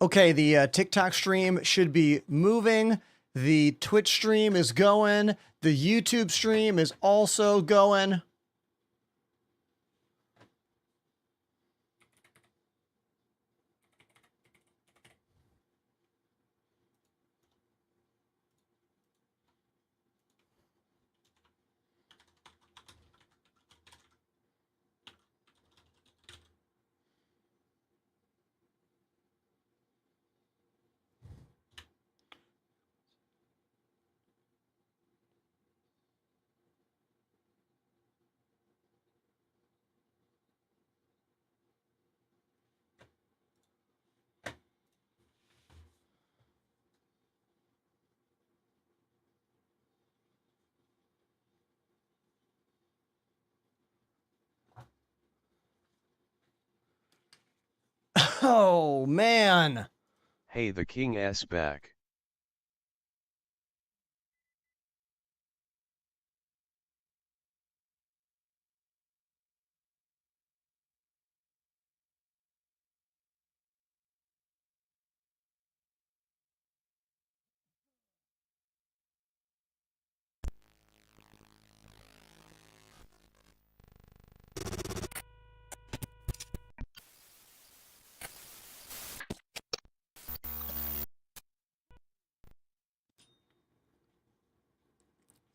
Okay, the TikTok stream should be moving. The Twitch stream is going. The YouTube stream is also going. Oh, man. Hey, the king S back.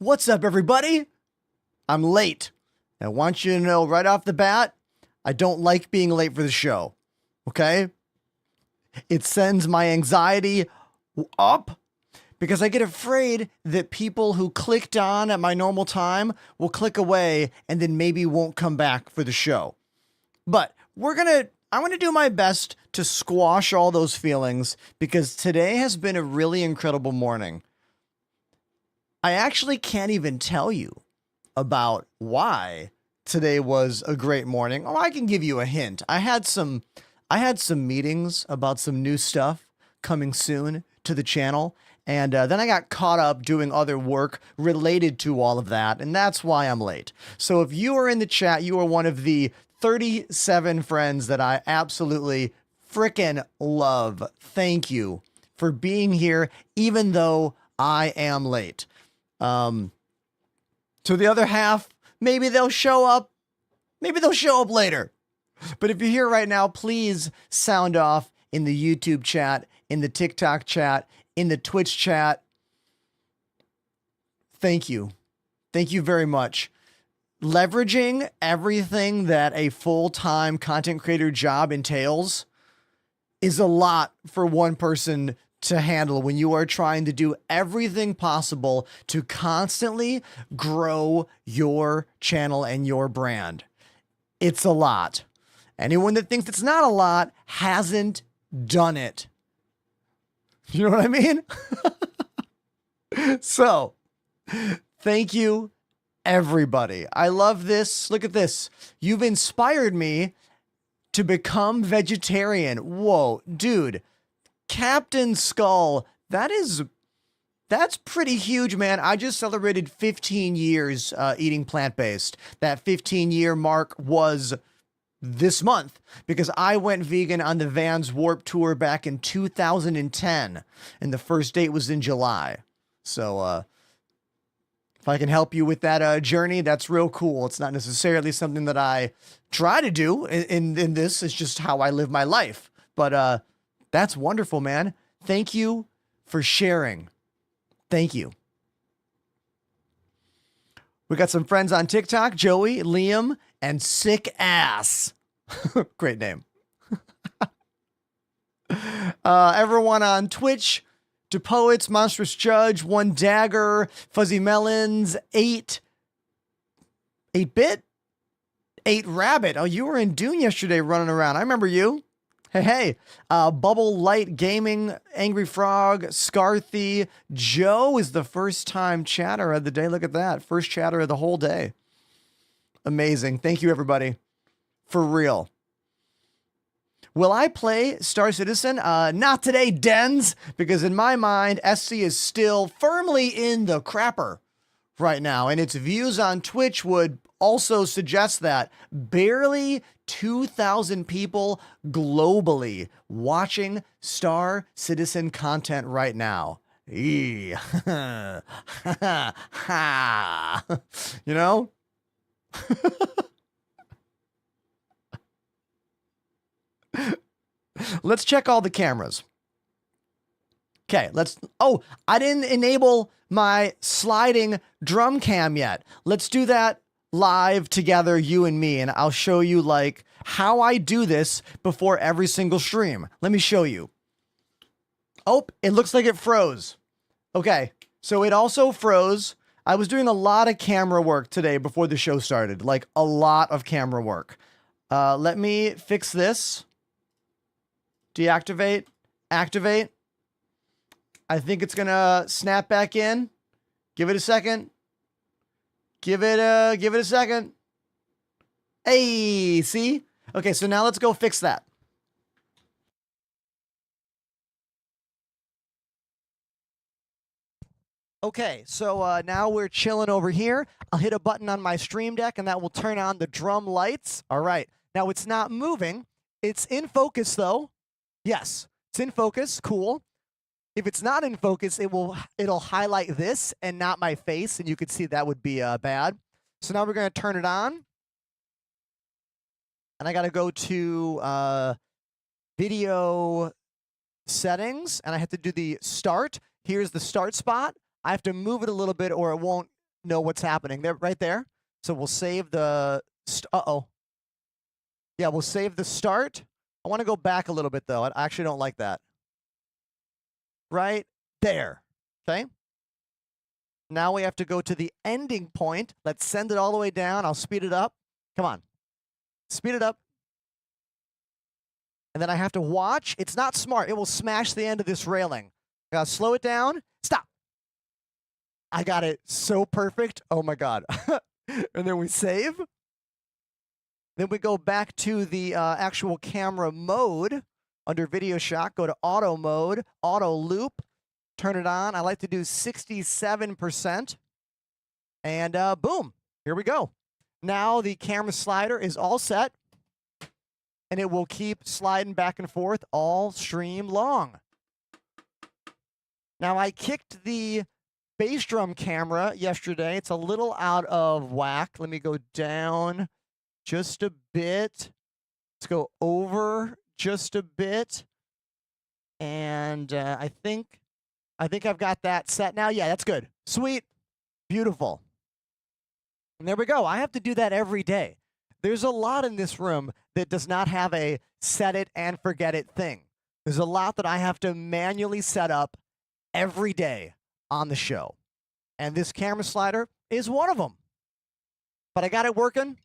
What's up, everybody? I'm late. I want you to know right off the bat, I don't like being late for the show. Okay? It sends my anxiety up because I get afraid that people who clicked on at my normal time will click away and then maybe won't come back for the show. But I'm going to do my best to squash all those feelings because today has been a really incredible morning. I actually can't even tell you about why today was a great morning. Oh, I can give you a hint. I had some meetings about some new stuff coming soon to the channel, and then I got caught up doing other work related to all of that, and that's why I'm late. So if you are in the chat, you are one of the 37 friends that I absolutely freaking love. Thank you for being here, even though I am late. To the other half, maybe they'll show up. Maybe they'll show up later. But if you're here right now, please sound off in the YouTube chat, in the TikTok chat, in the Twitch chat. Thank you. Thank you very much. Leveraging everything that a full-time content creator job entails is a lot for one person to handle when you are trying to do everything possible to constantly grow your channel and your brand. It's a lot. Anyone that thinks it's not a lot hasn't done it. You know what I mean? So, thank you, everybody. I love this. Look at this. You've inspired me to become vegetarian. Whoa, dude. Captain Skull, that's pretty huge, man. I just celebrated 15 years eating plant-based. That 15-year mark was this month because I went vegan on the Vans Warp Tour back in 2010, and the first date was in July. So if I can help you with that journey, that's real cool. It's not necessarily something that I try to do in this. It's just how I live my life. But that's wonderful, man. Thank you for sharing. Thank you. We got some friends on TikTok, Joey, Liam, and Sick Ass. Great name. Everyone on Twitch, To Poets, Monstrous Judge, One Dagger, Fuzzy Melons, 8-Bit, 8 Rabbit. Oh, you were in Dune yesterday running around. I remember you. Hey, Bubble Light Gaming, Angry Frog, Scarthy, Joe is the first time chatter of the day. Look at that. First chatter of the whole day. Amazing. Thank you, everybody. For real. Will I play Star Citizen? Not today, Dens, because in my mind, SC is still firmly in the crapper right now, and its views on Twitch would also suggest that barely 2,000 people globally watching Star Citizen content right now. You know? Let's check all the cameras. Okay, oh, I didn't enable my sliding drum cam yet. Let's do that live together, you and me, and I'll show you like how I do this before every single stream. Let me show you. Oh, it looks like it froze. Okay, so it also froze. I was doing a lot of camera work today before the show started, like a lot of camera work. Let me fix this. Deactivate, activate. I think it's gonna snap back in. Give it a second. Give it a second. Hey, see? Okay, so now let's go fix that. Okay, so now we're chilling over here. I'll hit a button on my stream deck and that will turn on the drum lights. All right. Now it's not moving. It's in focus though. Yes, it's in focus. Cool. If it's not in focus, it'll highlight this and not my face, and you could see that would be bad. So now we're going to turn it on. And I got to go to video settings, and I have to do the start. Here's the start spot. I have to move it a little bit or it won't know what's happening. There, right there. So we'll save the... Yeah, we'll save the start. I want to go back a little bit, though. I actually don't like that. Right there. Okay. Now we have to go to the ending point. Let's send it all the way down. I'll speed it up. Come on. Speed it up. And then I have to watch. It's not smart. It will smash the end of this railing. I gotta slow it down. Stop. I got it so perfect. Oh my God. And then we save. Then we go back to the actual camera mode. Under video shot, go to auto mode, auto loop, turn it on. I like to do 67%. And boom, here we go. Now the camera slider is all set. And it will keep sliding back and forth all stream long. Now I kicked the bass drum camera yesterday. It's a little out of whack. Let me go down just a bit. Let's go over just a bit. And I think I've got that set now. Yeah, that's good. Sweet. Beautiful. And there we go. I have to do that every day. There's a lot in this room that does not have a set it and forget it thing. There's a lot that I have to manually set up every day on the show. And this camera slider is one of them. But I got it working.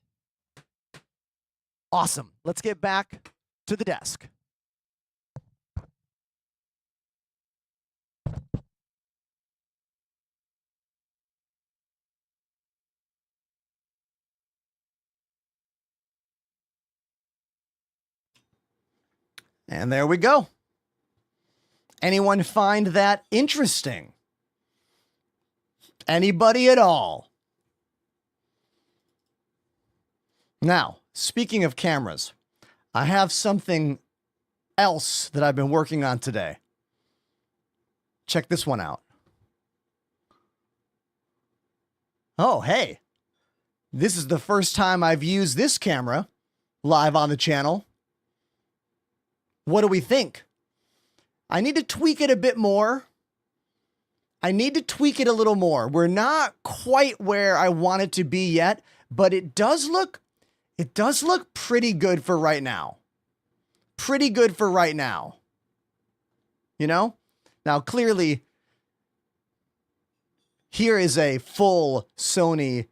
Awesome. Let's get back to the desk. And there we go. Anyone find that interesting? Anybody at all? Now, speaking of cameras, I have something else that I've been working on today. Check this one out. Oh, hey. This is the first time I've used this camera live on the channel. What do we think? I need to tweak it a bit more. I need to tweak it a little more. We're not quite where I want it to be yet, but it does look pretty good for right now. Pretty good for right now. You know? Now, clearly, here is a full Sony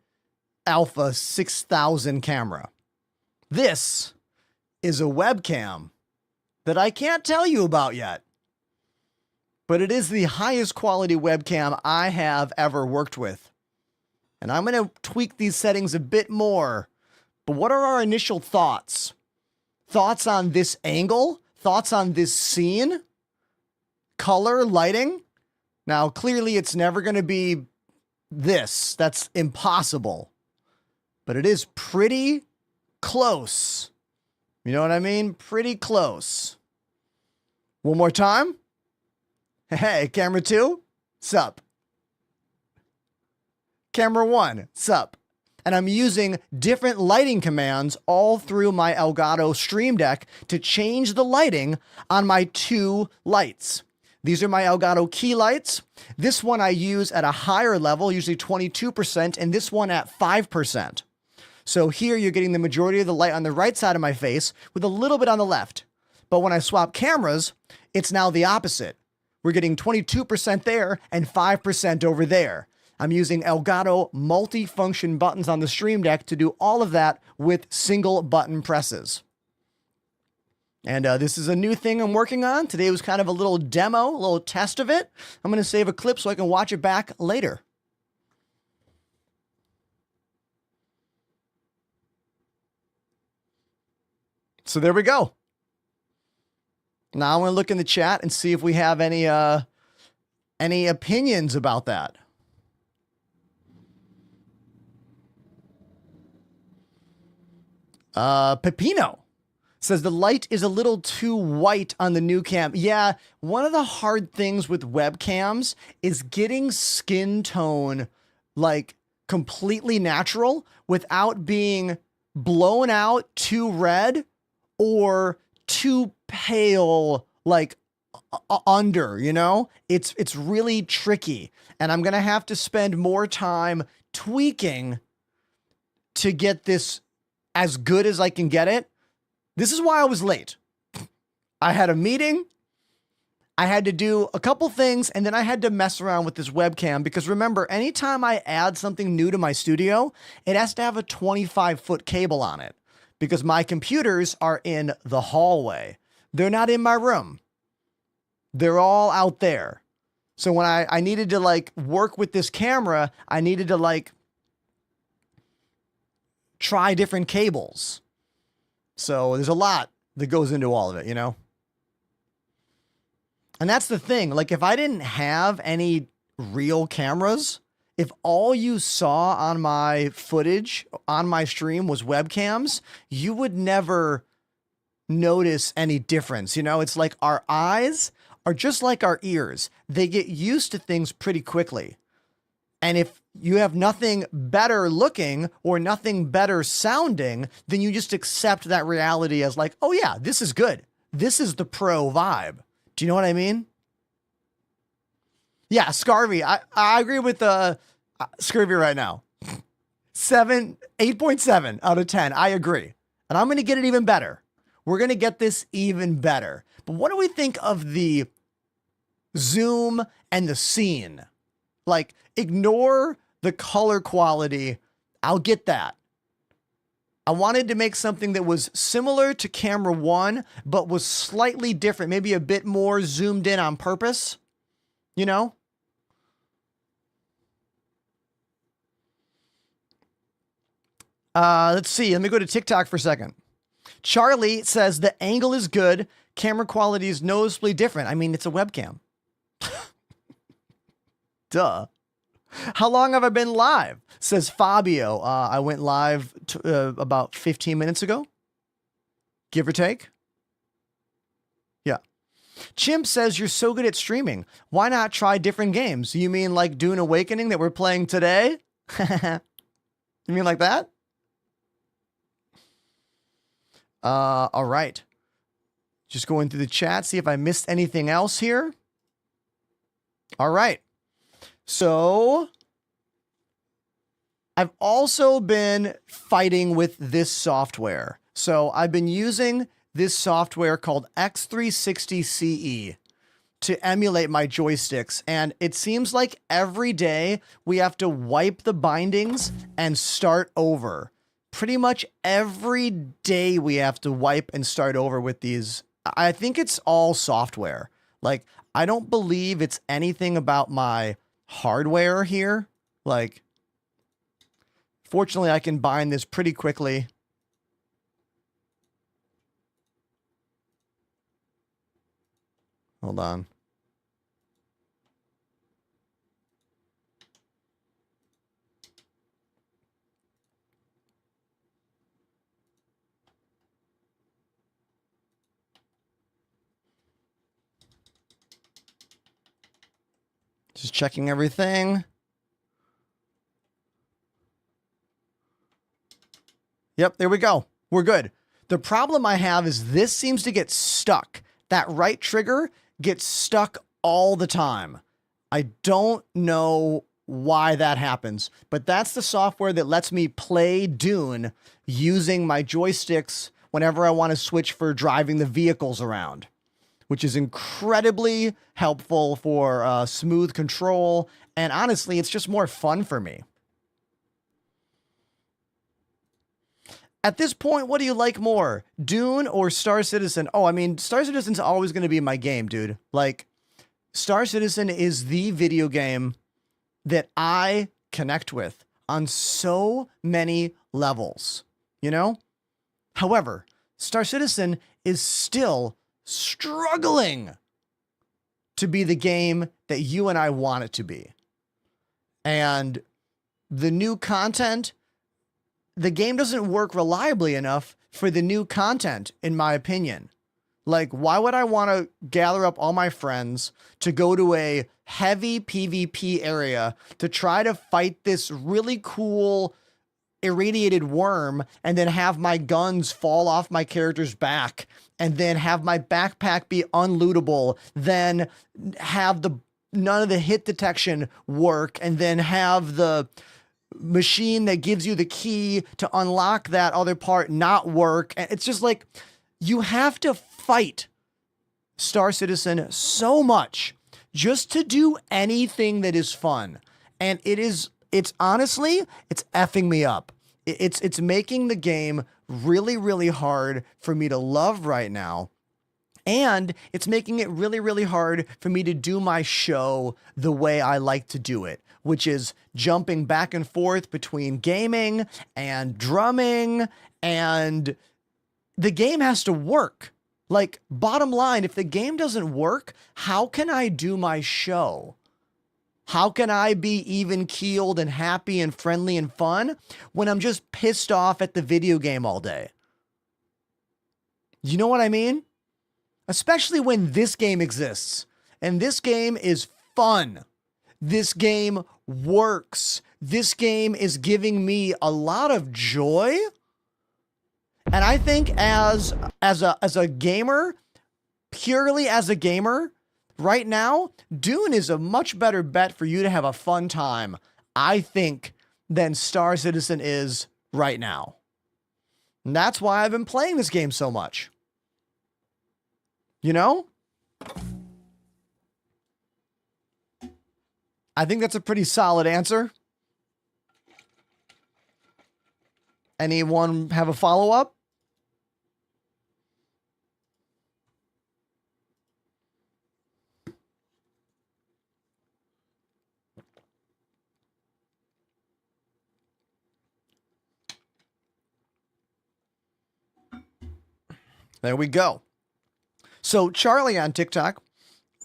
Alpha 6000 camera. This is a webcam that I can't tell you about yet. But it is the highest quality webcam I have ever worked with. And I'm going to tweak these settings a bit more. But what are our initial thoughts? Thoughts on this angle? Thoughts on this scene? Color, lighting? Now, clearly it's never going to be this. That's impossible. But it is pretty close. You know what I mean? Pretty close. One more time. Hey, camera 2, sup. Camera 1, sup. And I'm using different lighting commands all through my Elgato Stream Deck to change the lighting on my 2 lights. These are my Elgato key lights. This one I use at a higher level, usually 22%, and this one at 5%. So here you're getting the majority of the light on the right side of my face with a little bit on the left. But when I swap cameras, it's now the opposite. We're getting 22% there and 5% over there. I'm using Elgato multi-function buttons on the Stream Deck to do all of that with single button presses. And this is a new thing I'm working on. Today was kind of a little demo, a little test of it. I'm going to save a clip so I can watch it back later. So there we go. Now I'm going to look in the chat and see if we have any opinions about that. Pepino says the light is a little too white on the new cam. Yeah, one of the hard things with webcams is getting skin tone like completely natural without being blown out too red or too pale, like under, you know? It's really tricky. And I'm going to have to spend more time tweaking to get this as good as I can get it. This is why I was late. I had a meeting. I had to do a couple things, and then I had to mess around with this webcam because remember, anytime I add something new to my studio, it has to have a 25-foot cable on it because my computers are in the hallway. They're not in my room. They're all out there. So when I needed to like work with this camera, I needed to like try different cables. So there's a lot that goes into all of it, you know? And that's the thing. Like, if I didn't have any real cameras, if all you saw on my footage, on my stream was webcams, you would never notice any difference. You know, it's like our eyes are just like our ears. They get used to things pretty quickly. And if you have nothing better looking or nothing better sounding, then you just accept that reality as like, oh yeah, this is good. This is the pro vibe. Do you know what I mean? Yeah, Scarvy. I agree with Scarvy right now. 8.7 out of 10. I agree. And I'm going to get it even better. We're going to get this even better. But what do we think of the zoom and the scene? Like, ignore the color quality. I'll get that. I wanted to make something that was similar to camera 1, but was slightly different, maybe a bit more zoomed in on purpose, you know? Let's see. Let me go to TikTok for a second. Charlie says the angle is good. Camera quality is noticeably different. I mean, it's a webcam. Duh. How long have I been live? Says Fabio. I went live about 15 minutes ago. Give or take. Yeah. Chimp says you're so good at streaming. Why not try different games? You mean like Dune Awakening that we're playing today? You mean like that? All right. Just going through the chat, see if I missed anything else here. All right. So I've also been fighting with this software. So I've been using this software called X360CE to emulate my joysticks. And it seems like every day we have to wipe the bindings and start over. Pretty much every day we have to wipe and start over with these. I think it's all software. Like, I don't believe it's anything about my hardware here. Like, fortunately, I can bind this pretty quickly. Hold on. Just checking everything. Yep, there we go. We're good. The problem I have is this seems to get stuck. That right trigger gets stuck all the time. I don't know why that happens, but that's the software that lets me play Dune using my joysticks whenever I want to switch for driving the vehicles around, which is incredibly helpful for smooth control. And honestly, it's just more fun for me. At this point, what do you like more, Dune or Star Citizen? Oh, I mean, Star Citizen's always going to be my game, dude. Like, Star Citizen is the video game that I connect with on so many levels, you know? However, Star Citizen is still struggling to be the game that you and I want it to be. And the new content, the game doesn't work reliably enough for the new content, in my opinion. Like, why would I want to gather up all my friends to go to a heavy PvP area to try to fight this really cool irradiated worm and then have my guns fall off my character's back and then have my backpack be unlootable, then have none of the hit detection work, and then have the machine that gives you the key to unlock that other part not work. And it's just like, you have to fight Star Citizen so much just to do anything that is fun. And it's honestly, it's effing me up. It's making the game really, really hard for me to love right now. And it's making it really, really hard for me to do my show the way I like to do it, which is jumping back and forth between gaming and drumming, and the game has to work. Like, bottom line, if the game doesn't work, how can I do my show? How can I be even keeled and happy and friendly and fun when I'm just pissed off at the video game all day? You know what I mean? Especially when this game exists. And this game is fun. This game works. This game is giving me a lot of joy. And I think as a gamer, purely as a gamer, right now, Dune is a much better bet for you to have a fun time, I think, than Star Citizen is right now. And that's why I've been playing this game so much. You know? I think that's a pretty solid answer. Anyone have a follow-up? There we go. So Charlie on TikTok,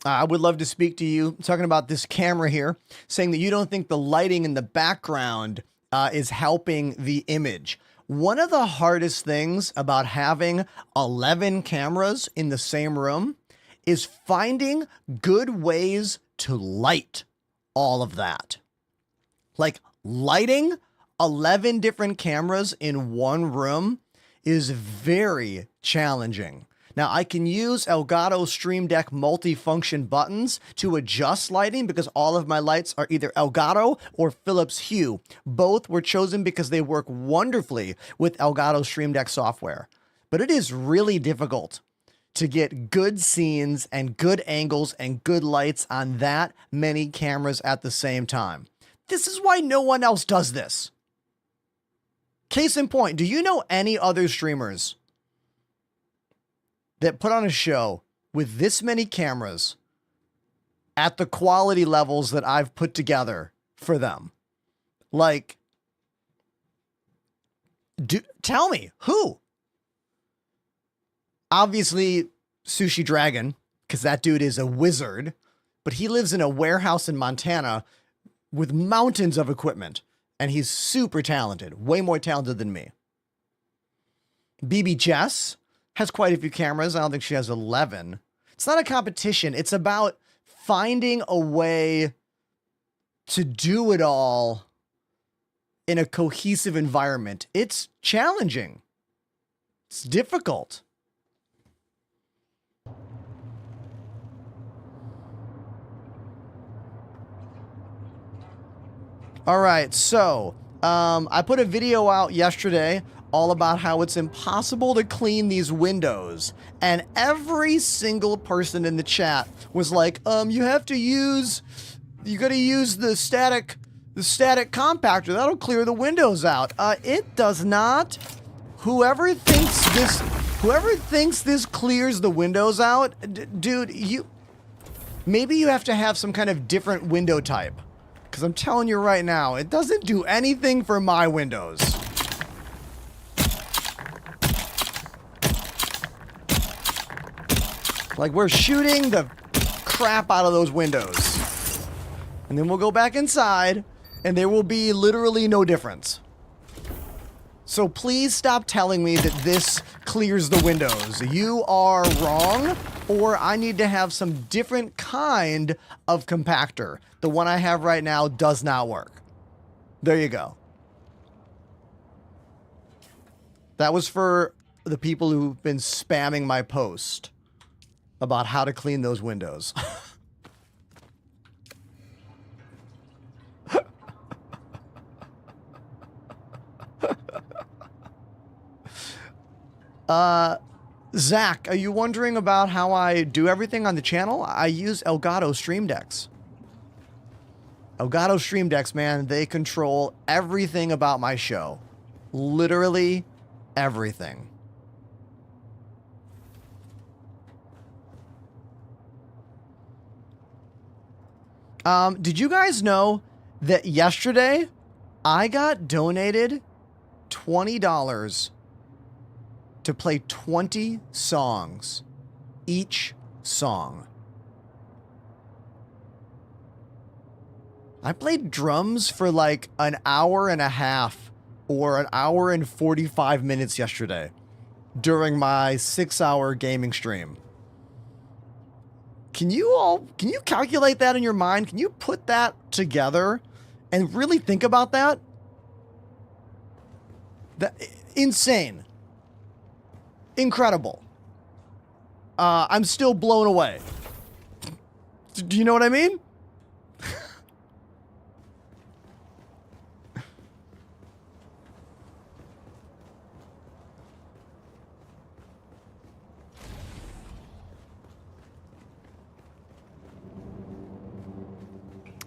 I would love to speak to you, talking about this camera here, saying that you don't think the lighting in the background is helping the image. One of the hardest things about having 11 cameras in the same room is finding good ways to light all of that. Like, lighting 11 different cameras in one room is very challenging. Now, I can use Elgato Stream Deck multifunction buttons to adjust lighting because all of my lights are either Elgato or Philips Hue. Both were chosen because they work wonderfully with Elgato Stream Deck software. But it is really difficult to get good scenes and good angles and good lights on that many cameras at the same time. This is why no one else does this. Case in point, do you know any other streamers that put on a show with this many cameras at the quality levels that I've put together for them? Like, tell me, who? Obviously, Sushi Dragon, because that dude is a wizard, but he lives in a warehouse in Montana with mountains of equipment, and he's super talented, way more talented than me. BB Jess has quite a few cameras. I don't think she has 11. It's not a competition. It's about finding a way to do it all in a cohesive environment. It's challenging. It's difficult. All right, so I put a video out yesterday all about how it's impossible to clean these windows, and every single person in the chat was like, you gotta use the static compactor. That'll clear the windows out. It does not. Whoever thinks this clears the windows out, dude, maybe you have to have some kind of different window type. Because I'm telling you right now, it doesn't do anything for my windows. Like, we're shooting the crap out of those windows. And then we'll go back inside, and there will be literally no difference. So please stop telling me that this clears the windows. You are wrong, or I need to have some different kind of compactor. The one I have right now does not work. There you go. That was for the people who've been spamming my post about how to clean those windows. Zach, are you wondering about how I do everything on the channel? I use Elgato Stream Decks. Elgato Stream Decks, man, they control everything about my show. Literally everything. Did you guys know that yesterday I got donated $20 to play 20 songs, each song? I played drums for like an hour and a half or an hour and 45 minutes yesterday during my 6-hour gaming stream. Can you calculate that in your mind? Can you put that together and really think about that? Insane. Incredible. I'm still blown away. Do you know what I mean?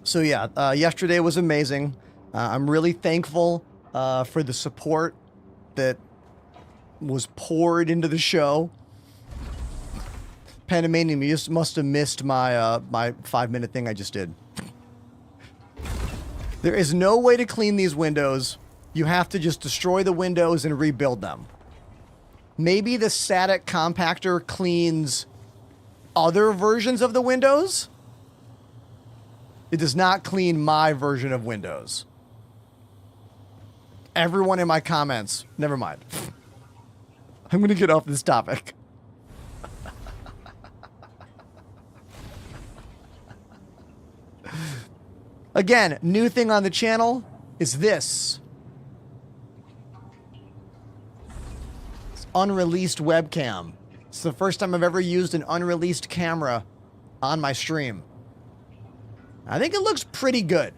So yeah, yesterday was amazing. I'm really thankful for the support that was poured into the show. Panamanian, you just must have missed my my 5-minute thing I just did. There is no way to clean these windows. You have to just destroy the windows and rebuild them. Maybe the static compactor cleans other versions of the windows. It does not clean my version of Windows. Everyone in my comments, never mind. I'm going to get off this topic. Again, new thing on the channel is this. It's unreleased webcam. It's the first time I've ever used an unreleased camera on my stream. I think it looks pretty good.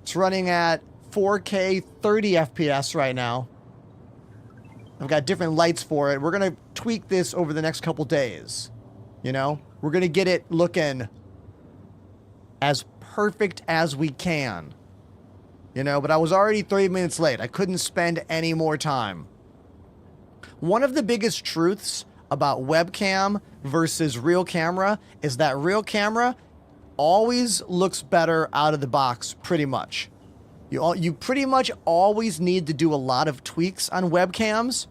It's running at 4K 30 FPS right now. I've got different lights for it. We're going to tweak this over the next couple days. You know, we're going to get it looking as perfect as we can. You know, but I was already 30 minutes late. I couldn't spend any more time. One of the biggest truths about webcam versus real camera is that real camera always looks better out of the box, pretty much. You pretty much always need to do a lot of tweaks on webcams.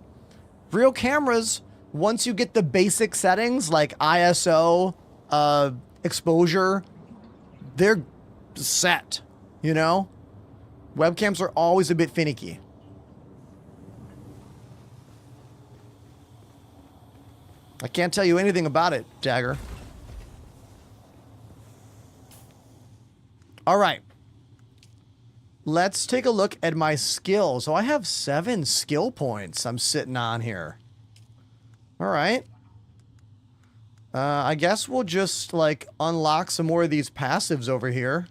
Real cameras, once you get the basic settings like ISO, exposure, they're set, you know? Webcams are always a bit finicky. I can't tell you anything about it, Dagger. All right. Let's take a look at my skills. So I have 7 skill points I'm sitting on here. All right. I guess we'll just, like, unlock some more of these passives over here.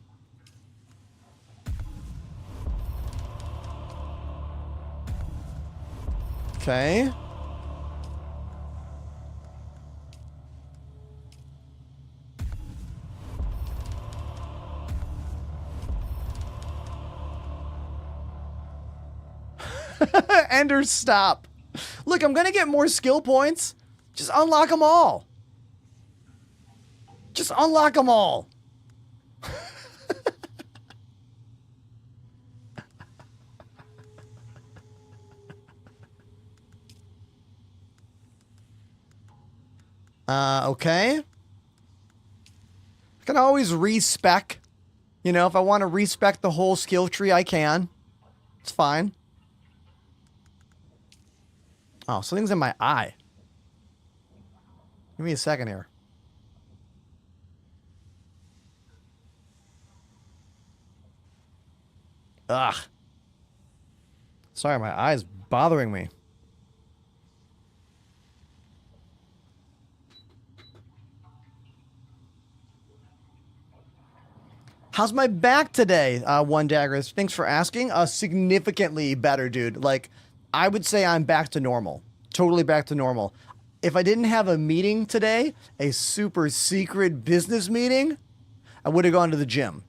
Okay. Ender, stop. Look, I'm gonna get more skill points. Just unlock them all. Just unlock them all. Okay. I can always respec. You know, if I want to respec the whole skill tree, I can. It's fine. Oh, something's in my eye. Give me a second here. Ugh. Sorry, my eye's bothering me. How's my back today, One Dagger? Thanks for asking. Significantly better, dude. Like, I would say I'm back to normal. Totally back to normal. If I didn't have a meeting today, a super secret business meeting, I would have gone to the gym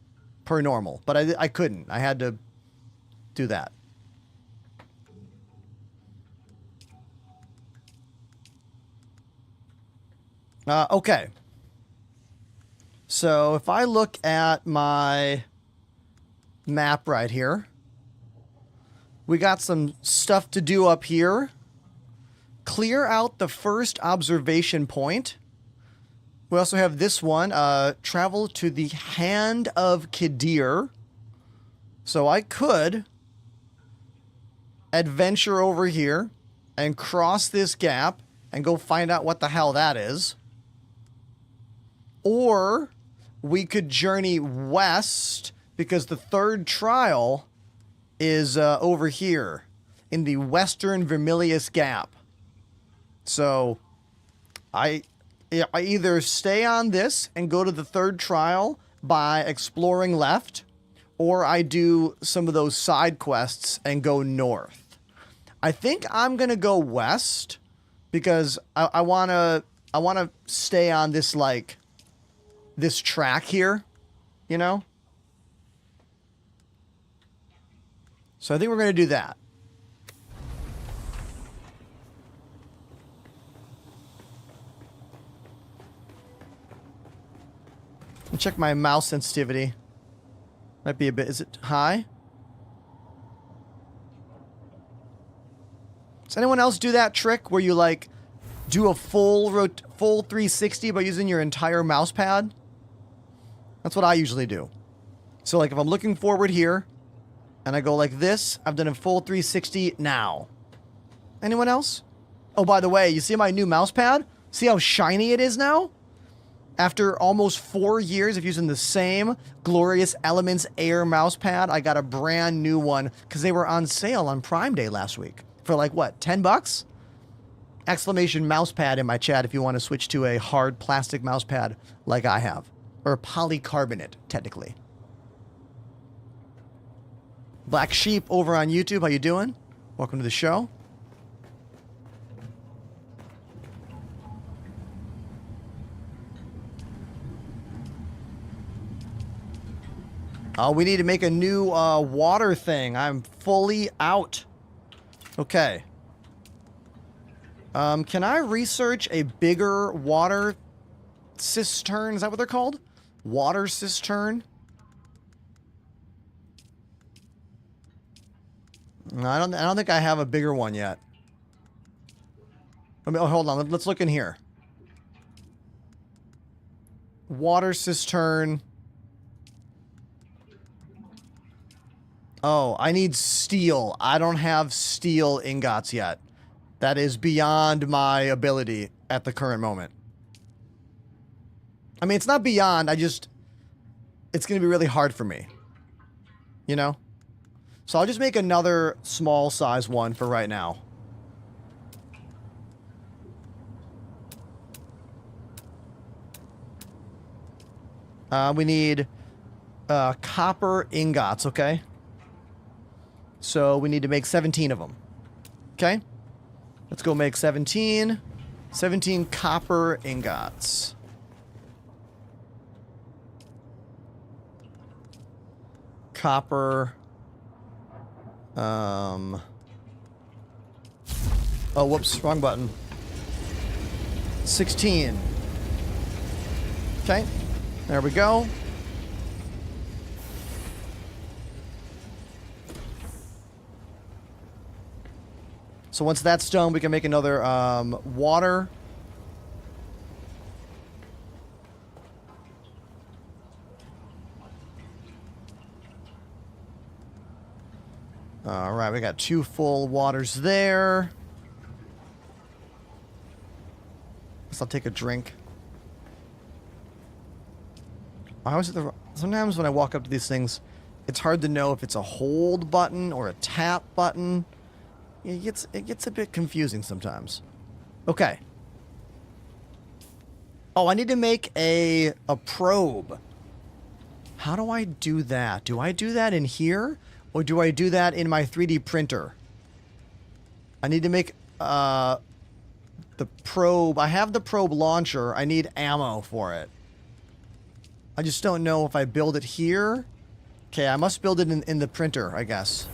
per normal. But I couldn't. I had to do that. Okay. So if I look at my map right here, we got some stuff to do up here. Clear out the first observation point. We also have this one, travel to the Hand of Kadir. So I could adventure over here and cross this gap and go find out what the hell that is. Or we could journey west because the third trial is over here in the Western Vermilius Gap. So I either stay on this and go to the third trial by exploring left, or I do some of those side quests and go north. I think I'm going to go west because I want to stay on this, like, this track here, you know? So I think we're going to do that. Let me check my mouse sensitivity. Might be a bit... Is it high? Does anyone else do that trick where you, like, do a full 360 by using your entire mouse pad? That's what I usually do. So, like, if I'm looking forward here, and I go like this, I've done a full 360 now. Anyone else? Oh, by the way, you see my new mouse pad? See how shiny it is now? After almost 4 years of using the same Glorious Elements Air mouse pad, I got a brand new one because they were on sale on Prime Day last week. For like, what, 10 bucks? Exclamation mouse pad in my chat if you want to switch to a hard plastic mouse pad like I have. Or polycarbonate, technically. Black Sheep over on YouTube, how you doing? Welcome to the show. Oh, we need to make a new water thing. I'm fully out. Okay. Can I research a bigger water cistern? Is that what they're called? Water cistern? No, I don't think I have a bigger one yet. I mean, oh, hold on. Let's look in here. Water cistern. Oh, I need steel. I don't have steel ingots yet. That is beyond my ability at the current moment. I mean, it's not beyond. it's going to be really hard for me. You know? So I'll just make another small size one for right now. We need copper ingots, okay? So we need to make 17 of them. Okay? Let's go make 17. 17 copper ingots. Copper. Oh, whoops. Wrong button. 16. Okay. There we go. So once that's done, we can make another water. All right, we got 2 full waters there. Guess I'll take a drink. Sometimes when I walk up to these things, it's hard to know if it's a hold button or a tap button. It gets a bit confusing sometimes. Okay. Oh, I need to make a probe. How do I do that? Do I do that in here? Or do I do that in my 3D printer? I need to make the probe. I have the probe launcher. I need ammo for it. I just don't know if I build it here. Okay, I must build it in the printer, I guess.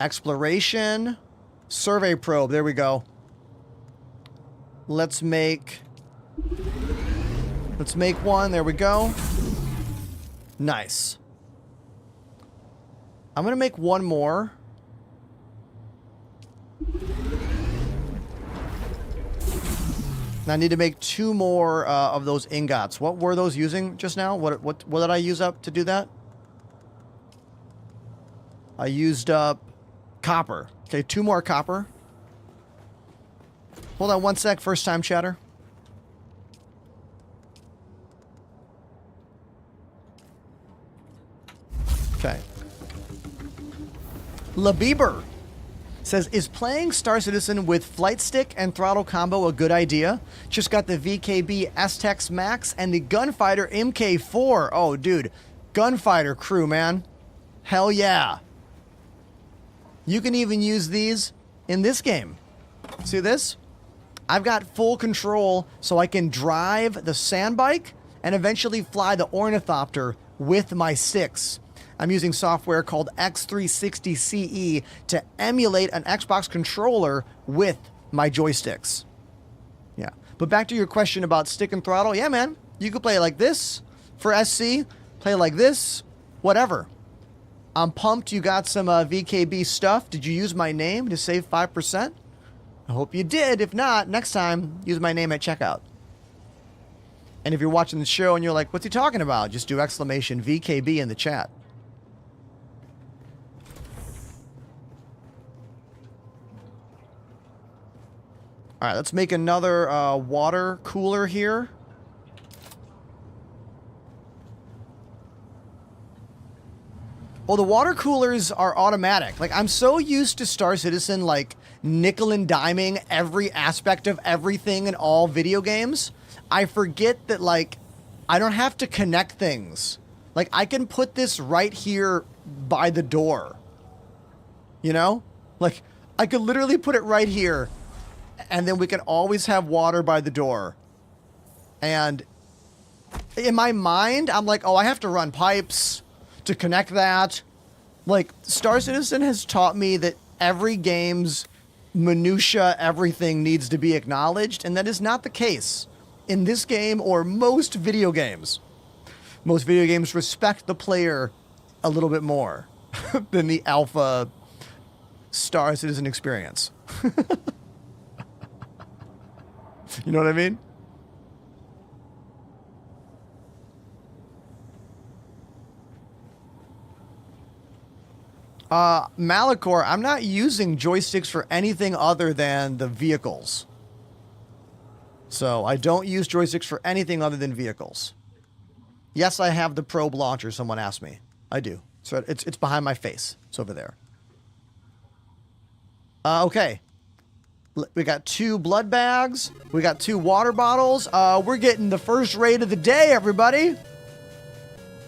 Exploration. Survey probe. There we go. Let's make one. There we go. Nice. I'm going to make one more. And I need to make 2 more of those ingots. What were those using just now? What did I use up to do that? I used up copper. Okay, 2 more copper. Hold on one sec. First time chatter. Okay. LaBieber says, is playing Star Citizen with flight stick and throttle combo a good idea? Just got the VKB S-Tex Max and the Gunfighter MK4. Oh, dude. Gunfighter crew, man. Hell yeah. You can even use these in this game. See this? I've got full control so I can drive the sandbike and eventually fly the ornithopter with my sticks. I'm using software called X360CE to emulate an Xbox controller with my joysticks. Yeah. But back to your question about stick and throttle. Yeah, man. You could play like this for SC. Play like this. Whatever. I'm pumped you got some VKB stuff. Did you use my name to save 5%? I hope you did. If not, next time, use my name at checkout. And if you're watching the show and you're like, what's he talking about? Just do exclamation VKB in the chat. All right, let's make another water cooler here. Well, the water coolers are automatic. Like, I'm so used to Star Citizen, like, nickel and diming every aspect of everything in all video games. I forget that, like, I don't have to connect things. Like, I can put this right here by the door. You know? Like, I could literally put it right here, and then we can always have water by the door. And in my mind, I'm like, oh, I have to run pipes to connect that. Like, Star Citizen has taught me that every game's minutia, everything needs to be acknowledged, and that is not the case in this game or most video games. Most video games respect the player a little bit more than the alpha Star Citizen experience. You know what I mean? Malachor, I'm not using joysticks for anything other than the vehicles. So I don't use joysticks for anything other than vehicles. Yes, I have the probe launcher, someone asked me. I do. So it's behind my face. It's over there. Okay. We got 2 blood bags. We got 2 water bottles. We're getting the first raid of the day, everybody.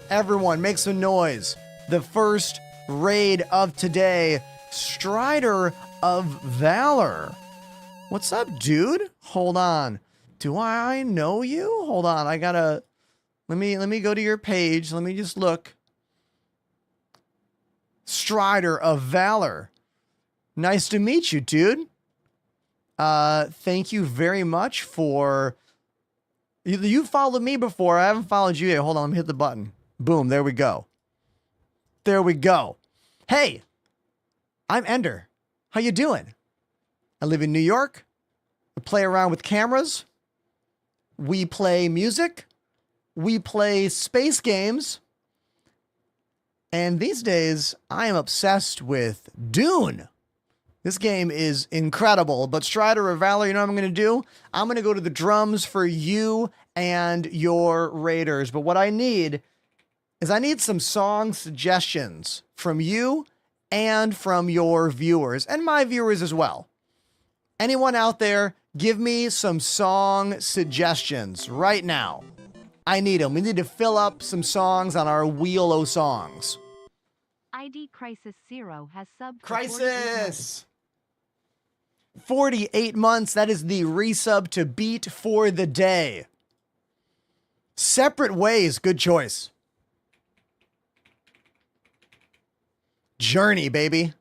Everyone, make some noise. The first raid of today, Strider of Valor. What's up, dude? Hold on. Do I know you? Hold on. I gotta... Let me go to your page. Let me just look. Strider of Valor. Nice to meet you, dude. Thank you very much for... You followed me before. I haven't followed you yet. Hold on. Let me hit the button. Boom. There we go. There we go. Hey, I'm Ender. How you doing? I live in New York. I play around with cameras. We play music. We play space games. And these days, I am obsessed with Dune. This game is incredible. But Strider of Valor, you know what I'm going to do? I'm going to go to the drums for you and your raiders. But what I need is I need some song suggestions from you and from your viewers and my viewers as well. Anyone out there, give me some song suggestions right now. I need them. We need to fill up some songs on our wheel of songs. ID Crisis Zero has subbed. Crisis! 48 months. That is the resub to beat for the day. Separate Ways. Good choice. Journey, baby.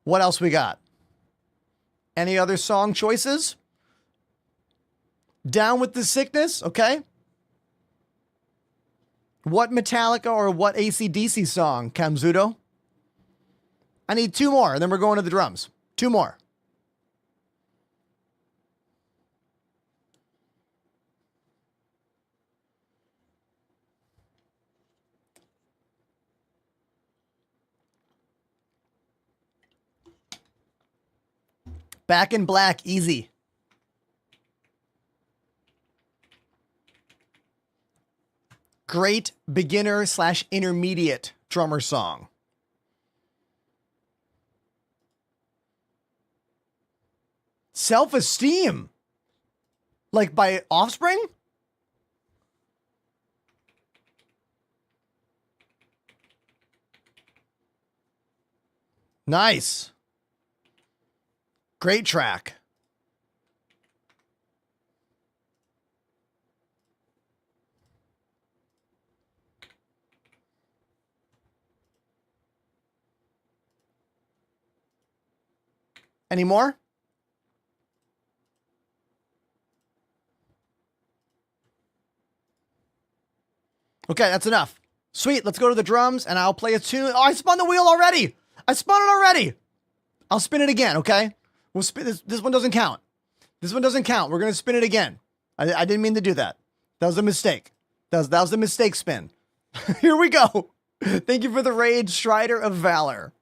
What else we got? Any other song choices? Down with the Sickness, okay. What Metallica or what AC/DC song, Kamzudo? I need 2 more, and then we're going to the drums. 2 more. Back in Black, easy. Great beginner / intermediate drummer song. Self-Esteem. Like by Offspring? Nice. Great track. Any more? Okay, that's enough. Sweet, let's go to the drums and I'll play a tune. Oh, I spun the wheel already. I spun it already. I'll spin it again, okay? We'll spin this one doesn't count. This one doesn't count. We're going to spin it again. I didn't mean to do that. That was a mistake. That was a mistake spin. Here we go. Thank you for the raid, Strider of Valor.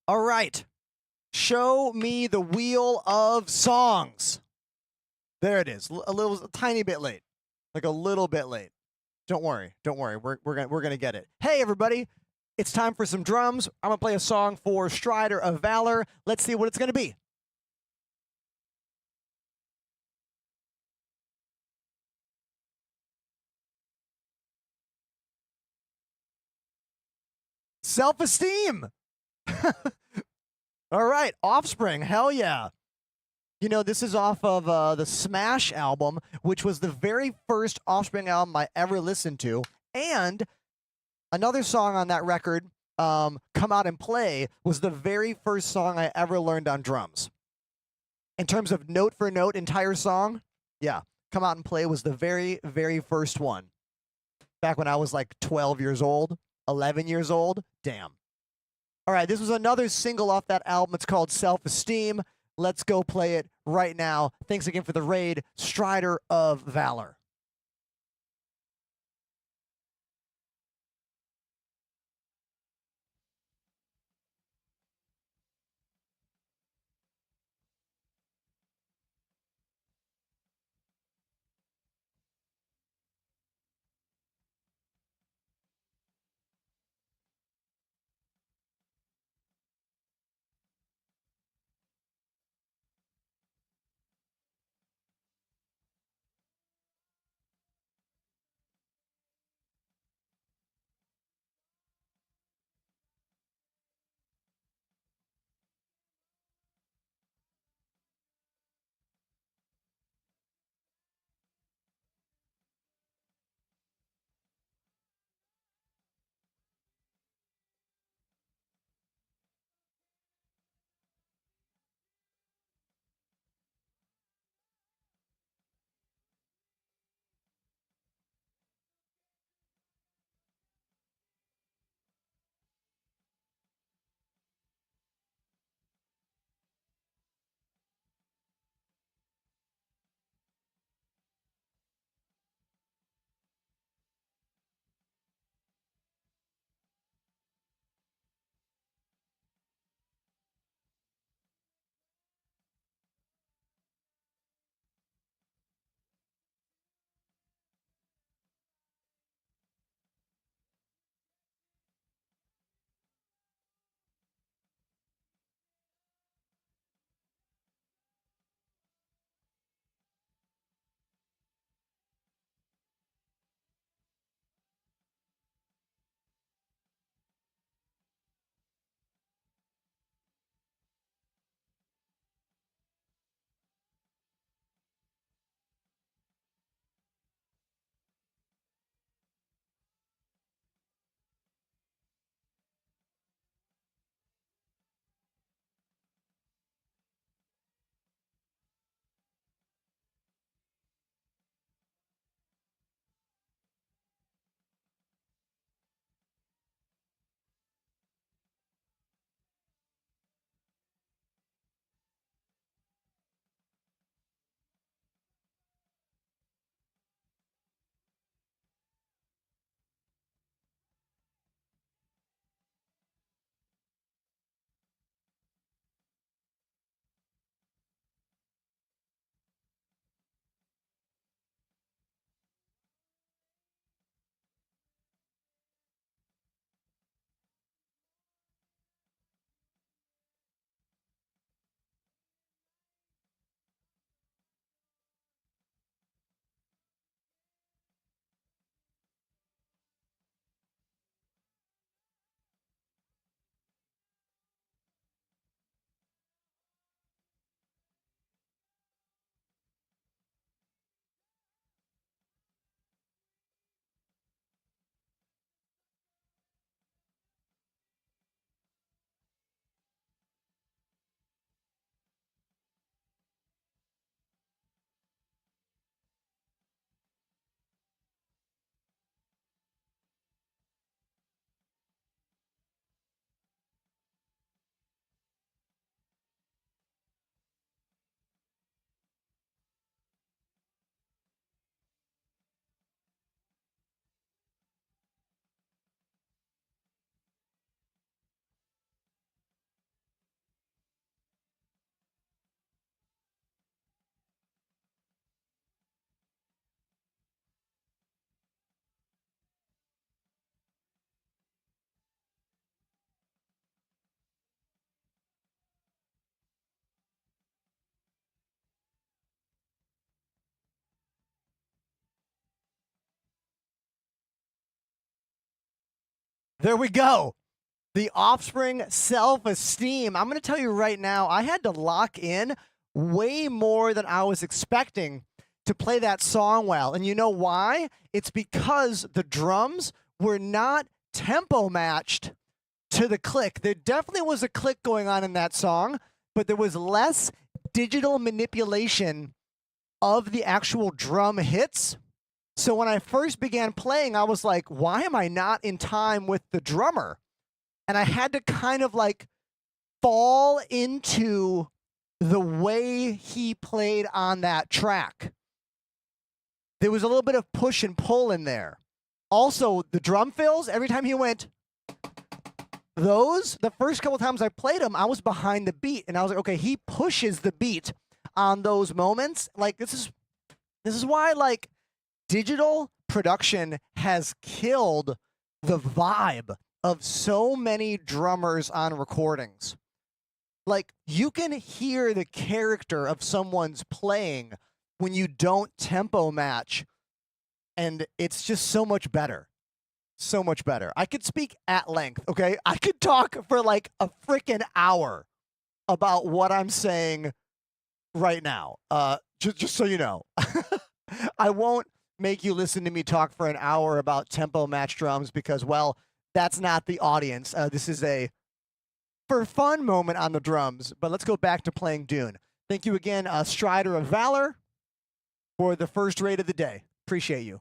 All right. Show me the wheel of songs. There it is. A tiny bit late. Like a little bit late. Don't worry. We're gonna get it. Hey everybody. It's time for some drums. I'm gonna play a song for Strider of Valor. Let's see what it's gonna be. Self-Esteem. All right, Offspring, hell yeah. You know, this is off of the Smash album, which was the very first Offspring album I ever listened to. And another song on that record, Come Out and Play, was the very first song I ever learned on drums. In terms of note for note, entire song, yeah, Come Out and Play was the very, very first one. Back when I was like 12 years old, 11 years old, damn. All right, this was another single off that album. It's called Self-Esteem. Let's go play it right now. Thanks again for the raid, Strider of Valor. There we go. The Offspring, Self-Esteem. I'm going to tell you right now, I had to lock in way more than I was expecting to play that song well. And you know why? It's because the drums were not tempo matched to the click. There definitely was a click going on in that song, but there was less digital manipulation of the actual drum hits. So when I first began playing, I was like, why am I not in time with the drummer? And I had to kind of like fall into the way he played on that track. There was a little bit of push and pull in there. Also, the drum fills, every time he went, the first couple times I played him, I was behind the beat. And I was like, okay, he pushes the beat on those moments. Like, this is why, like, digital production has killed the vibe of so many drummers on recordings. Like, you can hear the character of someone's playing when you don't tempo match, and it's just so much better. So much better. I could speak at length, okay? I could talk for like a freaking hour about what I'm saying right now. Just so you know. I won't make you listen to me talk for an hour about tempo match drums because, well, that's not the audience. This is a for fun moment on the drums, but let's go back to playing Dune. Thank you again, Strider of Valor, for the first raid of the day. Appreciate you.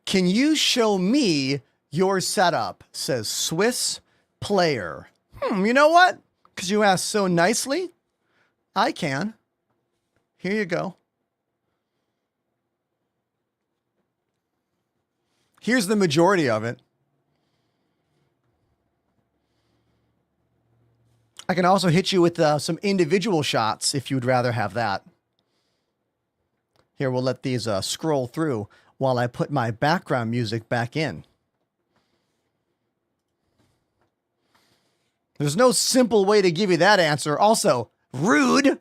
Can you show me your setup? Says Swiss player. You know what? Because you asked so nicely, I can. Here you go. Here's the majority of it. I can also hit you with some individual shots if you'd rather have that. Here, we'll let these scroll through while I put my background music back in. There's no simple way to give you that answer. Also, rude.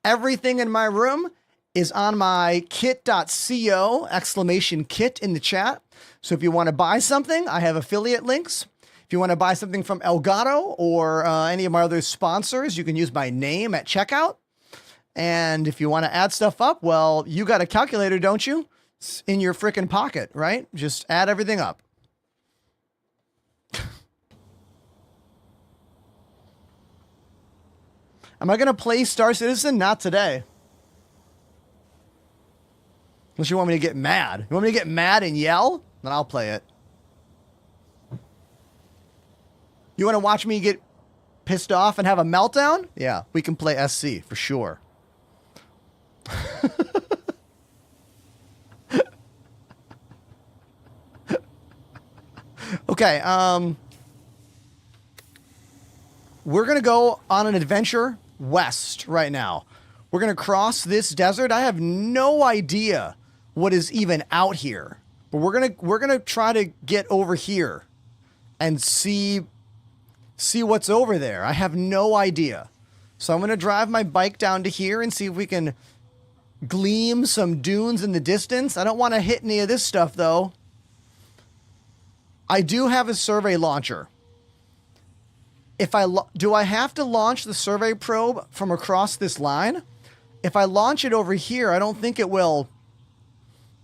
Everything in my room is on my kit.co !kit in the chat. So if you want to buy something, I have affiliate links. If you want to buy something from Elgato or any of my other sponsors, you can use my name at checkout. And if you want to add stuff up, well, you got a calculator, don't you? It's in your frickin' pocket, right? Just add everything up. Am I going to play Star Citizen? Not today. Unless you want me to get mad. You want me to get mad and yell? Then I'll play it. You want to watch me get pissed off and have a meltdown? Yeah, we can play SC for sure. Okay, we're going to go on an adventure west right now. We're going to cross this desert. I have no idea what is even out here. But we're going to try to get over here and see what's over there. I have no idea. So I'm going to drive my bike down to here and see if we can gleam some dunes in the distance. I don't want to hit any of this stuff, though. I do have a survey launcher. Do I have to launch the survey probe from across this line? If I launch it over here, I don't think it will.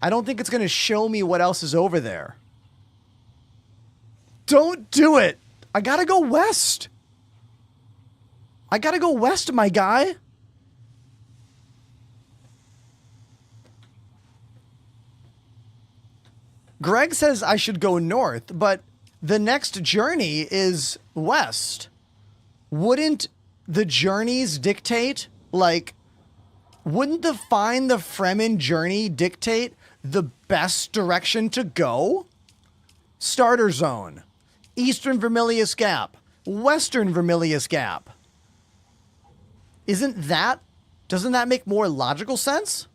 I don't think it's going to show me what else is over there. Don't do it. I got to go west. I got to go west, my guy. Greg says I should go north, but the next journey is west. Wouldn't the journeys dictate, like, wouldn't the Find the Fremen journey dictate the best direction to go? Starter zone, Eastern Vermilius Gap, Western Vermilius Gap. Doesn't that make more logical sense?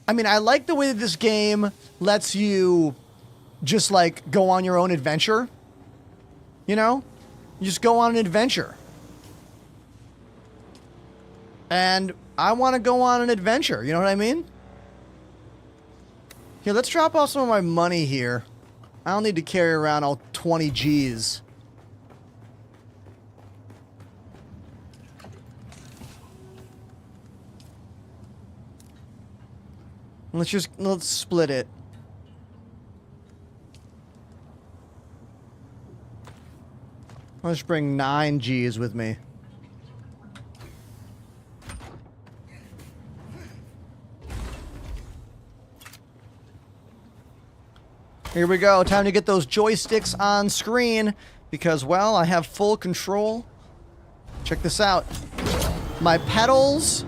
I mean, I like the way that this game lets you just, like, go on your own adventure. You know? You just go on an adventure. And I want to go on an adventure. You know what I mean? Here, let's drop off some of my money here. I don't need to carry around all 20 G's. Let's split it. Let's bring 9 G's with me. Here we go. Time to get those joysticks on screen because, well, I have full control. Check this out. My pedals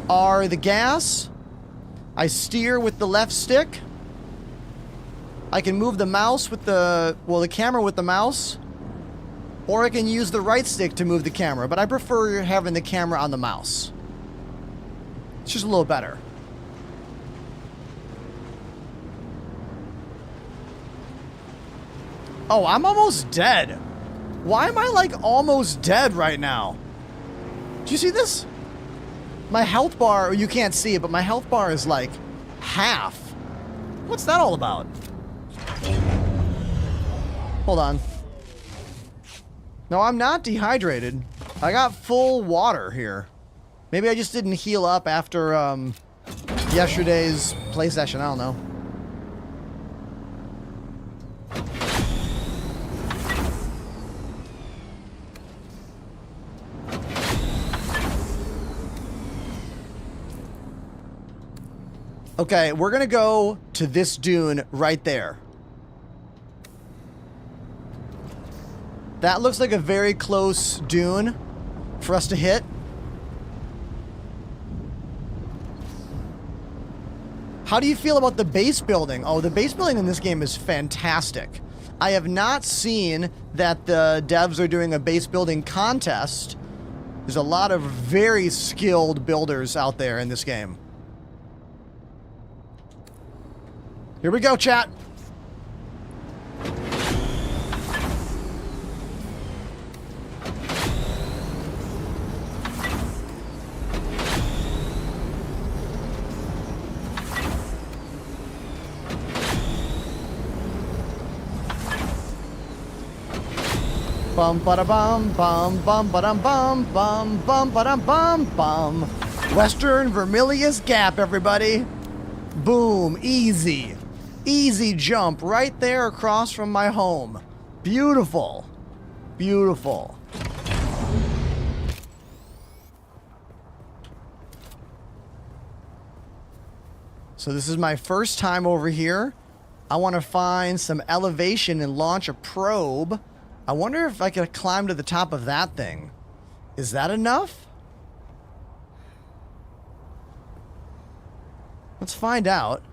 are the gas. I steer with the left stick. I can move the mouse with the camera with the mouse. Or I can use the right stick to move the camera, but I prefer having the camera on the mouse. It's just a little better. Oh, I'm almost dead. Why am I like almost dead right now? Do you see this? My health bar, you can't see it, but my health bar is like half. What's that all about? Hold on. No, I'm not dehydrated. I got full water here. Maybe I just didn't heal up after yesterday's play session. I don't know. Okay, we're gonna go to this dune right there. That looks like a very close dune for us to hit. How do you feel about the base building? Oh, the base building in this game is fantastic. I have not seen that the devs are doing a base building contest. There's a lot of very skilled builders out there in this game. Here we go, chat. Bum ba da bum bum bum ba dum bum bum bum ba dum bum bum. Western Vermilius Gap, everybody. Boom, easy. Easy jump right there across from my home. Beautiful. Beautiful. So this is my first time over here. I want to find some elevation and launch a probe. I wonder if I could climb to the top of that thing. Is that enough? Let's find out.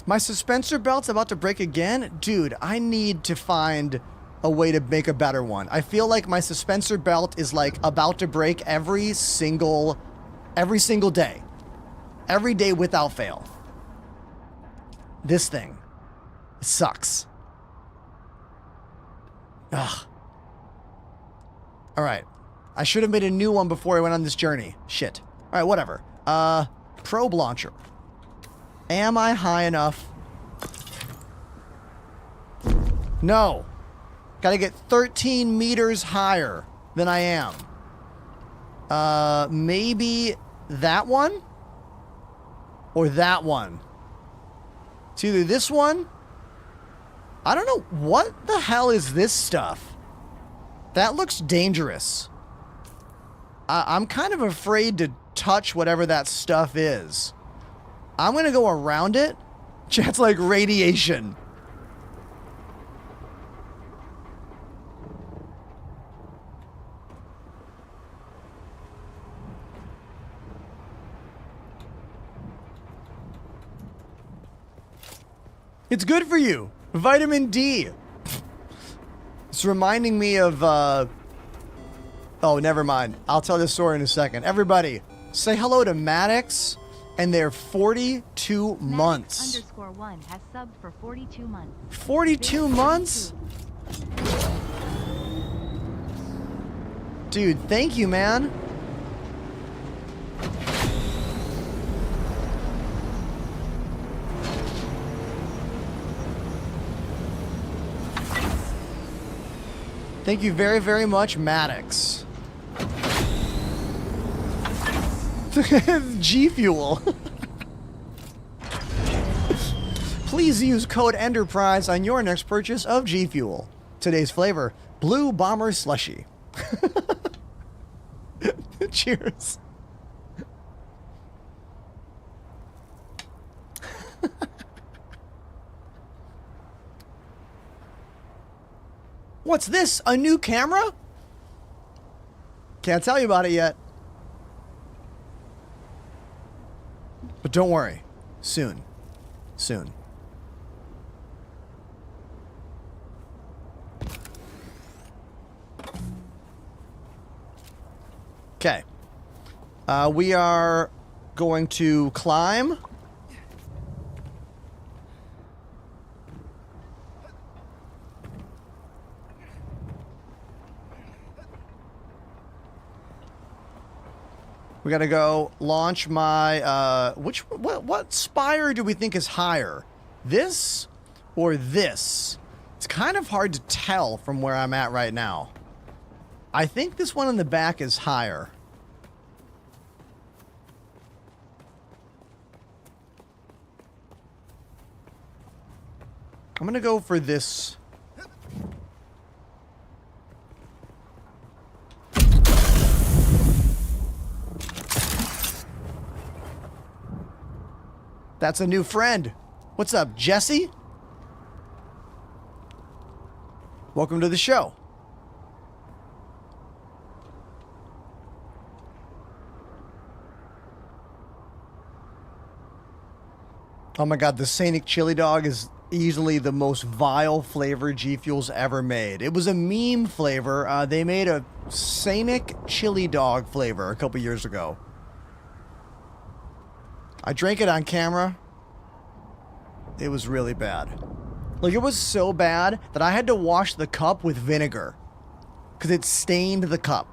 My suspensor belt's about to break again? Dude, I need to find a way to make a better one. I feel like my suspensor belt is like about to break every single day. Every day without fail. This thing. It sucks. Ugh. Alright. I should have made a new one before I went on this journey. Shit. Alright, whatever. Probe launcher. Am I high enough? No. Gotta get 13 meters higher than I am. Maybe that one? Or that one? It's either this one. I don't know. What the hell is this stuff? That looks dangerous. I'm kind of afraid to touch whatever that stuff is. I'm gonna go around it. Chat's like radiation. It's good for you. Vitamin D. It's reminding me of, oh, never mind. I'll tell this story in a second. Everybody, say hello to Maddox and their 42 months. _1 has subbed for 42 months. 42 months? Dude, thank you, man. Thank you very, very much, Maddox. G Fuel. Please use code ENTERPRISE on your next purchase of G Fuel. Today's flavor, Blue Bomber Slushy. Cheers. What's this? A new camera? Can't tell you about it yet. But don't worry. Soon. Soon. Okay. We are going to climb. We gotta go launch my, what spire do we think is higher? This or this? It's kind of hard to tell from where I'm at right now. I think this one in the back is higher. I'm gonna go for this. That's a new friend. What's up, Jesse? Welcome to the show. Oh my god, the Scenic Chili Dog is easily the most vile flavor G Fuel's ever made. It was a meme flavor. They made a Scenic Chili Dog flavor a couple years ago. I drank it on camera. It was really bad. Like, it was so bad that I had to wash the cup with vinegar because it stained the cup.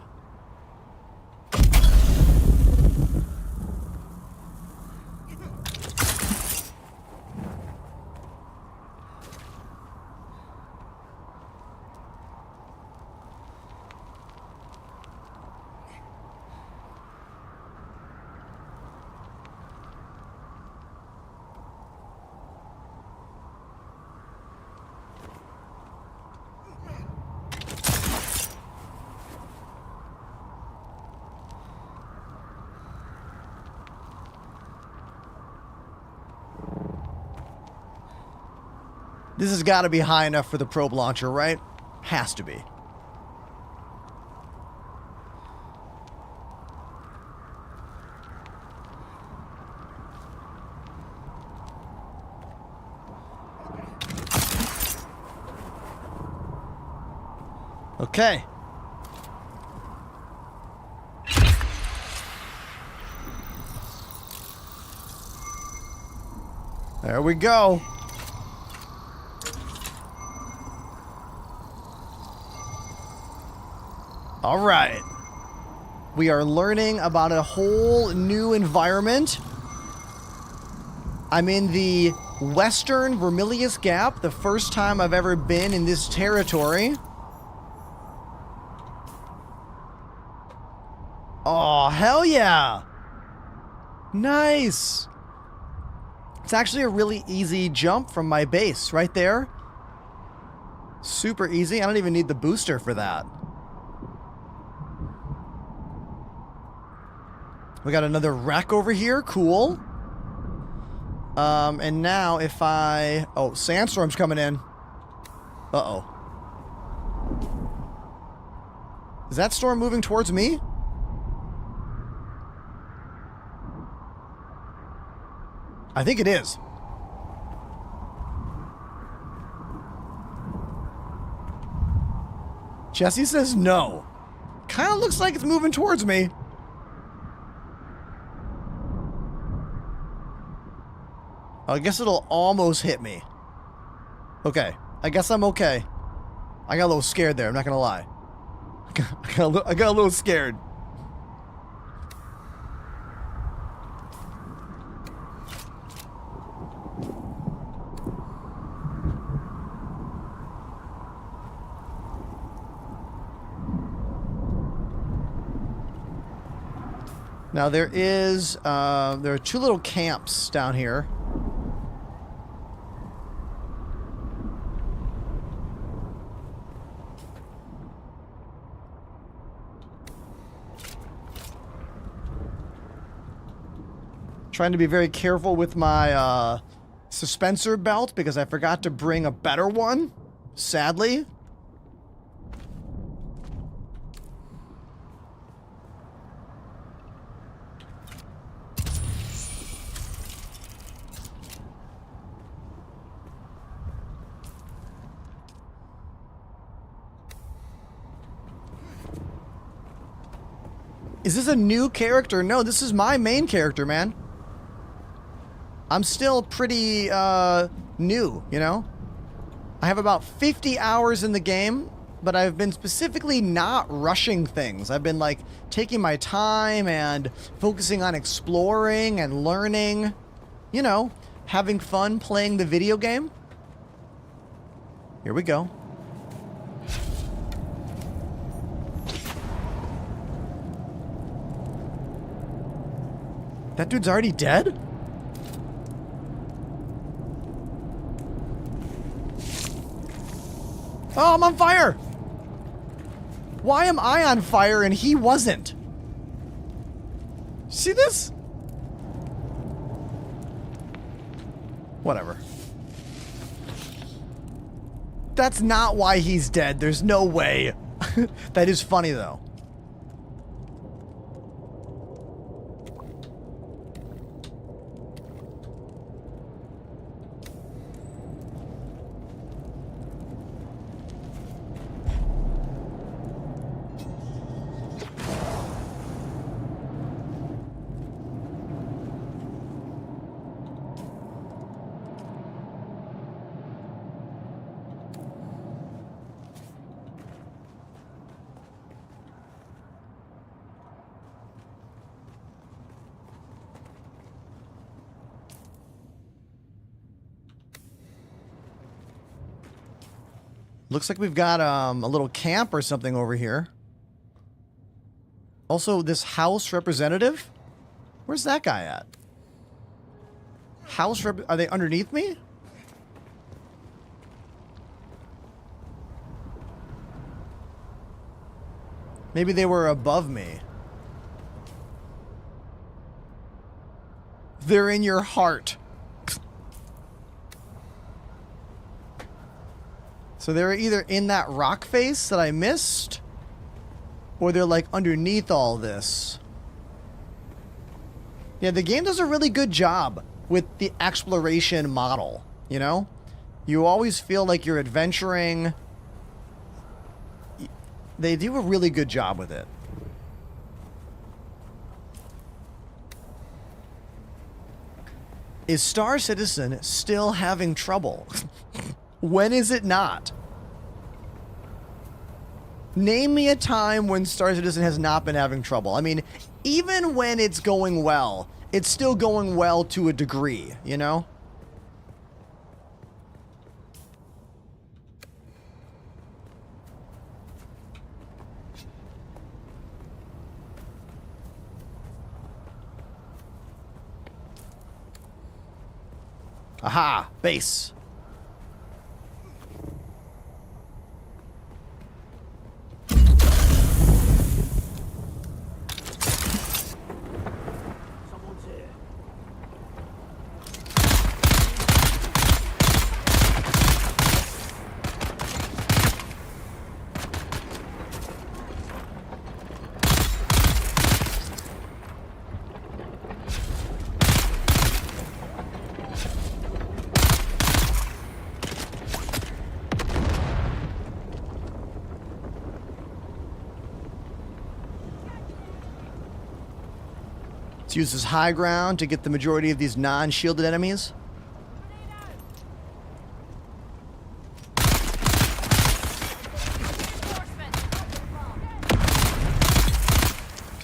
This has got to be high enough for the probe launcher, right? Has to be. Okay. There we go. All right. We are learning about a whole new environment. I'm in the Western Vermilius Gap, the first time I've ever been in this territory. Oh, hell yeah. Nice. It's actually a really easy jump from my base right there. Super easy. I don't even need the booster for that. We got another wreck over here. Cool. And now if I... Oh, sandstorm's coming in. Uh-oh. Is that storm moving towards me? I think it is. Jesse says no. Kind of looks like it's moving towards me. I guess it'll almost hit me. Okay. I guess I'm okay. I got a little scared there, I'm not gonna lie. I got a little scared. Now there are two little camps down here. Trying to be very careful with my suspensor belt because I forgot to bring a better one, sadly. Is this a new character? No, this is my main character, man. I'm still pretty new, you know? I have about 50 hours in the game, but I've been specifically not rushing things. I've been like taking my time and focusing on exploring and learning, you know, having fun playing the video game. Here we go. That dude's already dead? Oh, I'm on fire! Why am I on fire and he wasn't? See this? Whatever. That's not why he's dead. There's no way. That is funny, though. Looks like we've got a little camp or something over here. Also, this house representative? Where's that guy at? Are they underneath me? Maybe they were above me. They're in your heart. So they're either in that rock face that I missed, or they're like underneath all this. Yeah, the game does a really good job with the exploration model, you know? You always feel like you're adventuring. They do a really good job with it. Is Star Citizen still having trouble? When is it not? Name me a time when Star Citizen has not been having trouble. I mean, even when it's going well, it's still going well to a degree, you know? Aha! Base. Use this high ground to get the majority of these non-shielded enemies.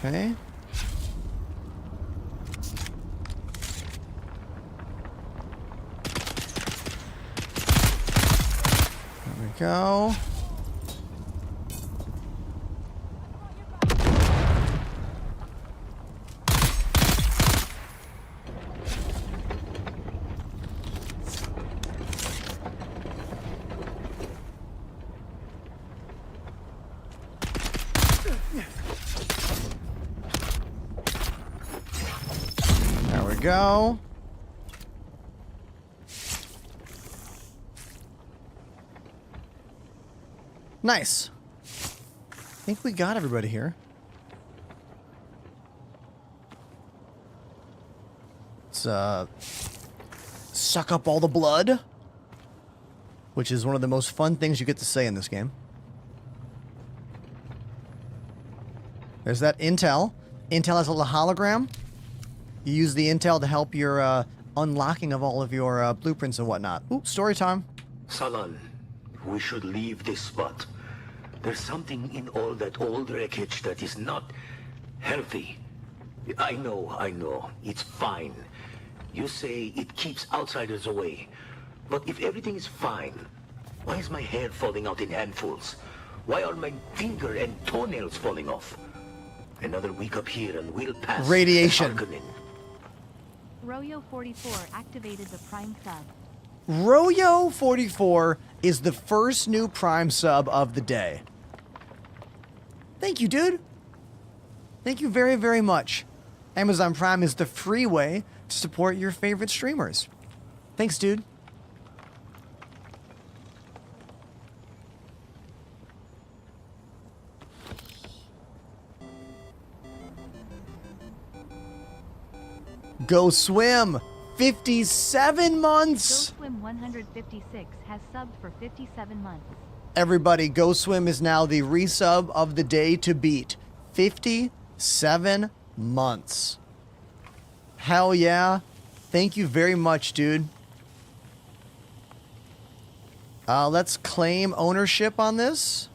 Okay. There we go. There we go. Nice. I think we got everybody here. Let's suck up all the blood, which is one of the most fun things you get to say in this game. There's that intel. Intel has a little hologram. You use the intel to help your unlocking of all of your blueprints and whatnot. Ooh, story time. Salan, we should leave this spot. There's something in all that old wreckage that is not healthy. I know. It's fine. You say it keeps outsiders away. But if everything is fine, why is my hair falling out in handfuls? Why are my finger and toenails falling off? Another week up here and we'll pass. Radiation. Royo 44 activated the Prime sub. Royo 44 is the first new Prime sub of the day. Thank you, dude. Thank you very, very much. Amazon Prime is the free way to support your favorite streamers. Thanks, dude. Go swim. 57 months. Go Swim 156 has subbed for 57 months. Everybody, Go Swim is now the resub of the day to beat. 57 months. Hell yeah. Thank you very much, dude. Let's claim ownership on this.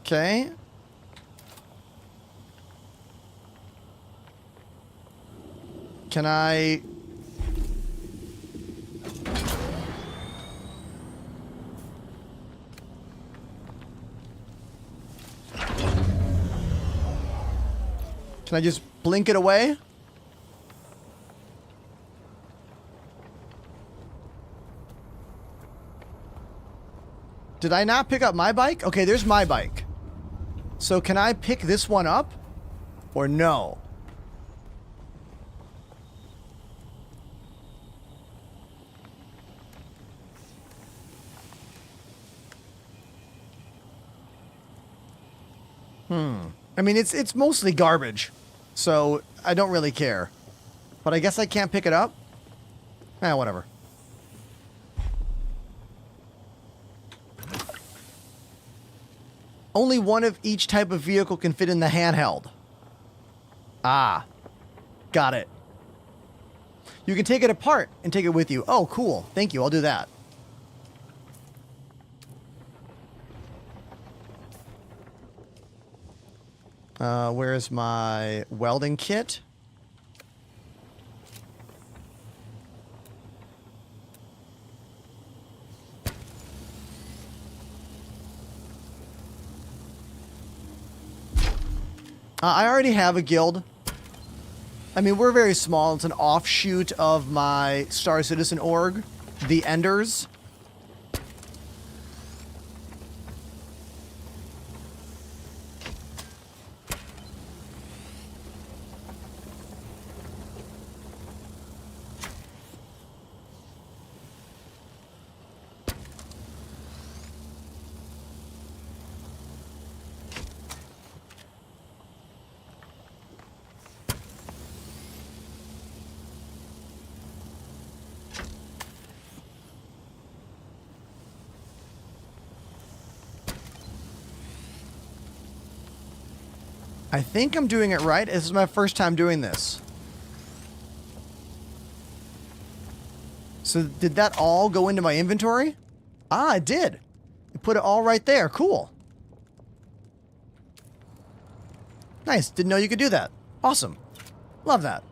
Okay. Can I... Can I just blink it away? Did I not pick up my bike? Okay, there's my bike. So can I pick this one up? Or no? I mean, it's mostly garbage, so I don't really care. But I guess I can't pick it up? Whatever. Only one of each type of vehicle can fit in the handheld. Ah. Got it. You can take it apart and take it with you. Oh, cool. Thank you. I'll do that. Where's my welding kit? I already have a guild. I mean, we're very small. It's an offshoot of my Star Citizen org, the Enders. I think I'm doing it right. This is my first time doing this. So did that all go into my inventory? Ah, it did. It put it all right there. Cool. Nice. Didn't know you could do that. Awesome. Love that.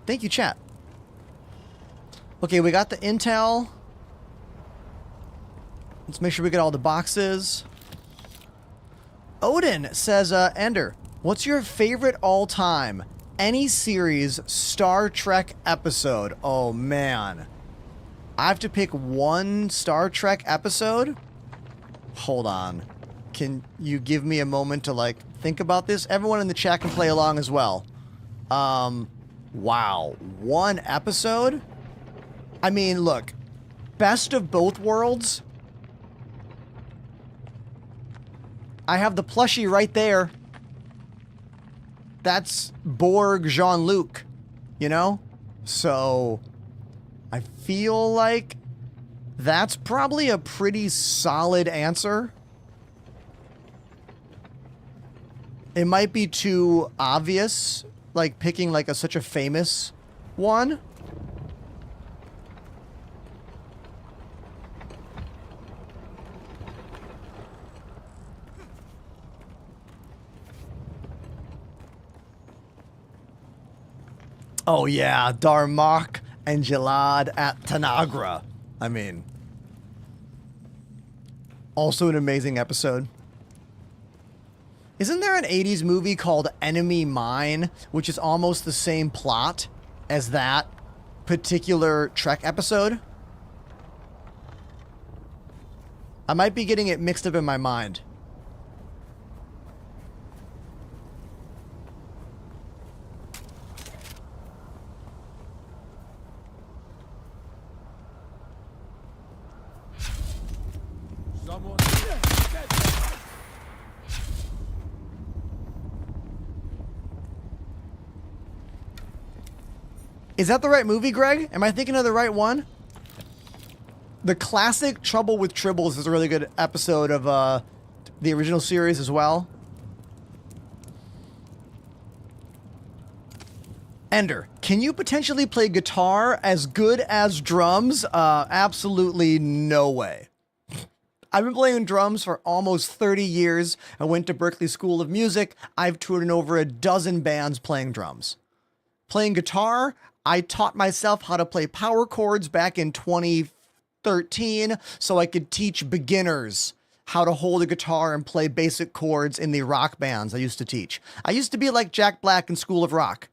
Thank you, chat. Okay, we got the intel. Let's make sure we get all the boxes. Odin says, Ender, what's your favorite all-time, any series, Star Trek episode? Oh, man. I have to pick one Star Trek episode? Hold on. Can you give me a moment to, like, think about this? Everyone in the chat can play along as well. Wow. One episode? I mean, look. Best of both worlds. I have the plushie right there. That's Borg Jean-Luc, you know? So, I feel like that's probably a pretty solid answer. It might be too obvious, like picking like such a famous one. Oh yeah, Darmok and Jalad at Tanagra. I mean, also an amazing episode. Isn't there an 80s movie called Enemy Mine, which is almost the same plot as that particular Trek episode? I might be getting it mixed up in my mind. Is that the right movie, Greg? Am I thinking of the right one? The classic Trouble with Tribbles is a really good episode of the original series as well. Ender, can you potentially play guitar as good as drums? Absolutely no way. I've been playing drums for almost 30 years. I went to Berklee School of Music. I've toured in over a dozen bands playing drums. Playing guitar, I taught myself how to play power chords back in 2013 so I could teach beginners how to hold a guitar and play basic chords in the rock bands I used to teach. I used to be like Jack Black in School of Rock.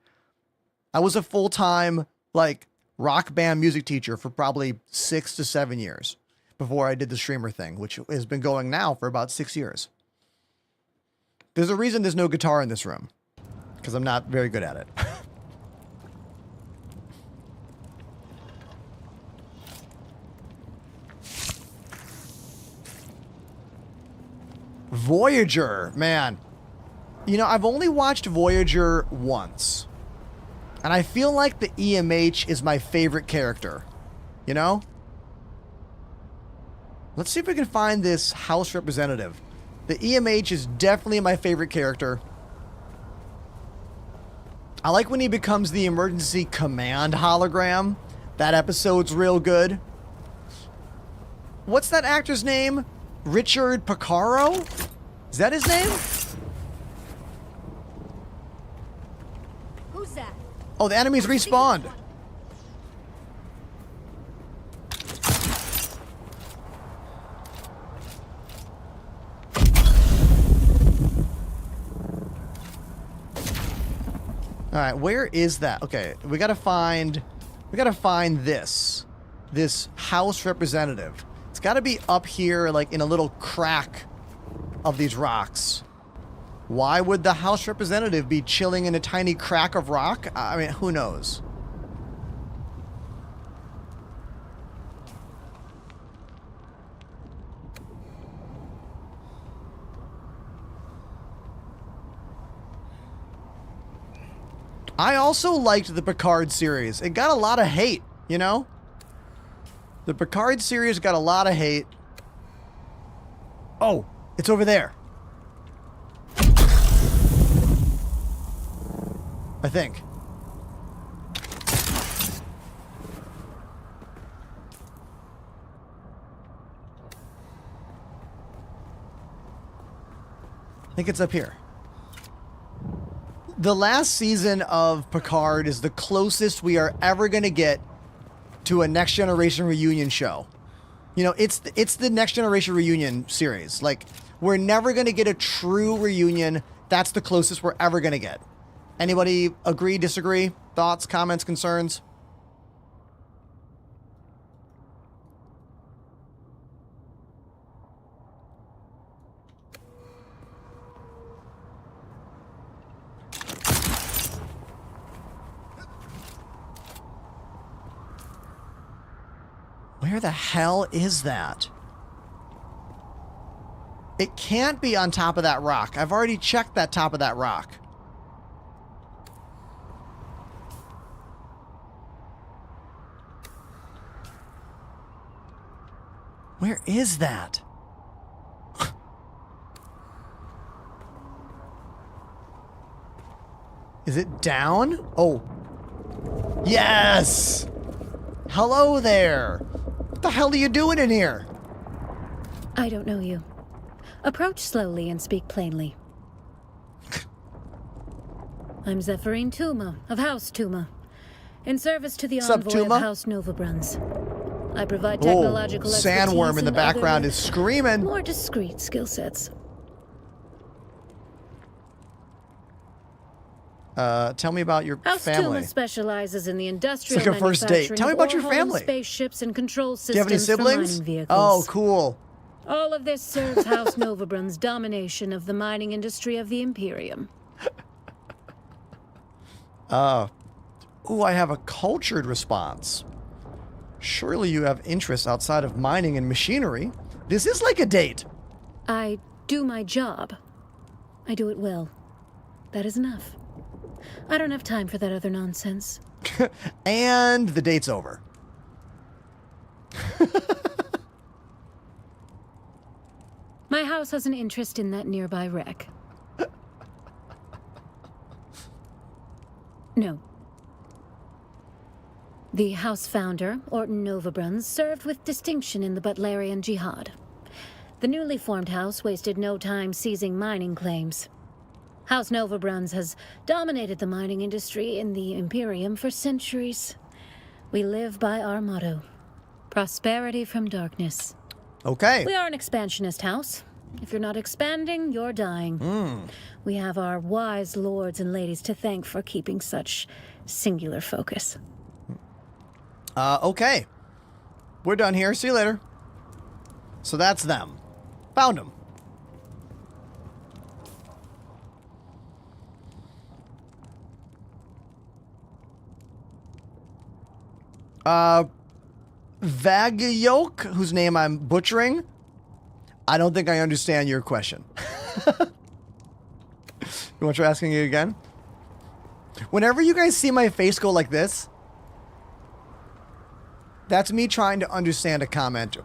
I was a full-time, like, rock band music teacher for probably 6 to 7 years before I did the streamer thing, which has been going now for about 6 years. There's a reason there's no guitar in this room, because I'm not very good at it. Voyager, man. You know, I've only watched Voyager once. And I feel like the EMH is my favorite character. You know? Let's see if we can find this House representative. The EMH is definitely my favorite character. I like when he becomes the emergency command hologram. That episode's real good. What's that actor's name? Richard Picaro? Is that his name? Who's that? Oh, the enemies respawned. All right, where is that? Okay, we gotta find this House representative. It's gotta be up here, like in a little crack of these rocks. Why would the House representative be chilling in a tiny crack of rock? I mean, who knows? I also liked the Picard series. It got a lot of hate, you know? The Picard series got a lot of hate. Oh, it's over there. I think. I think it's up here. The last season of Picard is the closest we are ever going to get to a Next Generation reunion show. You know, it's the Next Generation reunion series. Like, we're never going to get a true reunion. That's the closest we're ever going to get. Anybody agree, disagree? Thoughts, comments, concerns? Where the hell is that? It can't be on top of that rock. I've already checked that top of that rock. Where is that? Is it down? Oh. Yes! Hello there! What the hell are you doing in here? I don't know you. Approach slowly and speak plainly. I'm Zephyrine Tuma of House Tuma, in service to the Sup, envoy Tuma? of House Novabruns. I provide technological expertise Sandworm in the and background other, is screaming. more discreet skill sets. Tell me about your House family. Tuma specializes in the industrial It's like a first date. manufacturing Tell me of about your overhauling family. spaceships and control Do you have any systems for siblings? mining vehicles. Oh, cool. All of this serves House Novabrun's domination of the mining industry of the Imperium. Ooh, I have a cultured response. Surely you have interests outside of mining and machinery. This is like a date. I do my job. I do it well. That is enough. I don't have time for that other nonsense. And the date's over. My house has an interest in that nearby wreck. No. The house founder, Orton Novabruns, served with distinction in the Butlerian Jihad. The newly formed house wasted no time seizing mining claims. House Novabruns has dominated the mining industry in the Imperium for centuries. We live by our motto, prosperity from darkness. Okay. We are an expansionist house. If you're not expanding, you're dying. We have our wise lords and ladies to thank for keeping such singular focus. Okay. We're done here. See you later. So that's them. Found them. Vagyok, whose name I'm butchering. I don't think I understand your question. You want to try asking it again? Whenever you guys see my face go like this, that's me trying to understand a comment.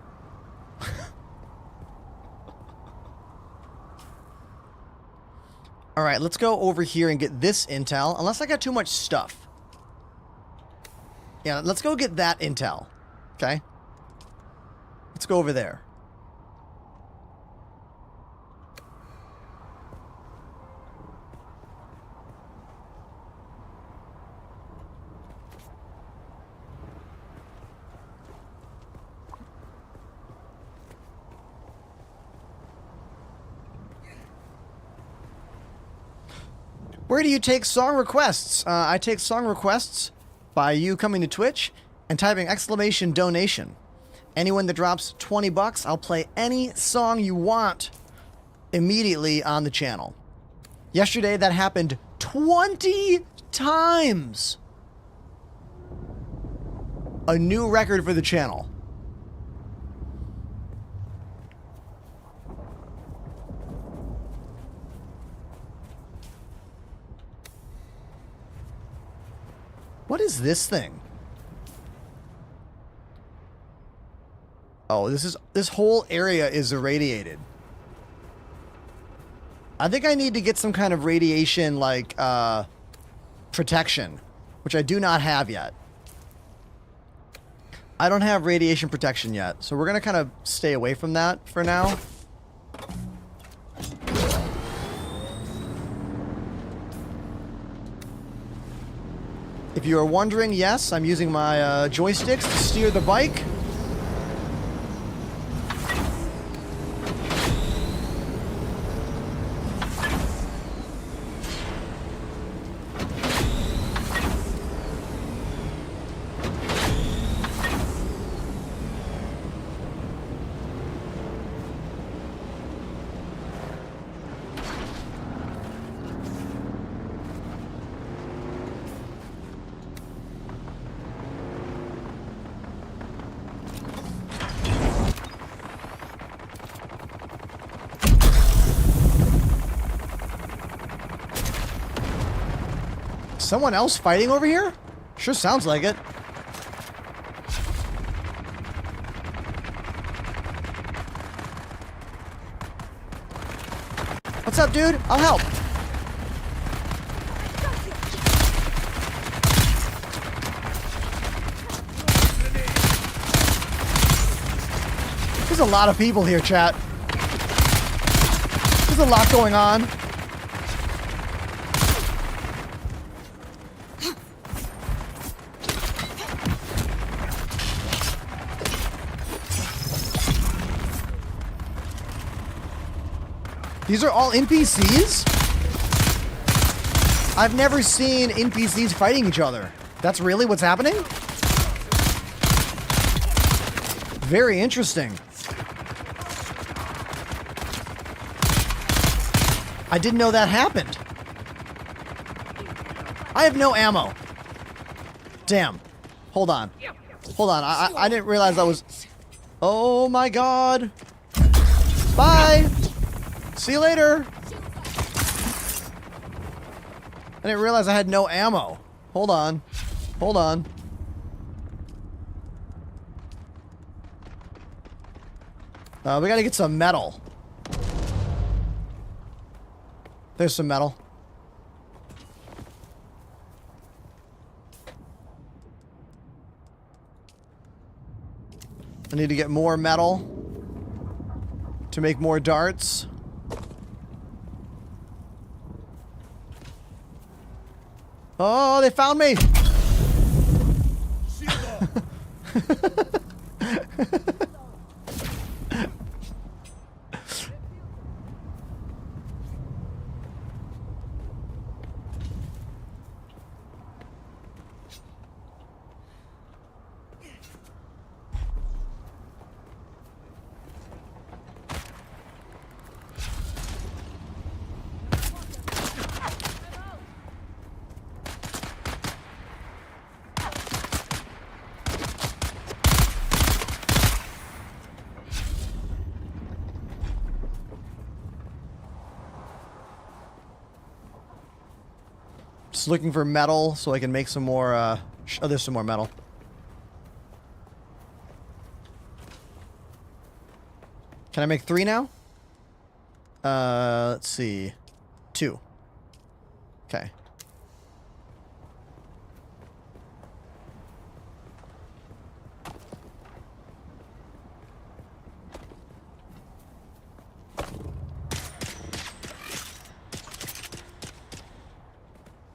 All right, let's go over here and get this intel, unless I got too much stuff. Yeah, let's go get that intel. Okay? Let's go over there. Where do you take song requests? I take song requests by you coming to Twitch and typing exclamation donation. Anyone that drops 20 bucks, I'll play any song you want immediately on the channel. Yesterday, that happened 20 times. A new record for the channel. What is this thing? Oh, this whole area is irradiated. I think I need to get some kind of radiation, like, protection, which I do not have yet. I don't have radiation protection yet, so we're gonna kind of stay away from that for now. If you are wondering, yes, I'm using my joysticks to steer the bike. Someone else fighting over here? Sure sounds like it. What's up, dude? I'll help. There's a lot of people here, chat. There's a lot going on. These are all NPCs? I've never seen NPCs fighting each other. That's really what's happening? Very interesting. I didn't know that happened. I have no ammo. Damn. Hold on. Hold on. I didn't realize I was... Oh my god. Bye. See you later. I didn't realize I had no ammo. Hold on. Hold on. We gotta get some metal. There's some metal. I need to get more metal to make more darts. Oh, they found me! Just looking for metal so I can make some more, oh, there's some more metal. Can I make 3 now? Let's see. 2. Okay.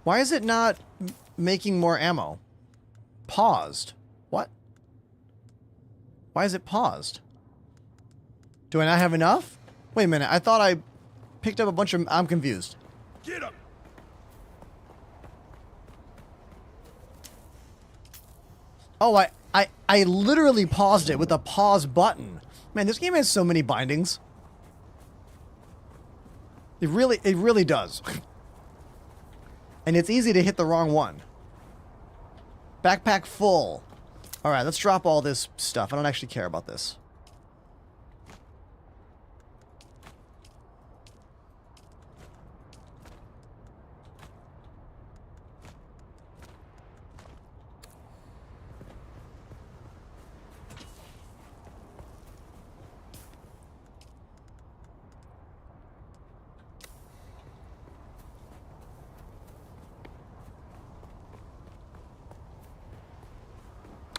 Why is it not making more ammo? Paused. What? Why is it paused? Do I not have enough? Wait a minute. I thought I picked up a bunch of... I'm confused. Get up. Oh, I literally paused it with a pause button. Man, this game has so many bindings. It really does. And it's easy to hit the wrong one. Backpack full. Alright, let's drop all this stuff. I don't actually care about this.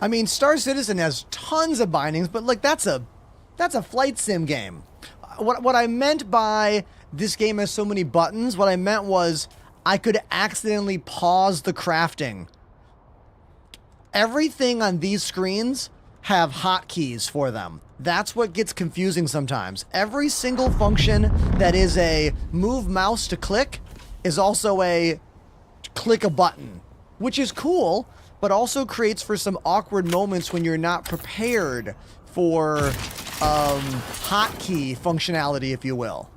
I mean, Star Citizen has tons of bindings, but like that's a flight sim game. What I meant by this game has so many buttons, what I meant was I could accidentally pause the crafting Everything on these screens have hotkeys for them. That's what gets confusing sometimes. Every single function that is a move mouse to click is also a click a button, which is cool, but also creates for some awkward moments when you're not prepared for hotkey functionality, if you will.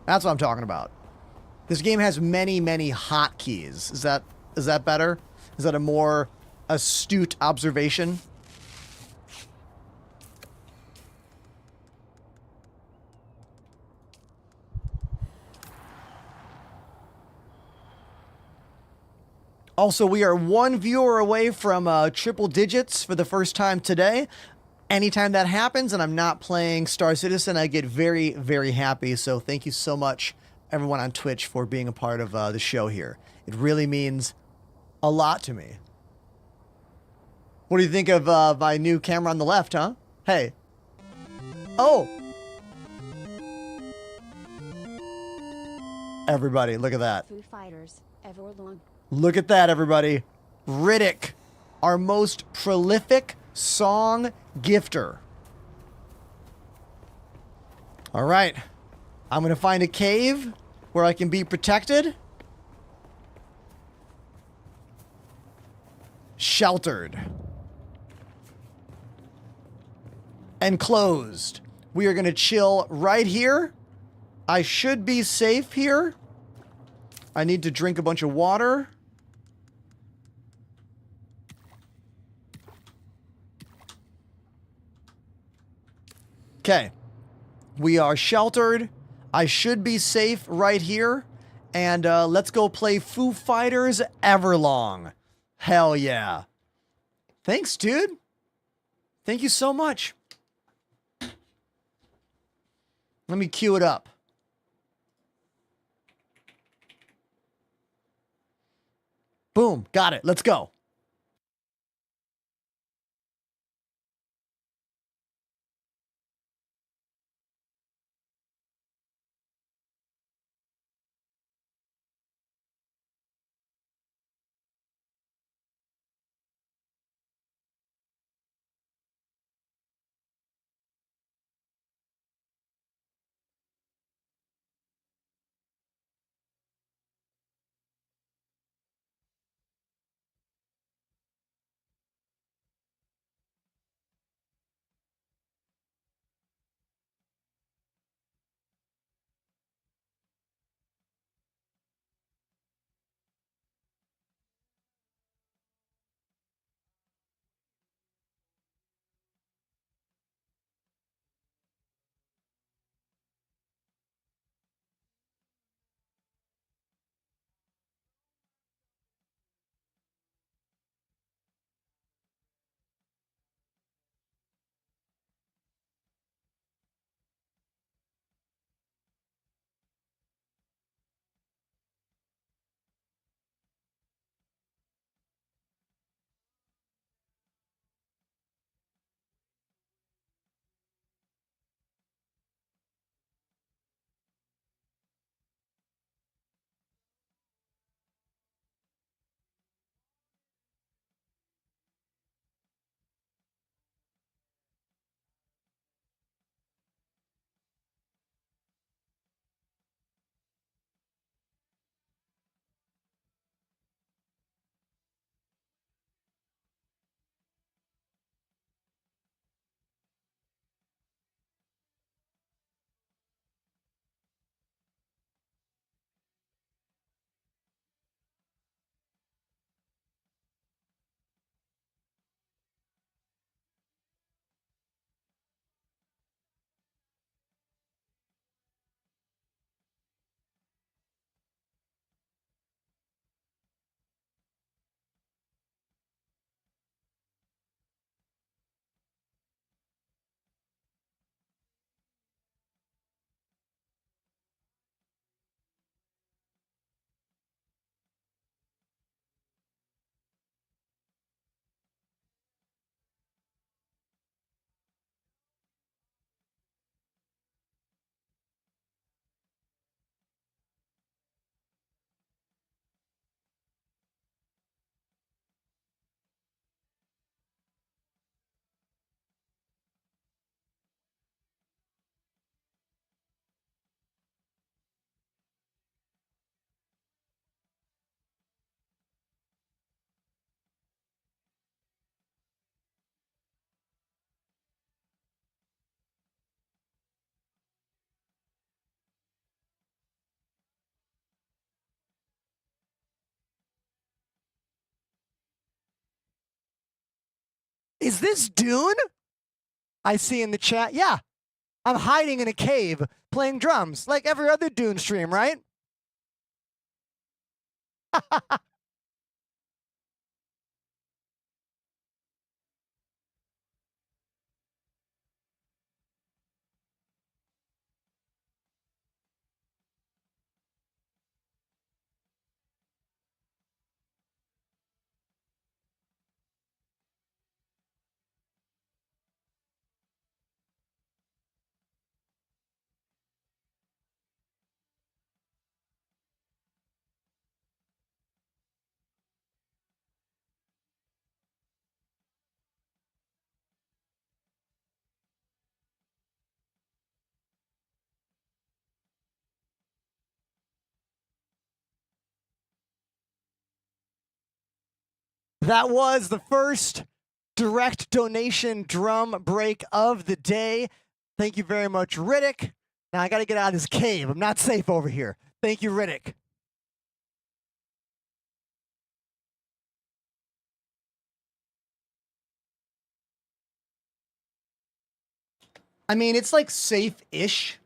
That's what I'm talking about. This game has many, many hotkeys. Is that better? Is that a more astute observation? Also, we are one viewer away from triple digits for the first time today. Anytime that happens and I'm not playing Star Citizen, I get very, very happy. So thank you so much, everyone on Twitch, for being a part of the show here. It really means a lot to me. What do you think of my new camera on the left, huh? Hey. Oh! Everybody, look at that. Foo Fighters, Everlong. Look at that, everybody. Riddick, our most prolific song gifter. All right. I'm going to find a cave where I can be protected. Sheltered. Enclosed. We are going to chill right here. I should be safe here. I need to drink a bunch of water. Okay. We are sheltered. I should be safe right here. And let's go play Foo Fighters Everlong. Hell yeah. Thanks, dude. Thank you so much. Let me cue it up. Boom. Got it. Let's go. Is this Dune? I see in the chat. Yeah, I'm hiding in a cave playing drums like every other Dune stream, right? That was the first direct donation drum break of the day. Thank you very much, Riddick. Now I got to get out of this cave. I'm not safe over here. Thank you, Riddick. I mean, it's like safe-ish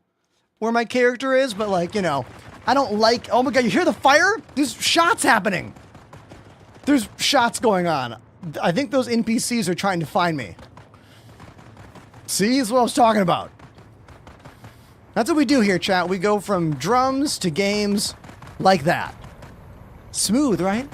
where my character is, but like, you know, I don't like... Oh my god, you hear the fire? There's shots happening. There's shots going on. I think those NPCs are trying to find me. See, that's what I was talking about. That's what we do here, chat. We go from drums to games like that. Smooth, right?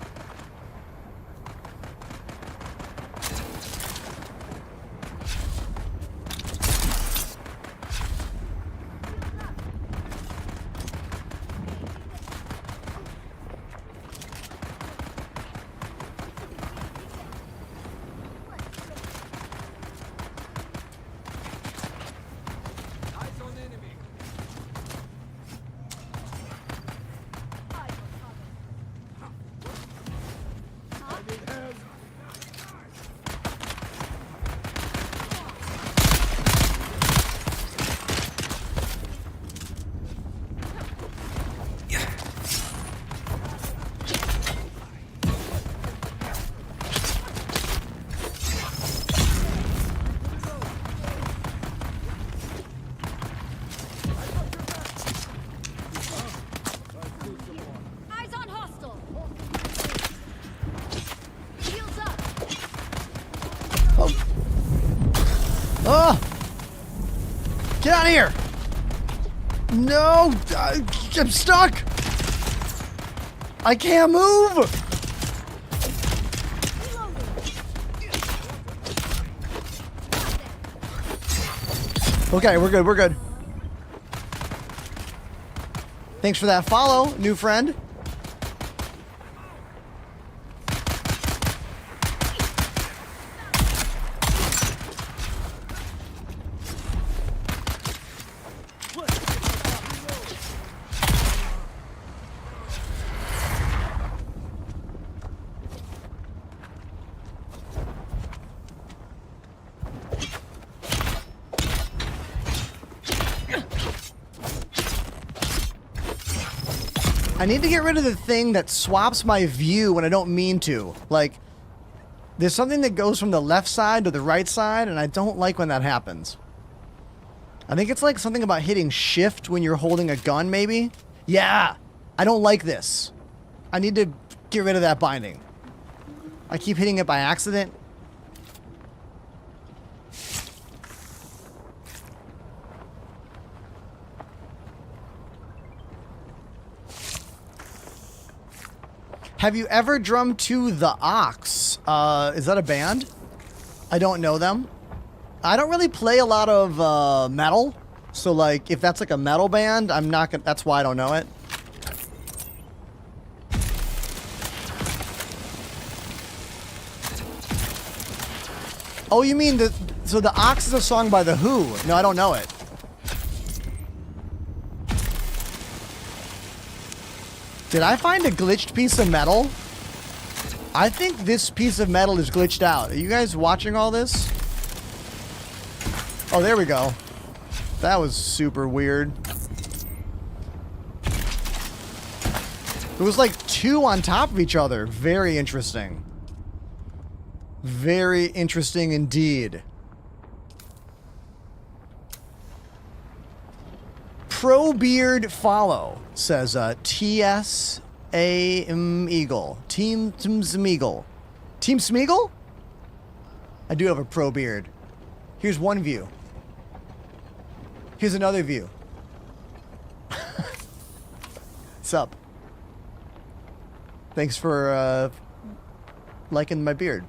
Oh! Get out of here! No! I'm stuck! I can't move! Okay, we're good, we're good. Thanks for that follow, new friend. I need to get rid of the thing that swaps my view when I don't mean to. Like, there's something that goes from the left side to the right side, and I don't like when that happens. I think it's like something about hitting shift when you're holding a gun, maybe? Yeah! I don't like this. I need to get rid of that binding. I keep hitting it by accident. Have you ever drummed to the Ox? Is that a band? I don't know them. I don't really play a lot of metal. So like, if that's like a metal band, I'm not gonna, that's why I don't know it. Oh, you mean so the Ox is a song by The Who? No, I don't know it. Did I find a glitched piece of metal? I think this piece of metal is glitched out. Are you guys watching all this? Oh, there we go. That was super weird. It was like two on top of each other. Very interesting. Very interesting indeed. Pro Beard Follow says TS Eagle. Team Smeagol. Team Smeagol? I do have a pro beard. Here's one view. Here's another view. What's up? Thanks for liking my beard.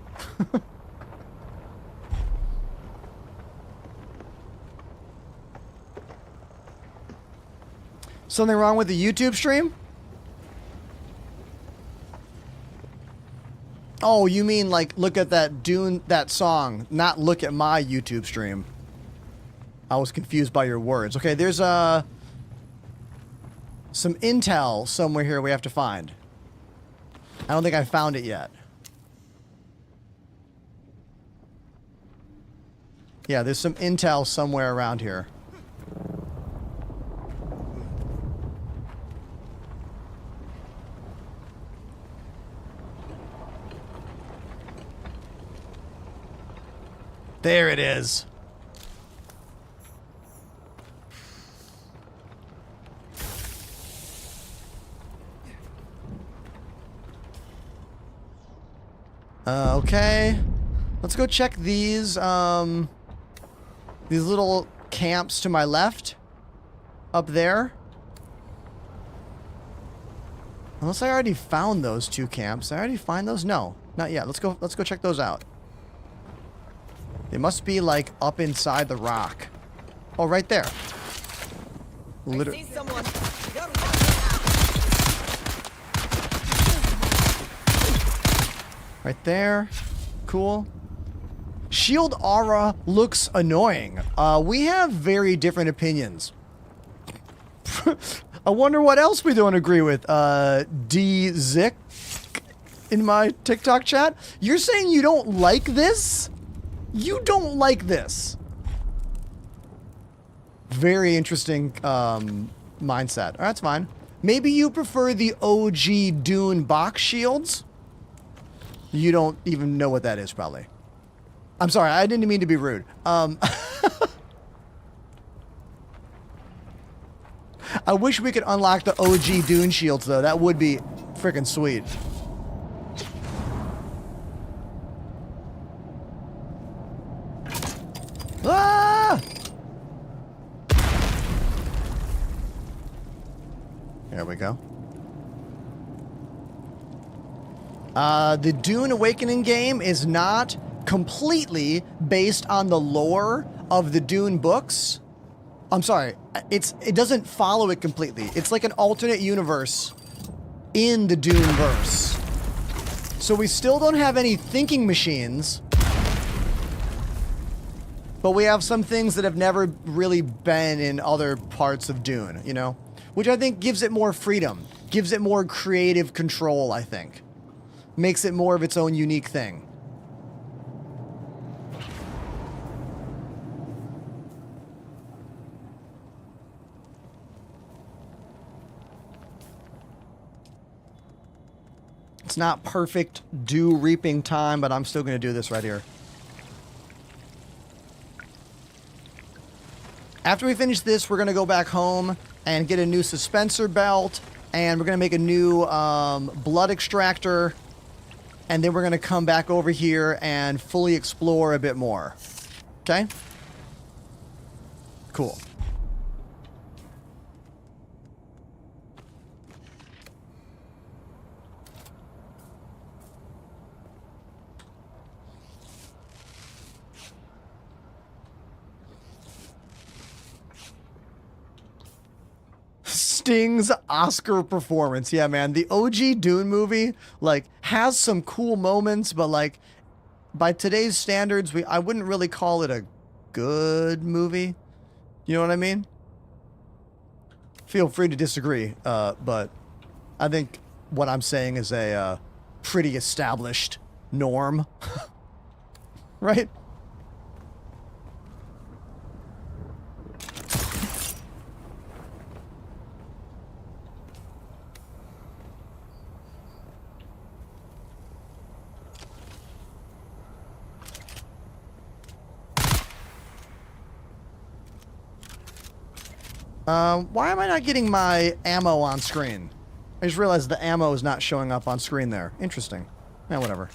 Something wrong with the YouTube stream? Oh, you mean like look at that Dune, that song, not look at my YouTube stream. I was confused by your words. Okay, there's some intel somewhere here we have to find. I don't think I found it yet. Yeah, there's some intel somewhere around here. There it is. Okay. Let's go check these little camps to my left. Up there. Unless I already found those two camps. Did I already find those? No, not yet. Let's go check those out. They must be like up inside the rock. Oh, right there. Literally. Right there. Cool. Shield aura looks annoying. We have very different opinions. I wonder what else we don't agree with. D-Zick in my TikTok chat. You're saying you don't like this? You don't like this. Very interesting mindset. All right, that's fine. Maybe you prefer the OG Dune box shields? You don't even know what that is, probably. I'm sorry, I didn't mean to be rude. I wish we could unlock the OG Dune shields, though. That would be freaking sweet. Ah! There we go. The Dune Awakening game is not completely based on the lore of the Dune books. I'm sorry, it doesn't follow it completely. It's like an alternate universe in the Dune verse. So we still don't have any thinking machines, but we have some things that have never really been in other parts of Dune, you know? Which I think gives it more freedom, gives it more creative control, I think. Makes it more of its own unique thing. It's not perfect dew reaping time, but I'm still going to do this right here. After we finish this, we're going to go back home and get a new suspensor belt, and we're going to make a new blood extractor, and then we're going to come back over here and fully explore a bit more. Okay? Cool. Sting's Oscar performance. Yeah, man. The OG Dune movie, like, has some cool moments, but, like, by today's standards, I wouldn't really call it a good movie. You know what I mean? Feel free to disagree, but I think what I'm saying is a pretty established norm. Right? Why am I not getting my ammo on screen? I just realized the ammo is not showing up on screen there. Interesting. Yeah, whatever.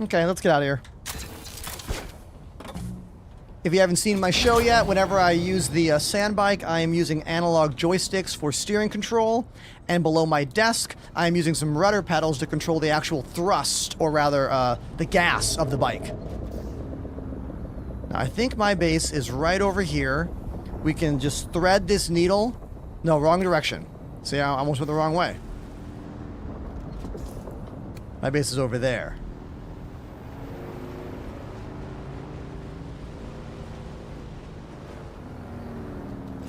Okay, let's get out of here. If you haven't seen my show yet, whenever I use the sand bike, I am using analog joysticks for steering control, and below my desk, I am using some rudder pedals to control the actual thrust, or rather, the gas of the bike. Now, I think my base is right over here. We can just thread this needle. No, wrong direction. See, I almost went the wrong way. My base is over there.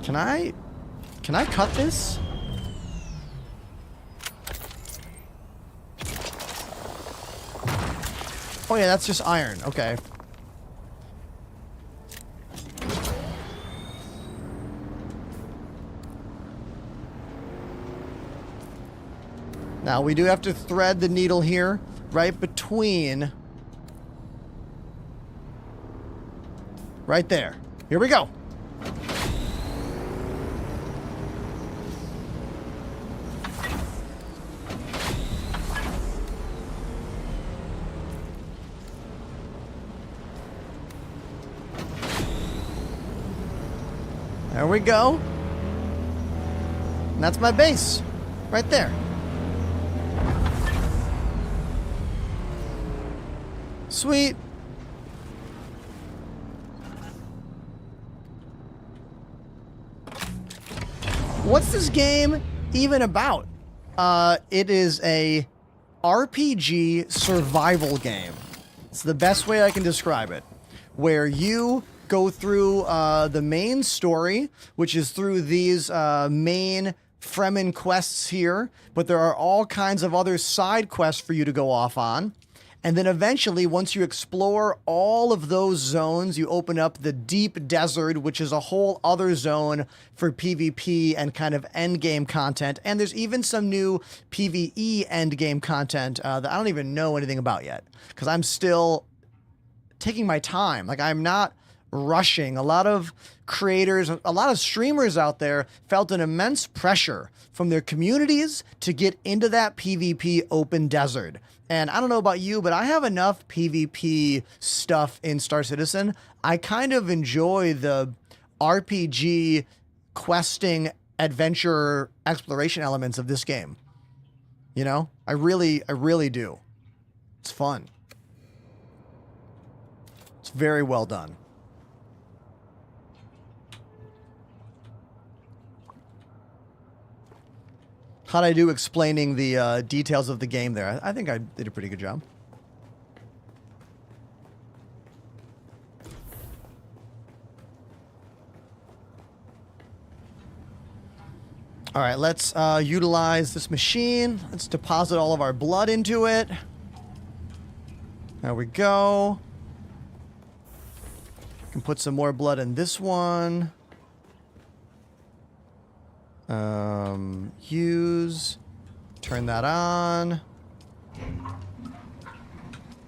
Can I cut this? Oh yeah, that's just iron. Okay. Now we do have to thread the needle here, right between... Right there. Here we go. There we go. And that's my base. Right there. Sweet. What's this game even about? It is a RPG survival game. It's the best way I can describe it. Where you go through the main story, which is through these main Fremen quests here, but there are all kinds of other side quests for you to go off on. And then eventually, once you explore all of those zones, you open up the deep desert, which is a whole other zone for PvP and kind of endgame content. And there's even some new PvE endgame content that I don't even know anything about yet, because I'm still taking my time. Like, I'm not rushing. A lot of creators, a lot of streamers out there felt an immense pressure from their communities to get into that PvP open desert. And I don't know about you, but I have enough PvP stuff in Star Citizen. I kind of enjoy the RPG questing, adventure, exploration elements of this game. You know? I really do. It's fun. It's very well done. How'd I do explaining the details of the game there? I think I did a pretty good job. All right, let's utilize this machine. Let's deposit all of our blood into it. There we go. Can put some more blood in this one. Use. Turn that on.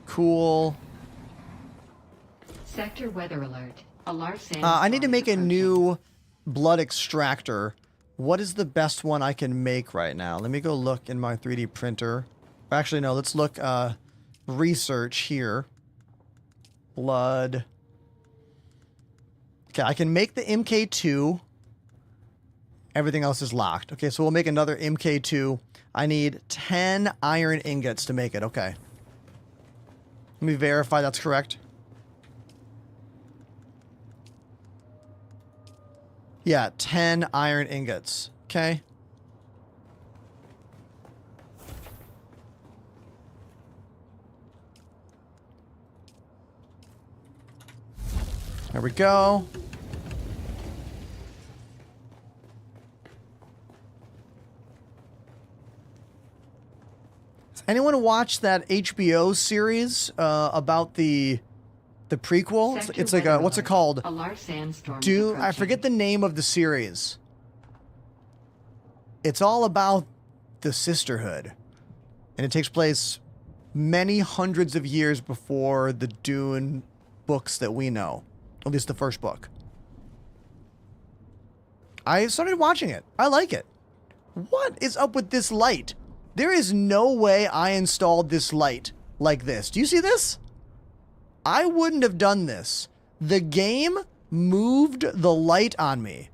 Cool. Sector weather alert. A large sandstorm. I need to make a new blood extractor. What is the best one I can make right now? Let me go look in my 3D printer. Actually, no, let's look, research here. Blood. Okay, I can make the MK2. Everything else is locked. Okay, so we'll make another MK2. I need 10 iron ingots to make it. Okay. Let me verify that's correct. Yeah, 10 iron ingots. Okay. There we go. Anyone watch that HBO series about the prequel? It's like a, what's it called? A large sandstorm. Dune. I forget the name of the series. It's all about the sisterhood. And it takes place many hundreds of years before the Dune books that we know. At least the first book. I started watching it. I like it. What is up with this light? There is no way I installed this light like this. Do you see this? I wouldn't have done this. The game moved the light on me.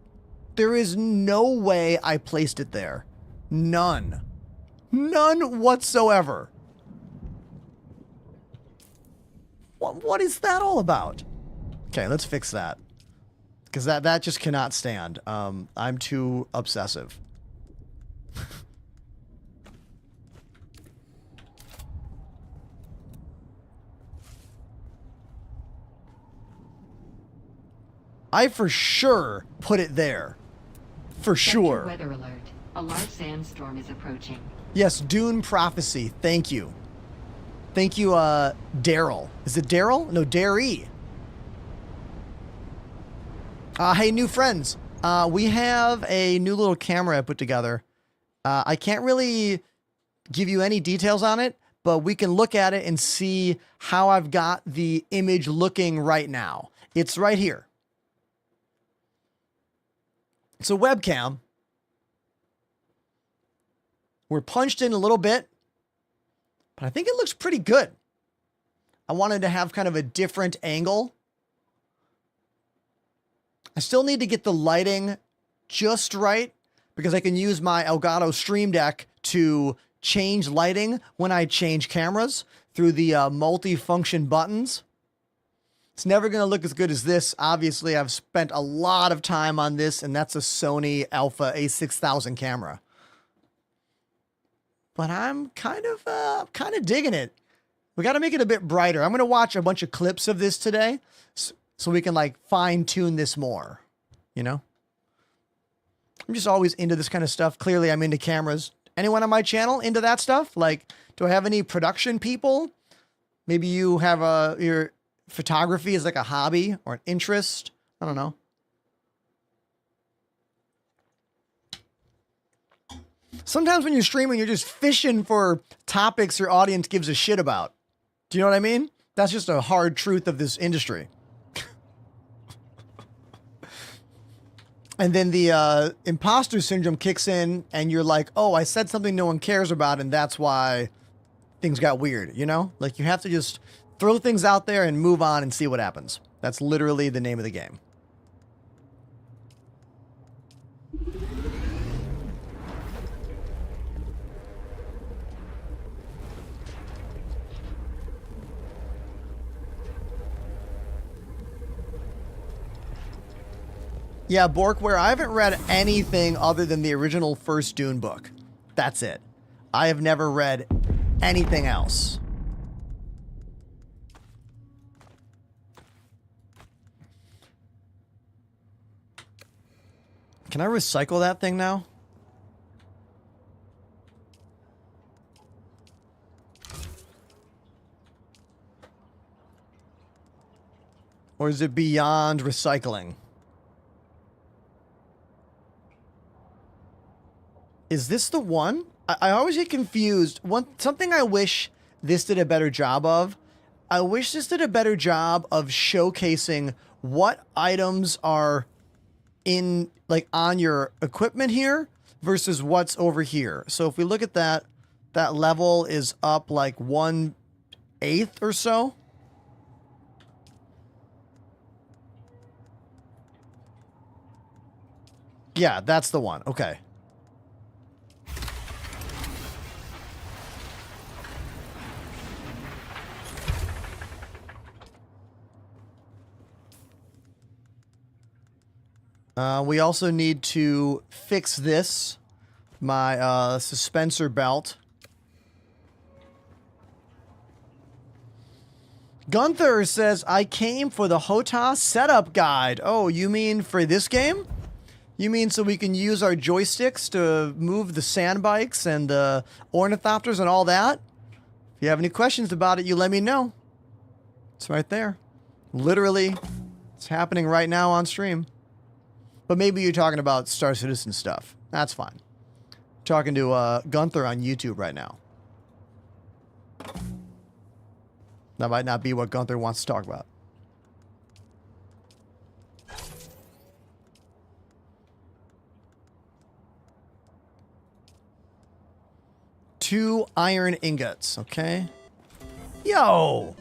There is no way I placed it there. None. None whatsoever. What is that all about? Okay, let's fix that. Because that just cannot stand. I'm too obsessive. I for sure put it there. For sure. Weather alert. A large sandstorm is approaching. Yes, Dune Prophecy. Thank you. Thank you, Daryl. Is it Daryl? No, Derry. Hey, new friends. We have a new little camera I put together. I can't really give you any details on it, but we can look at it and see how I've got the image looking right now. It's right here. It's a webcam. We're punched in a little bit, but I think it looks pretty good. I wanted to have kind of a different angle. I still need to get the lighting just right because I can use my Elgato Stream Deck to change lighting when I change cameras through the multi-function buttons. It's never going to look as good as this. Obviously, I've spent a lot of time on this, and that's a Sony Alpha A6000 camera. But I'm kind of digging it. We got to make it a bit brighter. I'm going to watch a bunch of clips of this today so we can like fine tune this more, you know? I'm just always into this kind of stuff. Clearly, I'm into cameras. Anyone on my channel into that stuff? Like, do I have any production people? Maybe you have your photography is like a hobby or an interest. I don't know. Sometimes when you're streaming, you're just fishing for topics your audience gives a shit about. Do you know what I mean? That's just a hard truth of this industry. And then the imposter syndrome kicks in and you're like, oh, I said something no one cares about and that's why things got weird, you know? Like you have to just throw things out there and move on and see what happens. That's literally the name of the game. Yeah, Borkware, I haven't read anything other than the original first Dune book. That's it. I have never read anything else. Can I recycle that thing now? Or is it beyond recycling? Is this the one? I always get confused. Something I wish this did a better job of. I wish this did a better job of showcasing what items are in, like, on your equipment here versus what's over here. So if we look at that, that level is up like 1/8 or so. Yeah, that's the one. Okay. We also need to fix this, my suspensor belt. Gunther says, I came for the HOTAS setup guide. Oh, you mean for this game? You mean so we can use our joysticks to move the sandbikes and the ornithopters and all that? If you have any questions about it, you let me know. It's right there. Literally, it's happening right now on stream. But maybe you're talking about Star Citizen stuff. That's fine. Talking to Gunther on YouTube right now. That might not be what Gunther wants to talk about. Two iron ingots, okay? Yo!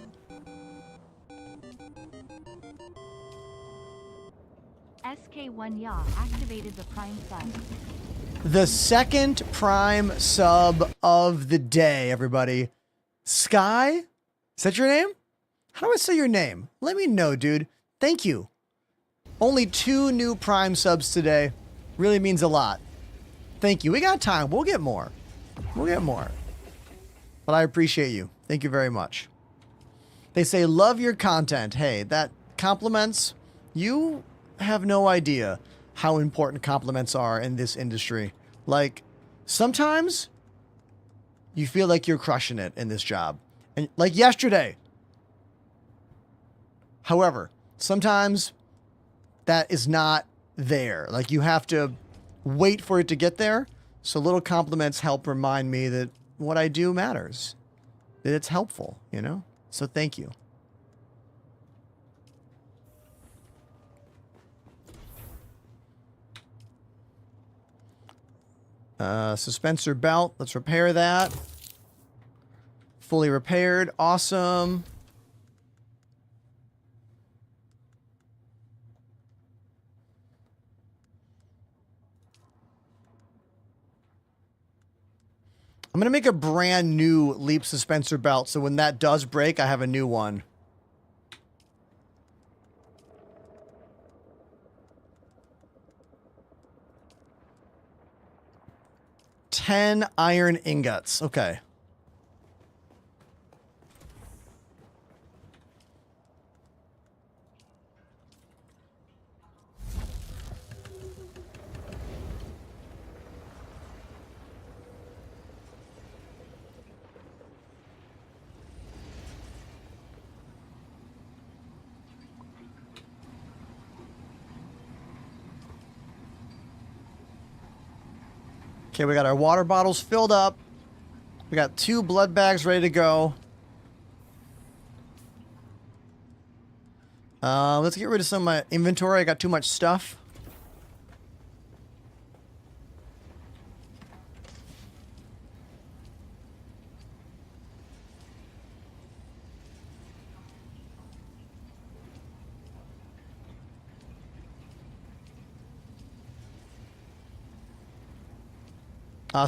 SK1 Ya activated the Prime sub. The second Prime sub of the day, everybody. Sky? Is that your name? How do I say your name? Let me know, dude. Thank you. Only 2 new Prime subs today. Really means a lot. Thank you. We got time. We'll get more. We'll get more. But I appreciate you. Thank you very much. They say, love your content. Hey, that compliments. You have no idea how important compliments are in this industry. Like, sometimes you feel like you're crushing it in this job. And like yesterday. However, sometimes that is not there. Like, you have to wait for it to get there. So little compliments help remind me that what I do matters. That it's helpful, you know? So thank you. Suspensor belt. Let's repair that. Fully repaired. Awesome. I'm going to make a brand new leap suspensor belt, so when that does break, I have a new one. Ten iron ingots. Okay. Okay, we got our water bottles filled up. We got 2 blood bags ready to go. Let's get rid of some of my inventory. I got too much stuff.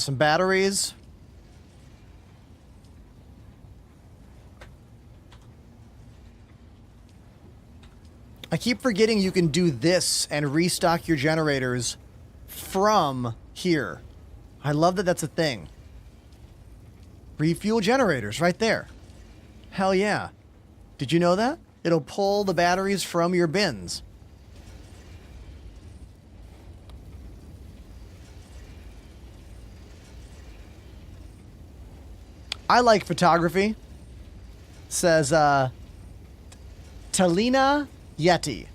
Some batteries. I keep forgetting you can do this and restock your generators from here. I love that that's a thing. Refuel generators right there. Hell yeah. Did you know that? It'll pull the batteries from your bins. I like photography. Says, Talina Yeti.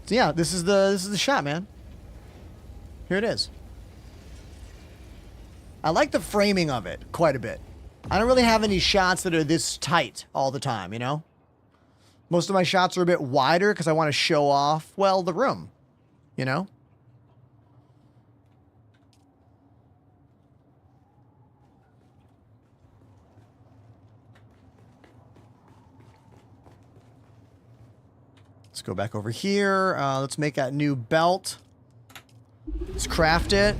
So yeah, this is the shot, man. Here it is. I like the framing of it quite a bit. I don't really have any shots that are this tight all the time, you know? Most of my shots are a bit wider because I want to show off, well, the room, you know? Let's go back over here. Let's make that new belt. Let's craft it.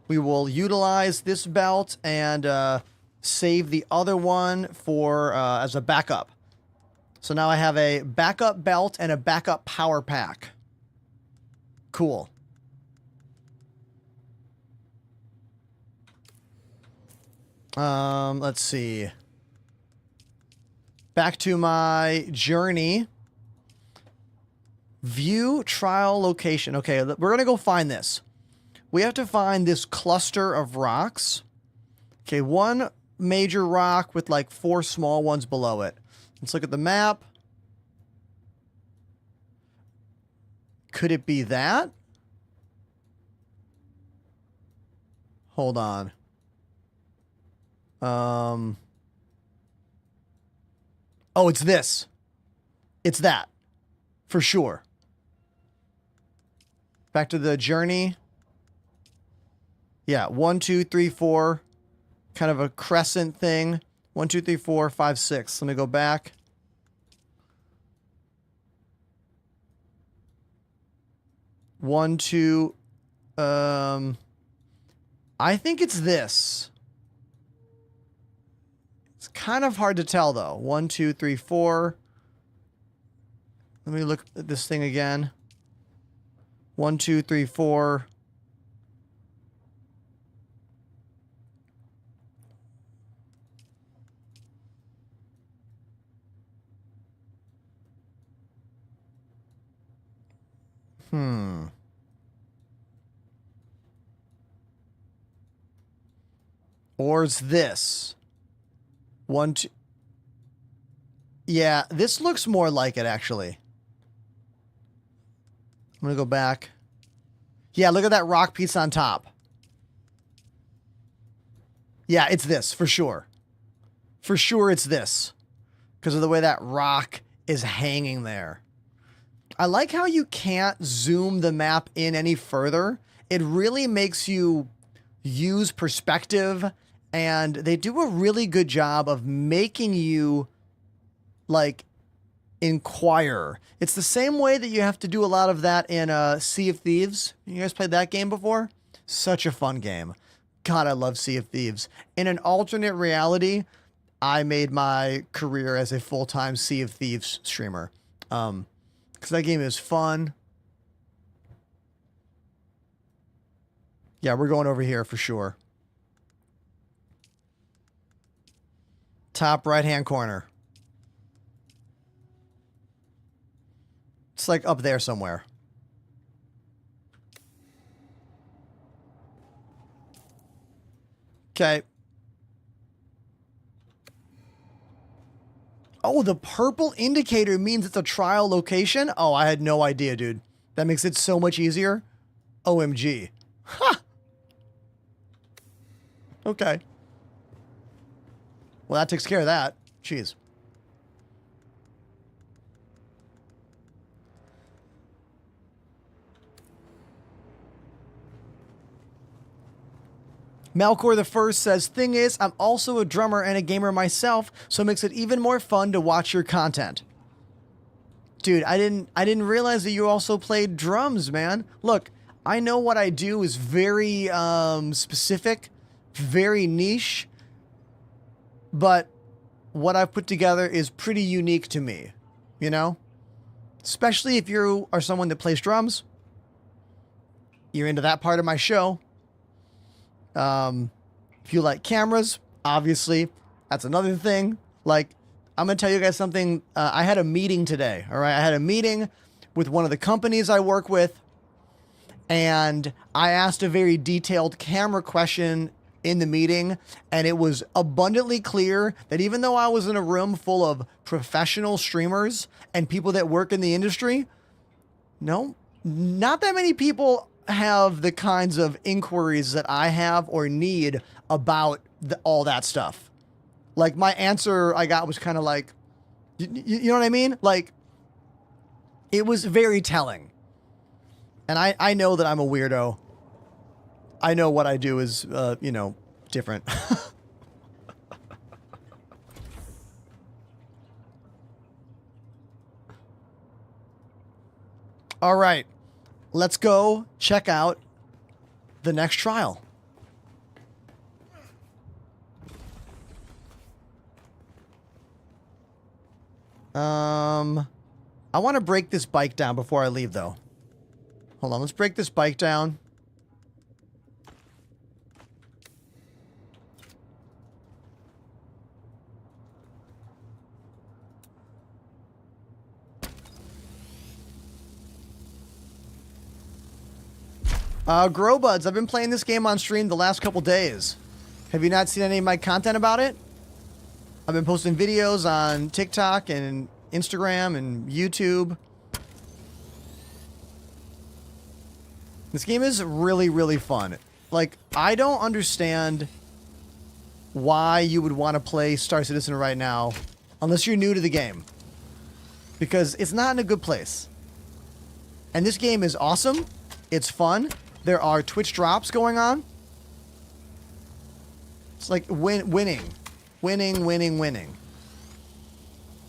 We will utilize this belt and save the other one for as a backup. So now I have a backup belt and a backup power pack. Cool. Let's see. Back to my journey. View trial location. Okay, we're going to go find this. We have to find this cluster of rocks. Okay, one major rock with like 4 small ones below it. Let's look at the map. Could it be that? Hold on. Oh, it's this. It's that. For sure. Back to the journey. Yeah, 1, 2, 3, 4. Kind of a crescent thing. 1, 2, 3, 4, 5, 6. Let me go back. One, two. I think it's this. It's kind of hard to tell though. 1, 2, 3, 4. Let me look at this thing again. 1, 2, 3, 4. Or it's this. 1, 2. Yeah, this looks more like it, actually. I'm going to go back. Yeah, look at that rock piece on top. Yeah, it's this, for sure. For sure it's this. Because of the way that rock is hanging there. I like how you can't zoom the map in any further. It really makes you use perspective, and they do a really good job of making you, like, inquire. It's the same way that you have to do a lot of that in Sea of Thieves. You guys played that game before? Such a fun game. God, I love Sea of Thieves. In an alternate reality, I made my career as a full-time Sea of Thieves streamer. Because that game is fun. Yeah, we're going over here for sure. Top right-hand corner. It's like up there somewhere. Okay. Oh, the purple indicator means it's a trial location? Oh, I had no idea, dude. That makes it so much easier. OMG. Ha! Okay. Well, that takes care of that. Jeez. Malcor the First says, thing is, I'm also a drummer and a gamer myself, so it makes it even more fun to watch your content. Dude, I didn't realize that you also played drums, man. Look, I know what I do is very specific, very niche, but what I've put together is pretty unique to me, you know? Especially if you are someone that plays drums. You're into that part of my show. If you like cameras, obviously, that's another thing. Like, I'm going to tell you guys something. I had a meeting today, all right? I had a meeting with one of the companies I work with, and I asked a very detailed camera question in the meeting, and it was abundantly clear that even though I was in a room full of professional streamers and people that work in the industry, no, not that many people have the kinds of inquiries that I have or need about all that stuff. Like, my answer I got was kind of like, you know what I mean? Like, it was very telling. And I know that I'm a weirdo. I know what I do is, you know, different. All right. Let's go check out the next trial. I want to break this bike down before I leave, though. Hold on, let's break this bike down. Growbuds, I've been playing this game on stream the last couple days. Have you not seen any of my content about it? I've been posting videos on TikTok and Instagram and YouTube. This game is really, really fun. Like, I don't understand why you would want to play Star Citizen right now unless you're new to the game. Because it's not in a good place. And this game is awesome. It's fun. There are Twitch drops going on. It's like winning. Winning, winning, winning.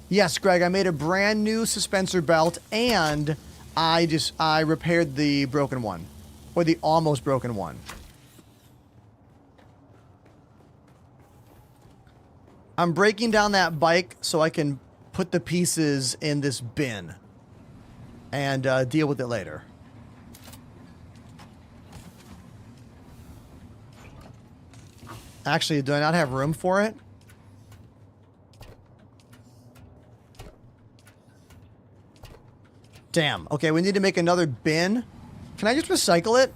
Yes, Greg, I made a brand new suspensor belt and I repaired the broken one. Or the almost broken one. I'm breaking down that bike so I can put the pieces in this bin. And deal with it later. Actually, do I not have room for it? Damn. Okay, we need to make another bin. Can I just recycle it?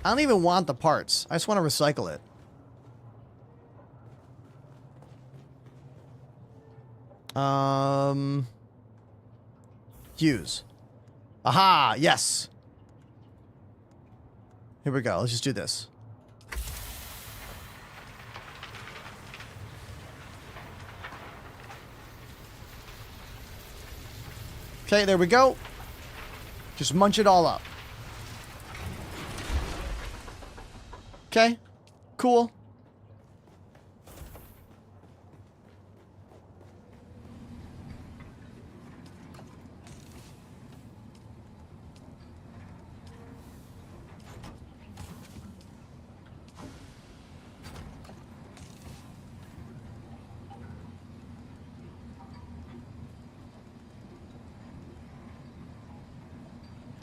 I don't even want the parts. I just want to recycle it. Use. Aha! Yes! Here we go. Let's just do this. Okay, there we go. Just munch it all up. Okay. Cool.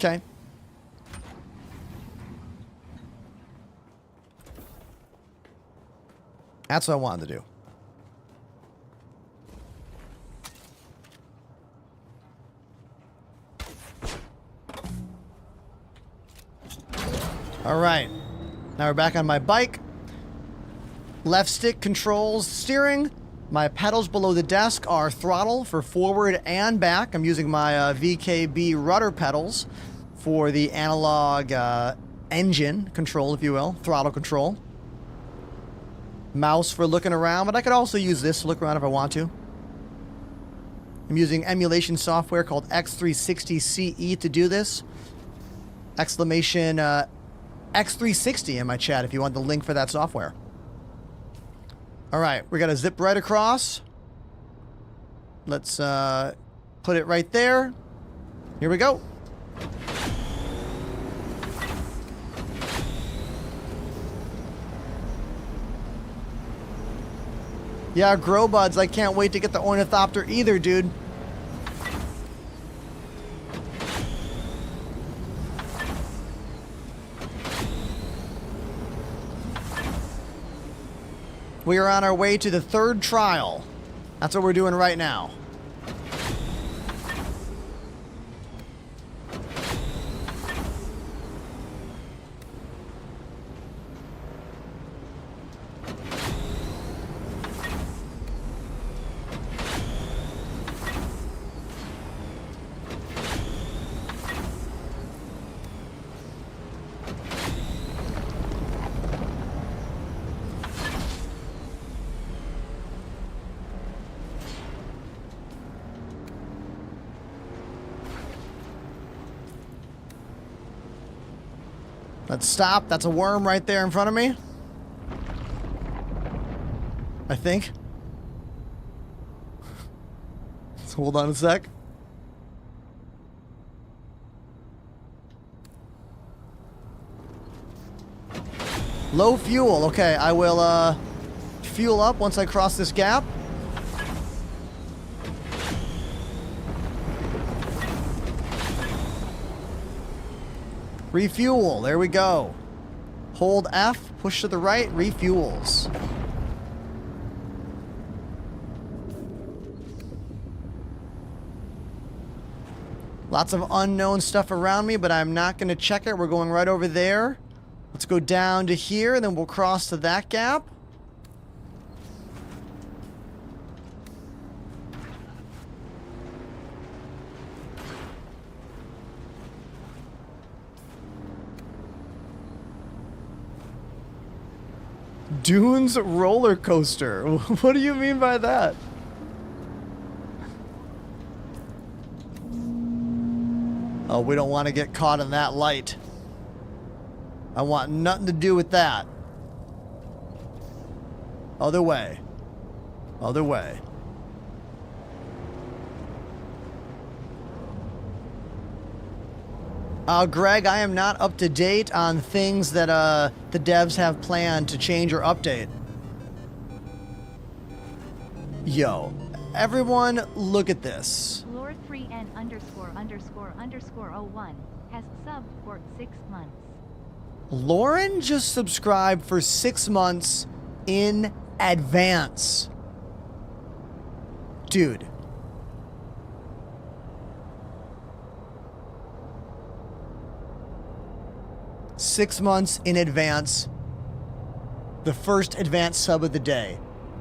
Okay. That's what I wanted to do. All right. Now we're back on my bike. Left stick controls steering. My pedals below the desk are throttle for forward and back. I'm using my VKB rudder pedals for the analog engine control, if you will, throttle control. Mouse for looking around, but I could also use this to look around if I want to. I'm using emulation software called X360CE to do this. Exclamation X360 in my chat if you want the link for that software. All right, we got to zip right across. Let's put it right there. Here we go. Yeah, grow buds. I can't wait to get the ornithopter either, dude. We are on our way to the third trial. That's what we're doing right now. Let's stop. That's a worm right there in front of me. I think. Let's hold on a sec. Low fuel. Okay, I will fuel up once I cross this gap. Refuel. There we go. Hold F, push to the right, refuels. Lots of unknown stuff around me, but I'm not going to check it. We're going right over there. Let's go down to here, and then we'll cross to that gap. Dune's roller coaster. What do you mean by that? Oh, we don't want to get caught in that light. I want nothing to do with that. Other way. Other way. Greg, I am not up to date on things that the devs have planned to change or update. Yo, everyone, look at this. Lord3N_____01 has subbed for 6 months. Lauren just subscribed for 6 months in advance. Dude. Six months in advance. The first advanced sub of the day.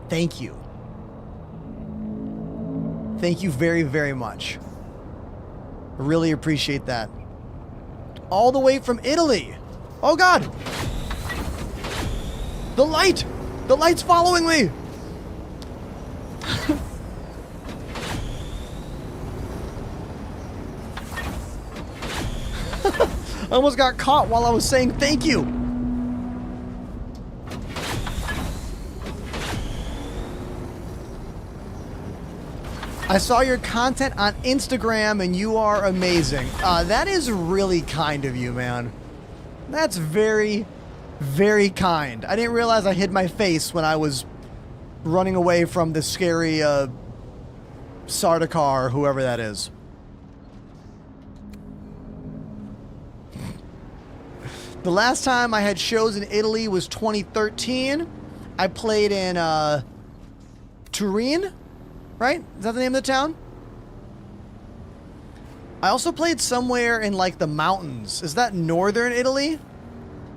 Thank you. Thank you very, very much. I really appreciate that. All the way from Italy. Oh God! The light! The light's following me! I almost got caught while I was saying thank you. I saw your content on Instagram and you are amazing. That is really kind of you, man. That's very, very kind. I didn't realize I hid my face when I was running away from the scary Sardaukar, whoever that is. The last time I had shows in Italy was 2013. I played in Turin, right? Is that the name of the town? I also played somewhere in like the mountains. Is that northern Italy?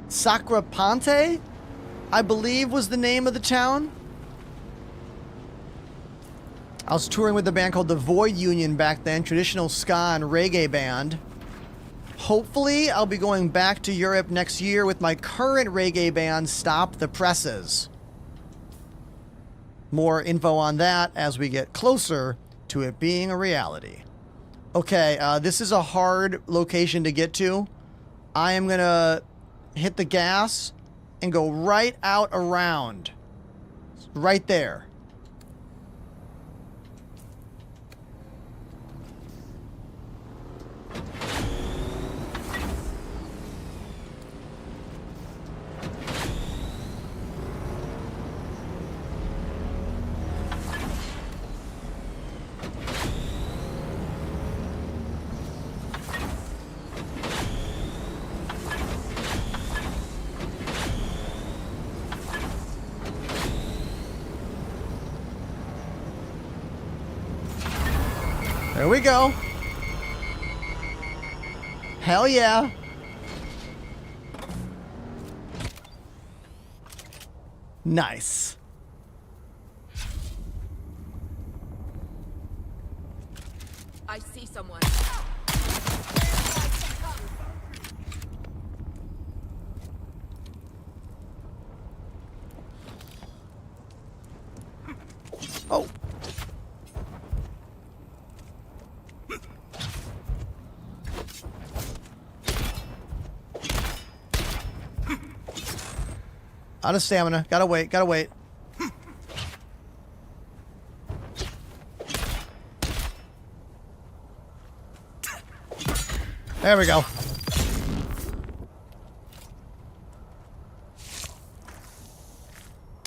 Sacripante, I believe was the name of the town. I was touring with a band called the Void Union back then, traditional ska and reggae band. Hopefully, I'll be going back to Europe next year with my current reggae band, Stop the Presses. More info on that as we get closer to it being a reality. Okay, this is a hard location to get to. I am gonna hit the gas and go right out around. Right there. There we go. Hell yeah. Nice. I see someone. Oh. Out of stamina. Gotta wait, gotta wait. There we go.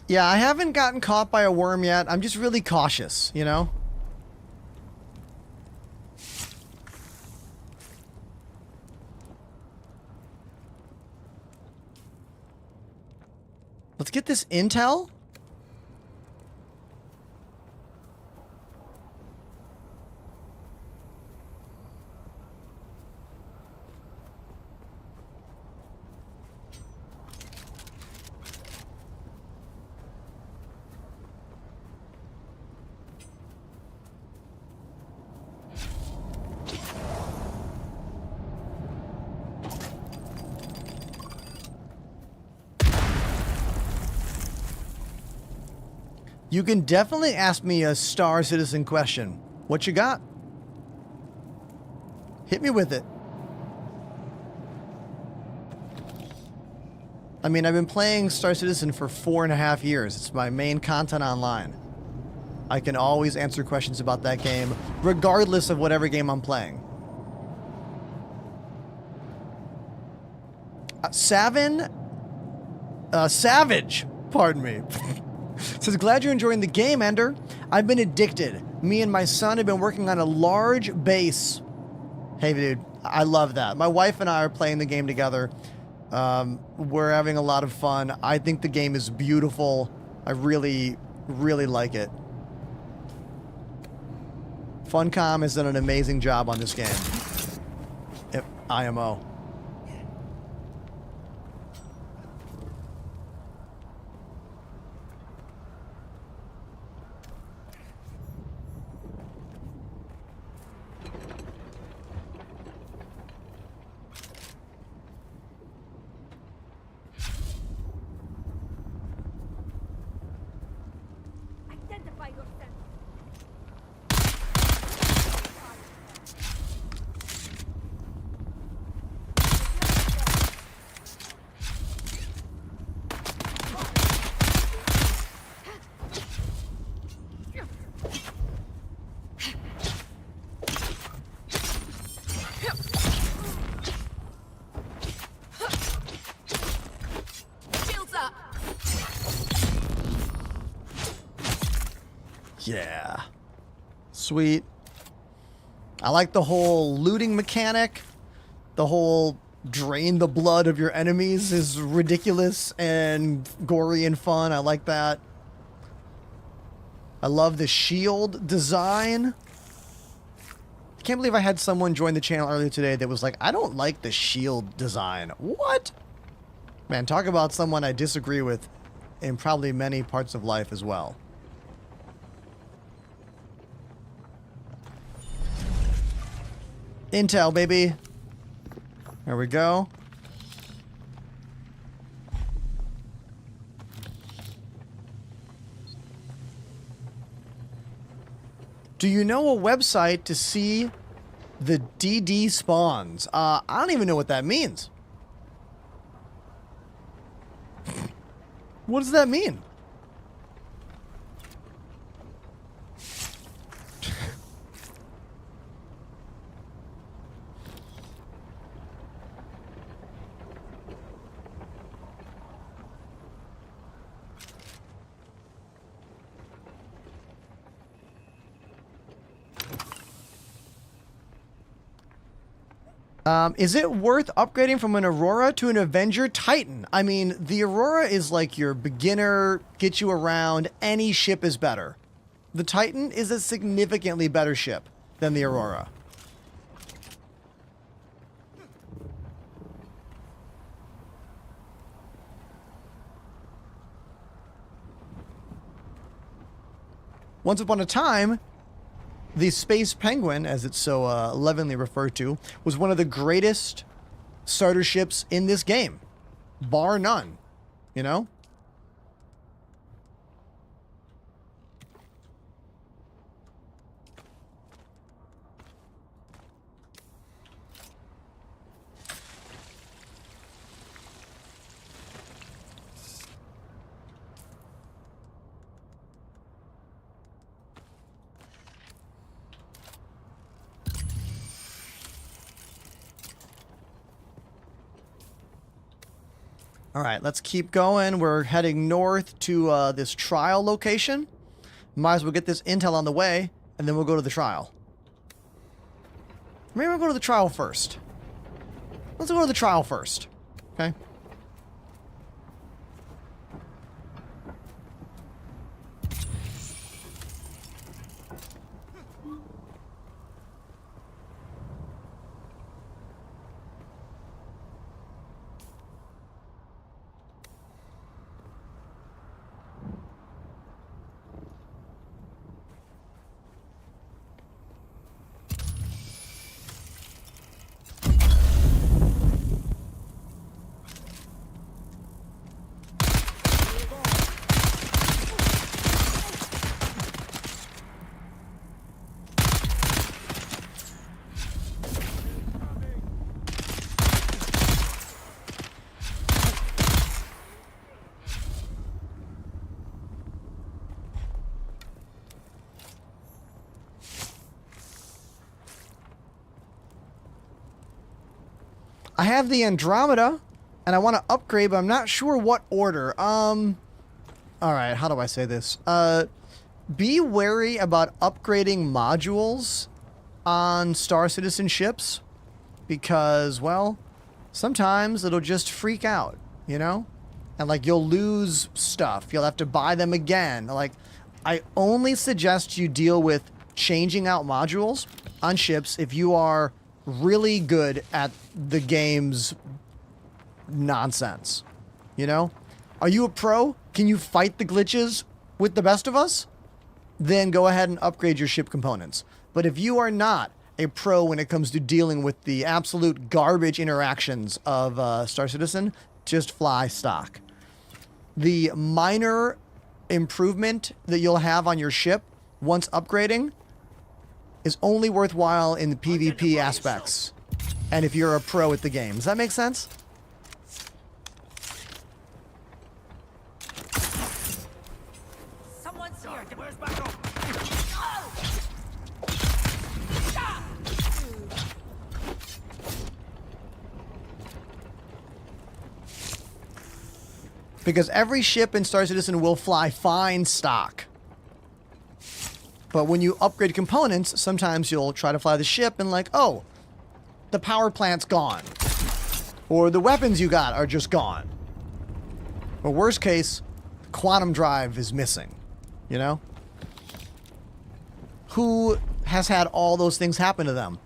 Yeah, I haven't gotten caught by a worm yet. I'm just really cautious, you know? Let's get this intel. You can definitely ask me a Star Citizen question. What you got? Hit me with it. I mean, I've been playing Star Citizen for 4.5 years. It's my main content online. I can always answer questions about that game, regardless of whatever game I'm playing. Savage, pardon me. Says, glad you're enjoying the game, Ender. I've been addicted. Me and my son have been working on a large base. Hey, dude, I love that. My wife and I are playing the game together. We're having a lot of fun. I think the game is beautiful. I really, really like it. Funcom has done an amazing job on this game. IMO. Identify yourself. Shields up. Yeah. Sweet. I like the whole looting mechanic. The whole drain the blood of your enemies is ridiculous and gory and fun. I like that. I love the shield design. I can't believe I had someone join the channel earlier today that was like, I don't like the shield design. What? Man, talk about someone I disagree with in probably many parts of life as well. Intel, baby. There we go. Do you know a website to see the DD spawns? I don't even know what that means. What does that mean? Is it worth upgrading from an Aurora to an Avenger Titan? I mean, the Aurora is like your beginner, get you around, any ship is better. The Titan is a significantly better ship than the Aurora. Once upon a time, the Space Penguin, as it's so lovingly referred to, was one of the greatest starter ships in this game. Bar none. You know? All right, let's keep going. We're heading north to this trial location. Might as well get this intel on the way, and then we'll go to the trial. Maybe we'll go to the trial first. Let's go to the trial first. Okay? I have the Andromeda, and I want to upgrade, but I'm not sure what order. All right, how do I say this? Be wary about upgrading modules on Star Citizen ships, because, well, sometimes it'll just freak out, you know? And, like, you'll lose stuff. You'll have to buy them again. Like, I only suggest you deal with changing out modules on ships if you are really good at the game's nonsense. You know? Are you a pro? Can you fight the glitches with the best of us? Then go ahead and upgrade your ship components. But if you are not a pro when it comes to dealing with the absolute garbage interactions of Star Citizen, just fly stock. The minor improvement that you'll have on your ship once upgrading is only worthwhile in the PvP aspects. And if you're a pro at the game. Does that make sense? Someone's here. Because every ship in Star Citizen will fly fine stock. But when you upgrade components, sometimes you'll try to fly the ship and like, oh, the power plant's gone. Or the weapons you got are just gone. Or worst case, quantum drive is missing. You know? Who has had all those things happen to them?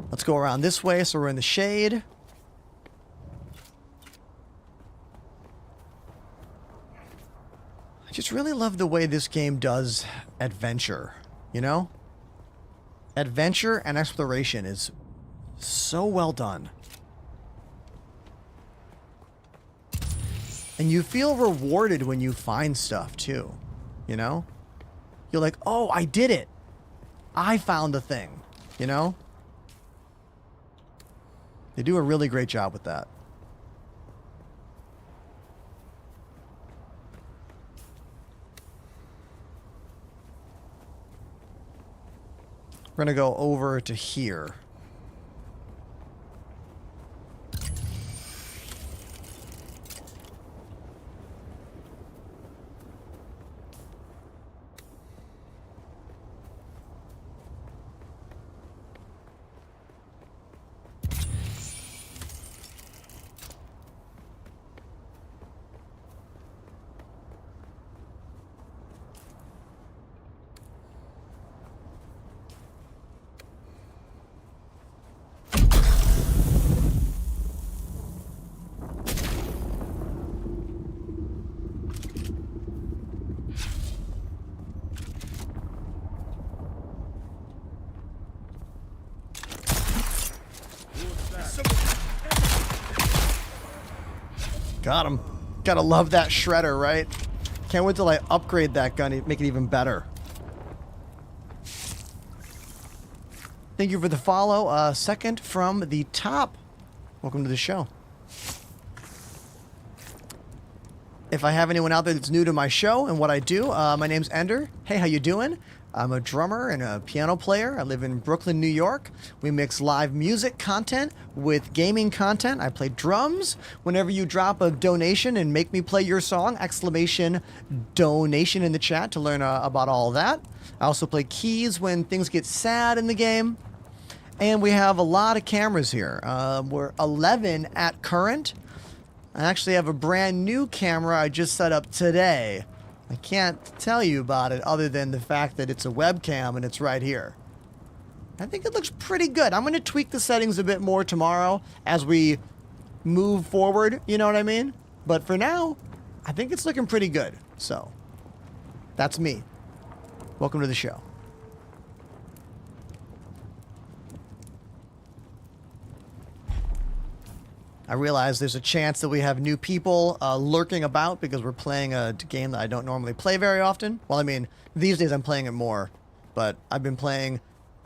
Let's go around this way so we're in the shade. I just really love the way this game does adventure, you know? Adventure and exploration is so well done. And you feel rewarded when you find stuff too, you know? You're like, oh, I did it. I found the thing, you know? They do a really great job with that. We're going to go over to here. Got him. Gotta love that shredder, right? Can't wait till I upgrade that gun and make it even better. Thank you for the follow. Second from the top. Welcome to the show. If I have anyone out there that's new to my show and what I do, my name's Ender. Hey, how you doing? I'm a drummer and a piano player. I live in Brooklyn, New York. We mix live music content with gaming content. I play drums. Whenever you drop a donation and make me play your song, exclamation donation in the chat to learn about all of that. I also play keys when things get sad in the game. And we have a lot of cameras here. We're 11 at current. I actually have a brand new camera I just set up today. I can't tell you about it other than the fact that it's a webcam and it's right here. I think it looks pretty good. I'm going to tweak the settings a bit more tomorrow as we move forward, you know what I mean? But for now, I think it's looking pretty good. So, that's me. Welcome to the show. I realize there's a chance that we have new people lurking about because we're playing a game that I don't normally play very often. Well, I mean, these days I'm playing it more, but I've been playing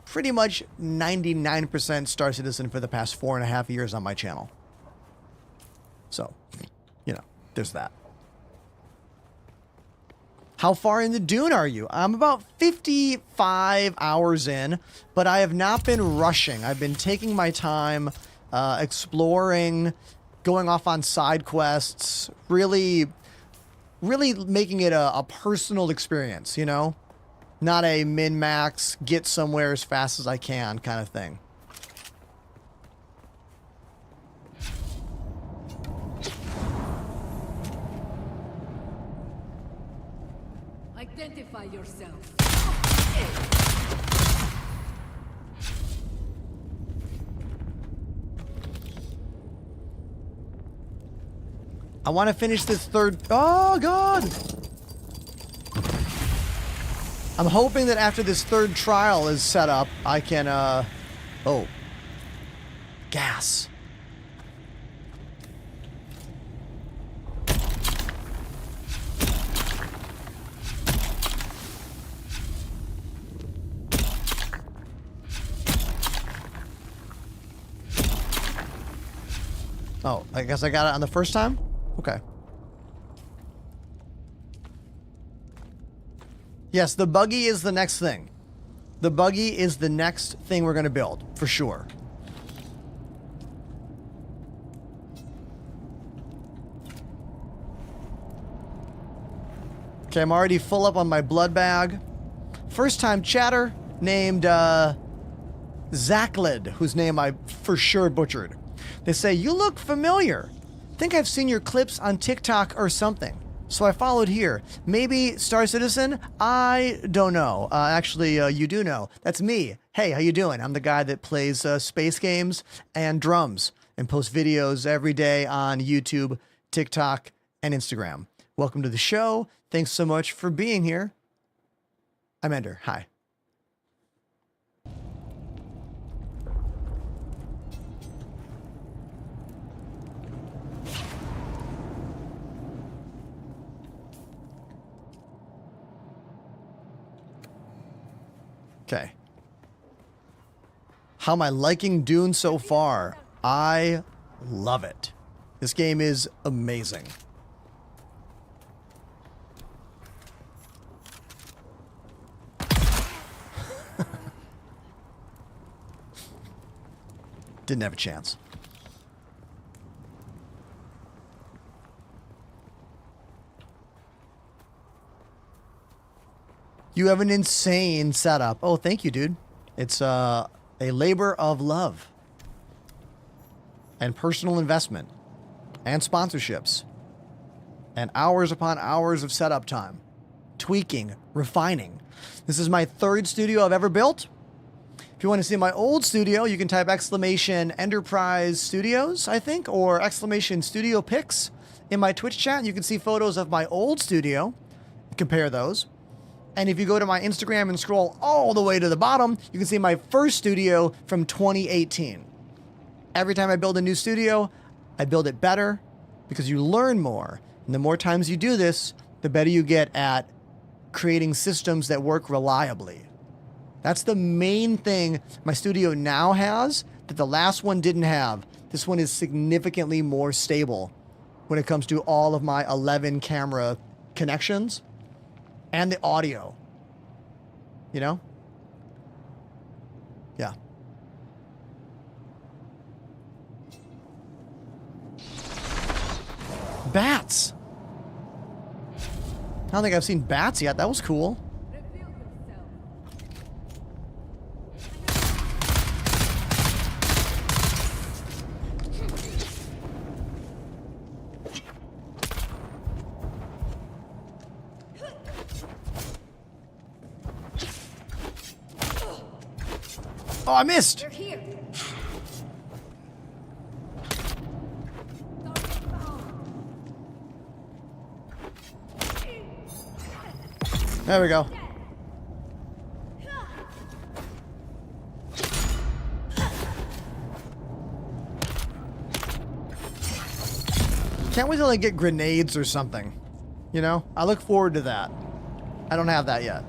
pretty much 99% Star Citizen for the past 4.5 years on my channel. So, you know, there's that. How far into Dune are you? I'm about 55 hours in, but I have not been rushing. I've been taking my time, exploring, going off on side quests, really making it a personal experience, you know? Not a min-max, get somewhere as fast as I can kind of thing. Identify yourself. I want to finish this third... Oh, God! I'm hoping that after this third trial is set up, I can, Oh. Gas. Oh, I guess I got it on the first time? Okay. Yes, the buggy is the next thing. The buggy is the next thing we're going to build, for sure. Okay, I'm already full up on my blood bag. First time chatter named Zachlid, whose name I for sure butchered. They say, you look familiar. Think I've seen your clips on TikTok or something. So I followed here. Maybe Star Citizen? I don't know. Actually, you do know. That's me. Hey, how you doing? I'm the guy that plays space games and drums and posts videos every day on YouTube, TikTok, and Instagram. Welcome to the show. Thanks so much for being here. I'm Ender. Hi. Okay. How am I liking Dune so far? I love it. This game is amazing. Didn't have a chance. You have an insane setup. Oh, thank you, dude. It's a labor of love and personal investment and sponsorships and hours upon hours of setup time, tweaking, refining. This is my third studio I've ever built. If you want to see my old studio, you can type exclamation Enterprise Studios, I think, or exclamation Studio Pics in my Twitch chat. You can see photos of my old studio, compare those. And if you go to my Instagram and scroll all the way to the bottom, you can see my first studio from 2018. Every time I build a new studio, I build it better because you learn more. And the more times you do this, the better you get at creating systems that work reliably. That's the main thing my studio now has that the last one didn't have. This one is significantly more stable when it comes to all of my 11 camera connections. And the audio. You know? Yeah. Bats! I don't think I've seen bats yet. That was cool. Oh, I missed! They're here. There we go. Can't wait till I get grenades or something. You know? I look forward to that. I don't have that yet.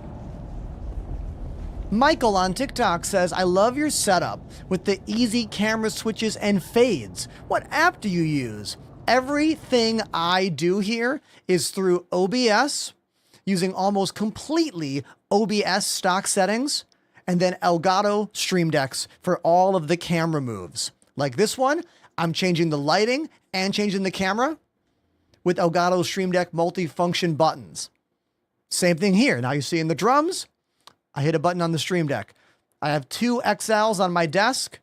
Michael on TikTok says, I love your setup with the easy camera switches and fades. What app do you use? Everything I do here is through OBS, using almost completely OBS stock settings, and then Elgato Stream Decks for all of the camera moves. Like this one, I'm changing the lighting and changing the camera with Elgato Stream Deck multi-function buttons. Same thing here. Now you see in the drums, I hit a button on the Stream Deck. I have 2 XLs on my desk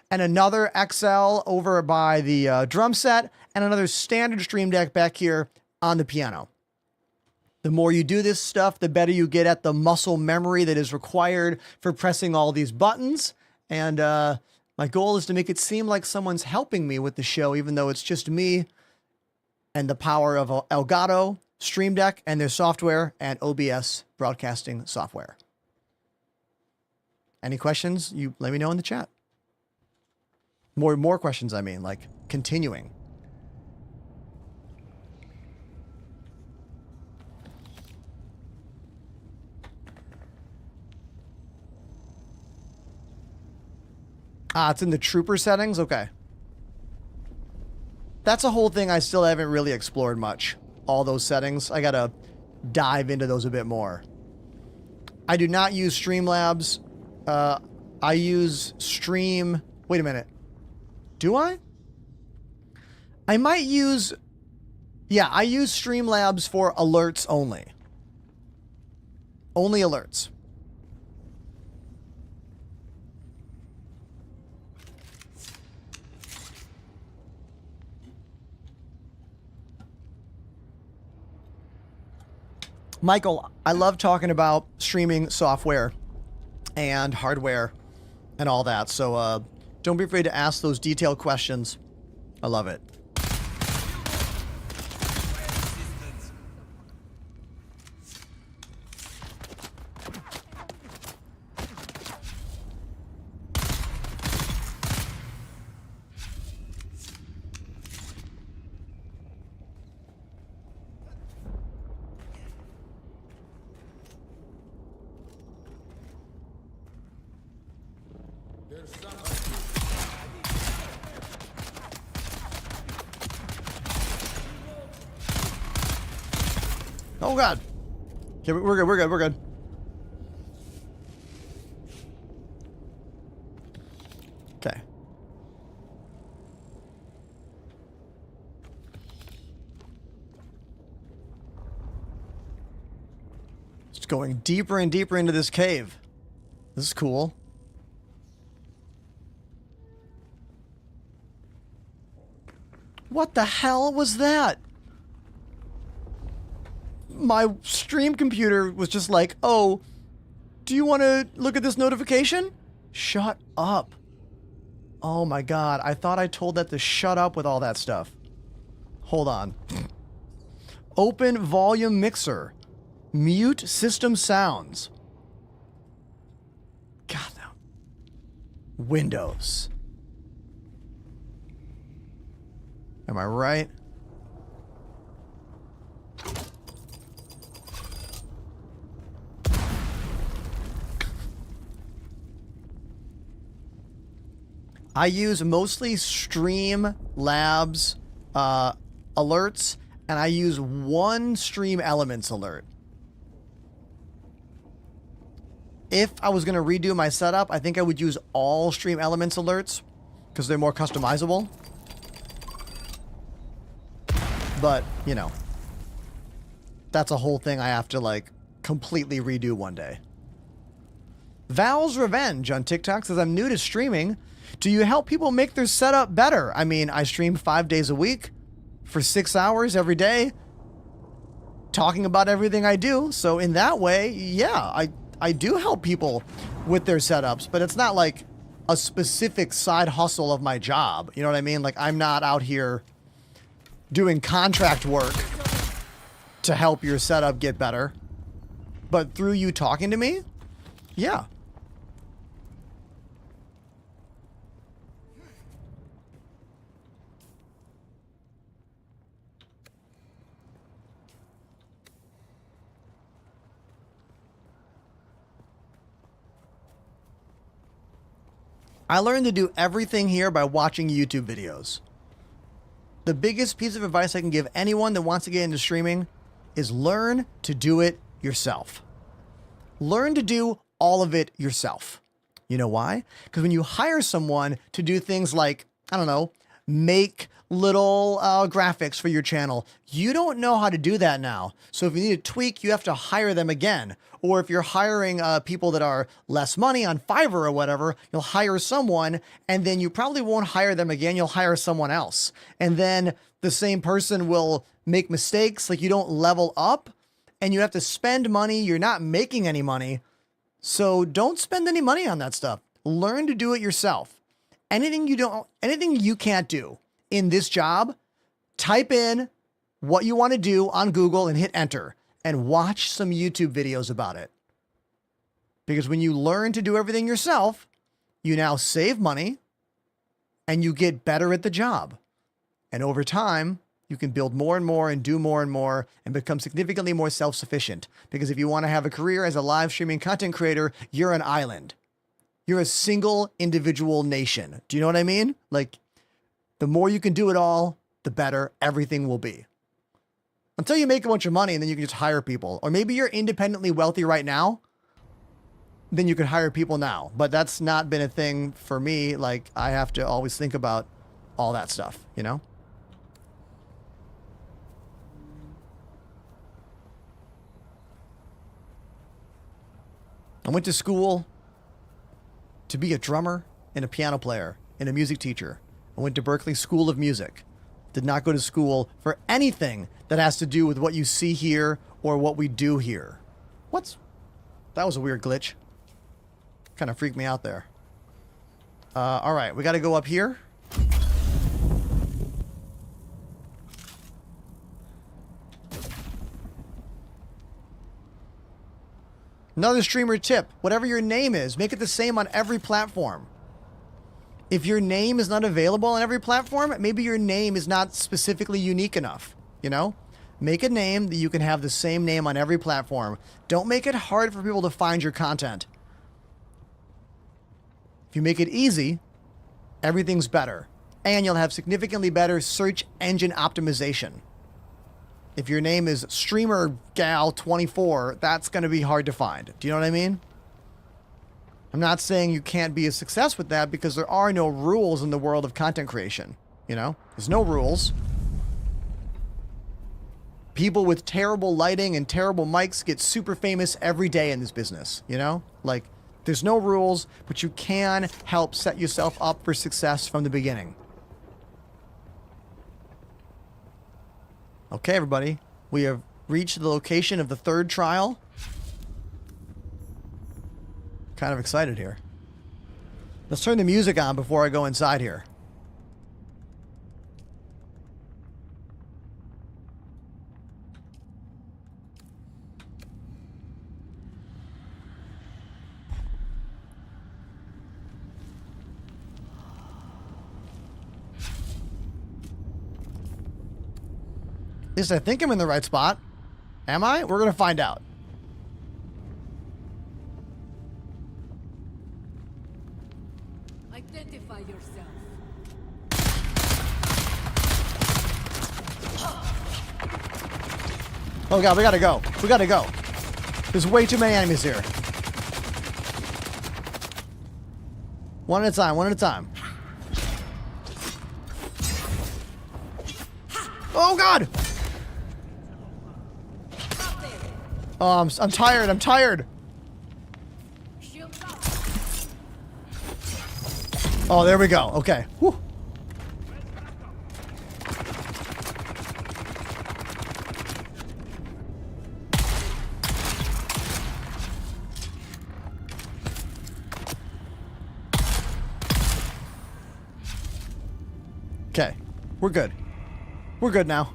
and another XL over by the drum set and another standard Stream Deck back here on the piano. The more you do this stuff, the better you get at the muscle memory that is required for pressing all these buttons. And my goal is to make it seem like someone's helping me with the show, even though it's just me and the power of Elgato, Stream Deck, and their software, and OBS broadcasting software. Any questions? You let me know in the chat. More questions, I mean, like continuing. It's in the trooper settings? Okay. That's a whole thing I still haven't really explored much. All those settings. I gotta dive into those a bit more. I do not use Streamlabs. I use Stream... Wait a minute. Do I? I might use... Yeah, I use Streamlabs for alerts only. Only alerts. Michael, I love talking about streaming software and hardware and all that. So don't be afraid to ask those detailed questions. I love it. Oh God. Okay, we're good, we're good, we're good. Okay. Just going deeper and deeper into this cave. This is cool. What the hell was that? My stream computer was just like, oh, do you want to look at this notification? Shut up. Oh my God. I thought I told that to shut up with all that stuff. Hold on. Open volume mixer. Mute system sounds. God, no. Windows. Am I right? I use mostly Streamlabs alerts, and I use one Stream Elements alert. If I was going to redo my setup, I think I would use all Stream Elements alerts because they're more customizable. But, you know, that's a whole thing I have to, like, completely redo one day. Val's Revenge on TikTok says, I'm new to streaming. Do you help people make their setup better? I mean, I stream 5 days a week for 6 hours every day, talking about everything I do. So in that way, yeah, I do help people with their setups, but it's not like a specific side hustle of my job. You know what I mean? Like, I'm not out here doing contract work to help your setup get better. But through you talking to me, yeah. I learned to do everything here by watching YouTube videos. the biggest piece of advice I can give anyone that wants to get into streaming is learn to do it yourself. Learn to do all of it yourself. You know why? Because when you hire someone to do things like, I don't know, make little graphics for your channel, you don't know how to do that now. So if you need a tweak, you have to hire them again. Or if you're hiring people that are less money on Fiverr or whatever, you'll hire someone and then you probably won't hire them again. You'll hire someone else. And then the same person will make mistakes. Like, you don't level up and you have to spend money. You're not making any money. So don't spend any money on that stuff. Learn to do it yourself. Anything you can't do in this job, type in what you want to do on Google and hit enter and watch some YouTube videos about it. Because when you learn to do everything yourself, you now save money and you get better at the job. And over time, you can build more and more and do more and more and become significantly more self-sufficient. Because if you want to have a career as a live streaming content creator, you're an island. You're a single individual nation. Do you know what I mean? Like, the more you can do it all, the better everything will be. Until you make a bunch of money and then you can just hire people. Or maybe you're independently wealthy right now, then you can hire people now. But that's not been a thing for me. Like, I have to always think about all that stuff, you know? I went to school to be a drummer and a piano player and a music teacher. I went to Berklee School of Music. Did not go to school for anything that has to do with what you see here or what we do here. That was a weird glitch. Kind of freaked me out there. All right, we got to go up here. Another streamer tip, whatever your name is, make it the same on every platform. If your name is not available on every platform, maybe your name is not specifically unique enough, you know? Make a name that you can have the same name on every platform. Don't make it hard for people to find your content. If you make it easy, everything's better. And you'll have significantly better search engine optimization. If your name is Streamer Gal 24, that's going to be hard to find. Do you know what I mean? I'm not saying you can't be a success with that because there are no rules in the world of content creation. You know, there's no rules. People with terrible lighting and terrible mics get super famous every day in this business. You know, like, there's no rules, but you can help set yourself up for success from the beginning. Okay, everybody, we have reached the location of the third trial. Kind of excited here. Let's turn the music on before I go inside here. At least I think I'm in the right spot. Am I? We're gonna find out. Identify yourself. Oh god, we gotta go. We gotta go. There's way too many enemies here. One at a time, one at a time. Oh god! Oh, I'm tired, I'm tired. Oh, there we go. Okay. Whew. Okay. We're good. We're good now.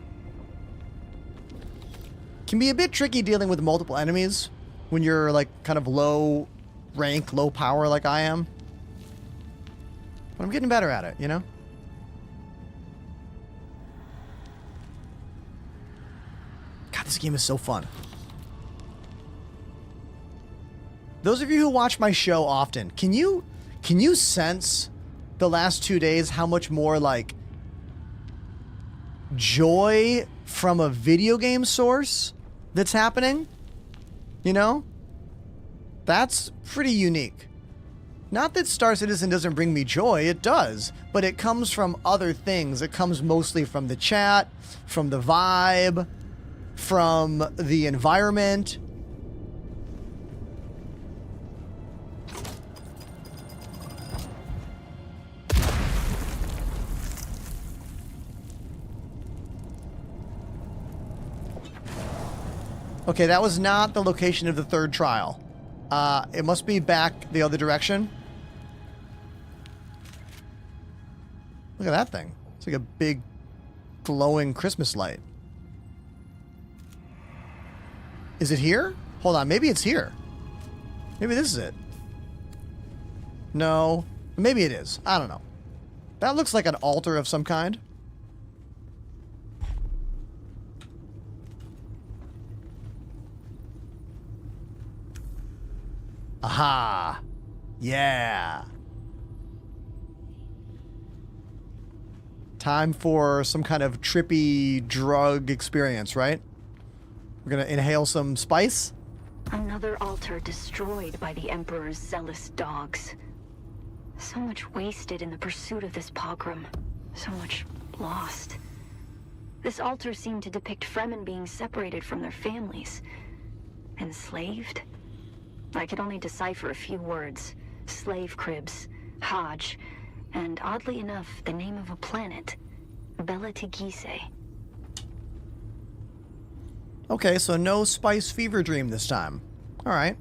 Can be a bit tricky dealing with multiple enemies when you're like kind of low rank, low power like I am. But I'm getting better at it, you know? God, this game is so fun. Those of you who watch my show often, can you sense the last 2 days how much more like joy from a video game source that's happening, you know? That's pretty unique. Not that Star Citizen doesn't bring me joy, it does, but it comes from other things. It comes mostly from the chat, from the vibe, from the environment. Okay, that was not the location of the third trial. It must be back the other direction. Look at that thing. It's like a big glowing Christmas light. Is it here? Hold on, maybe it's here. Maybe this is it. No, maybe it is. I don't know. That looks like an altar of some kind. Aha! Yeah! Time for some kind of trippy drug experience, right? We're gonna inhale some spice. Another altar destroyed by the Emperor's zealous dogs. So much wasted in the pursuit of this pogrom. So much lost. This altar seemed to depict Fremen being separated from their families. Enslaved? I could only decipher a few words. Slave cribs, Hajj, and oddly enough, the name of a planet. Bela Tigise. Okay, so no Spice Fever Dream this time. Alright.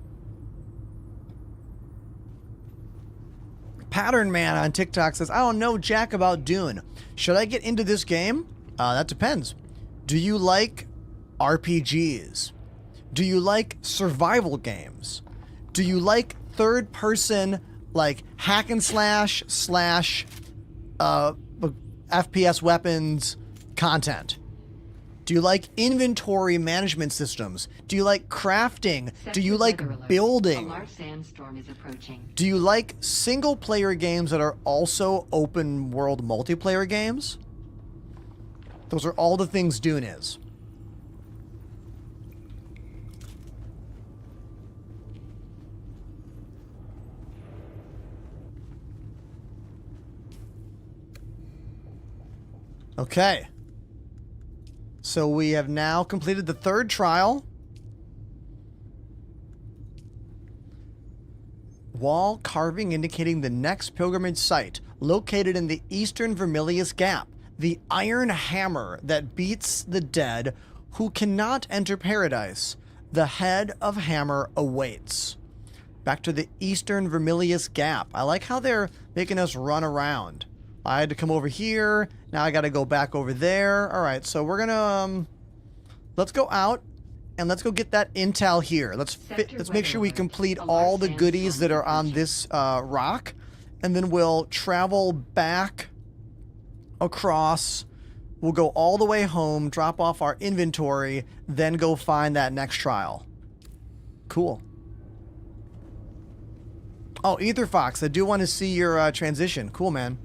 Pattern Man on TikTok says, I don't know jack about Dune. Should I get into this game? That depends. Do you like RPGs? Do you like survival games? Do you like third person, like hack and slash FPS weapons content? Do you like inventory management systems? Do you like crafting? Do you like building? A large sandstorm is approaching. Do you like single player games that are also open world multiplayer games? Those are all the things Dune is. Okay. So we have now completed the third trial. Wall carving indicating the next pilgrimage site, located in the eastern Vermilius Gap. The iron hammer that beats the dead who cannot enter paradise. The head of hammer awaits. Back to the eastern Vermilius Gap. I like how they're making us run around. I had to come over here. Now I got to go back over there. All right, so we're gonna let's go out and let's go get that intel here. Let's make sure we complete all the goodies that are on this rock, and then we'll travel back across. We'll go all the way home, drop off our inventory, then go find that next trial. Cool. Oh, Ether Fox, I do want to see your transition. Cool, man.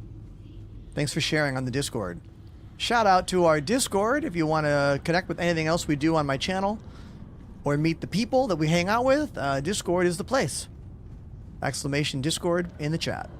Thanks for sharing on the Discord. Shout out to our Discord if you want to connect with anything else we do on my channel or meet the people that we hang out with. Discord is the place. Exclamation Discord in the chat.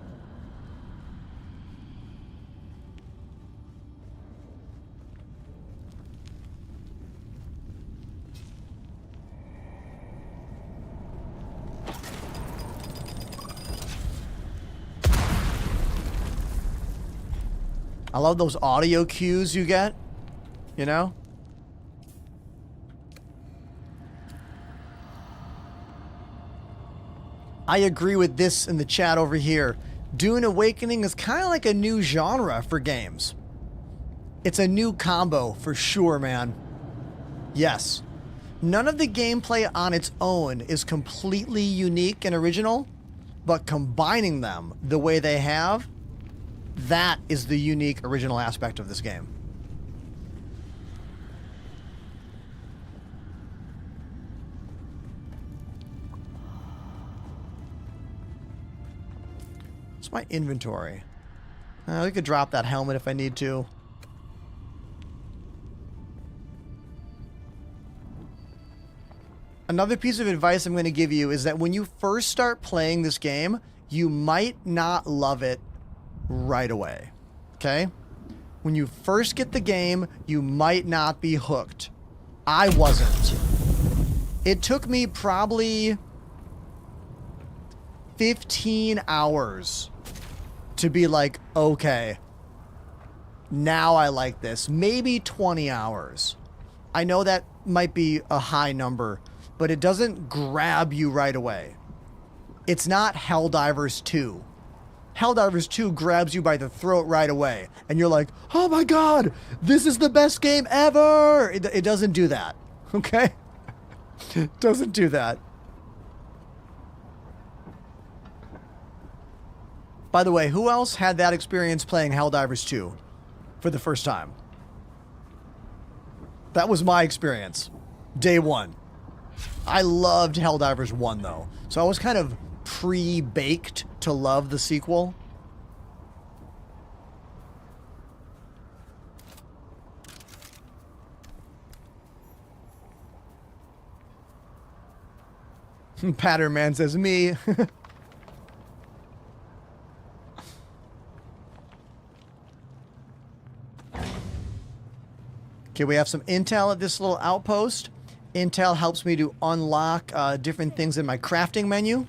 I love those audio cues you get, you know? I agree with this in the chat over here. Dune Awakening is kind of like a new genre for games. It's a new combo for sure, man. Yes. None of the gameplay on its own is completely unique and original, but combining them the way they have, that is the unique original aspect of this game. What's my inventory? We could drop that helmet if I need to. Another piece of advice I'm going to give you is that when you first start playing this game, you might not love it right away. Okay? When you first get the game, you might not be hooked. I wasn't. It took me probably 15 hours to be like, okay, now I like this. Maybe 20 hours. I know that might be a high number, but it doesn't grab you right away. It's not Helldivers 2. Helldivers 2 grabs you by the throat right away, and you're like, oh my god, this is the best game ever! It doesn't do that, okay? It doesn't do that. By the way, who else had that experience playing Helldivers 2 for the first time? That was my experience. Day one. I loved Helldivers 1, though. So I was kind of pre-baked to love the sequel. Pattern Man says, me. Okay, we have some intel at this little outpost. Intel helps me to unlock different things in my crafting menu.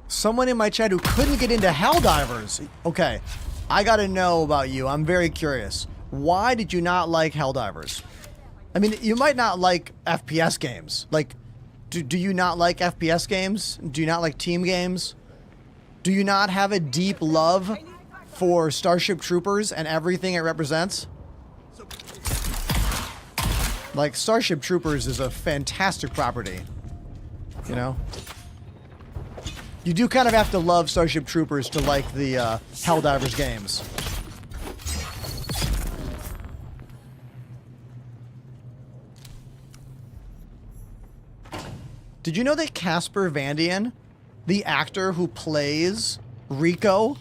Someone in my chat who couldn't get into Helldivers. Okay, I gotta know about you. I'm very curious. Why did you not like Helldivers? I mean, you might not like FPS games. Like, do you not like FPS games? Do you not like team games? Do you not have a deep love for Starship Troopers and everything it represents? Like, Starship Troopers is a fantastic property. You know? You do kind of have to love Starship Troopers to like the Helldivers games. Did you know that Casper Van Dien, the actor who plays Rico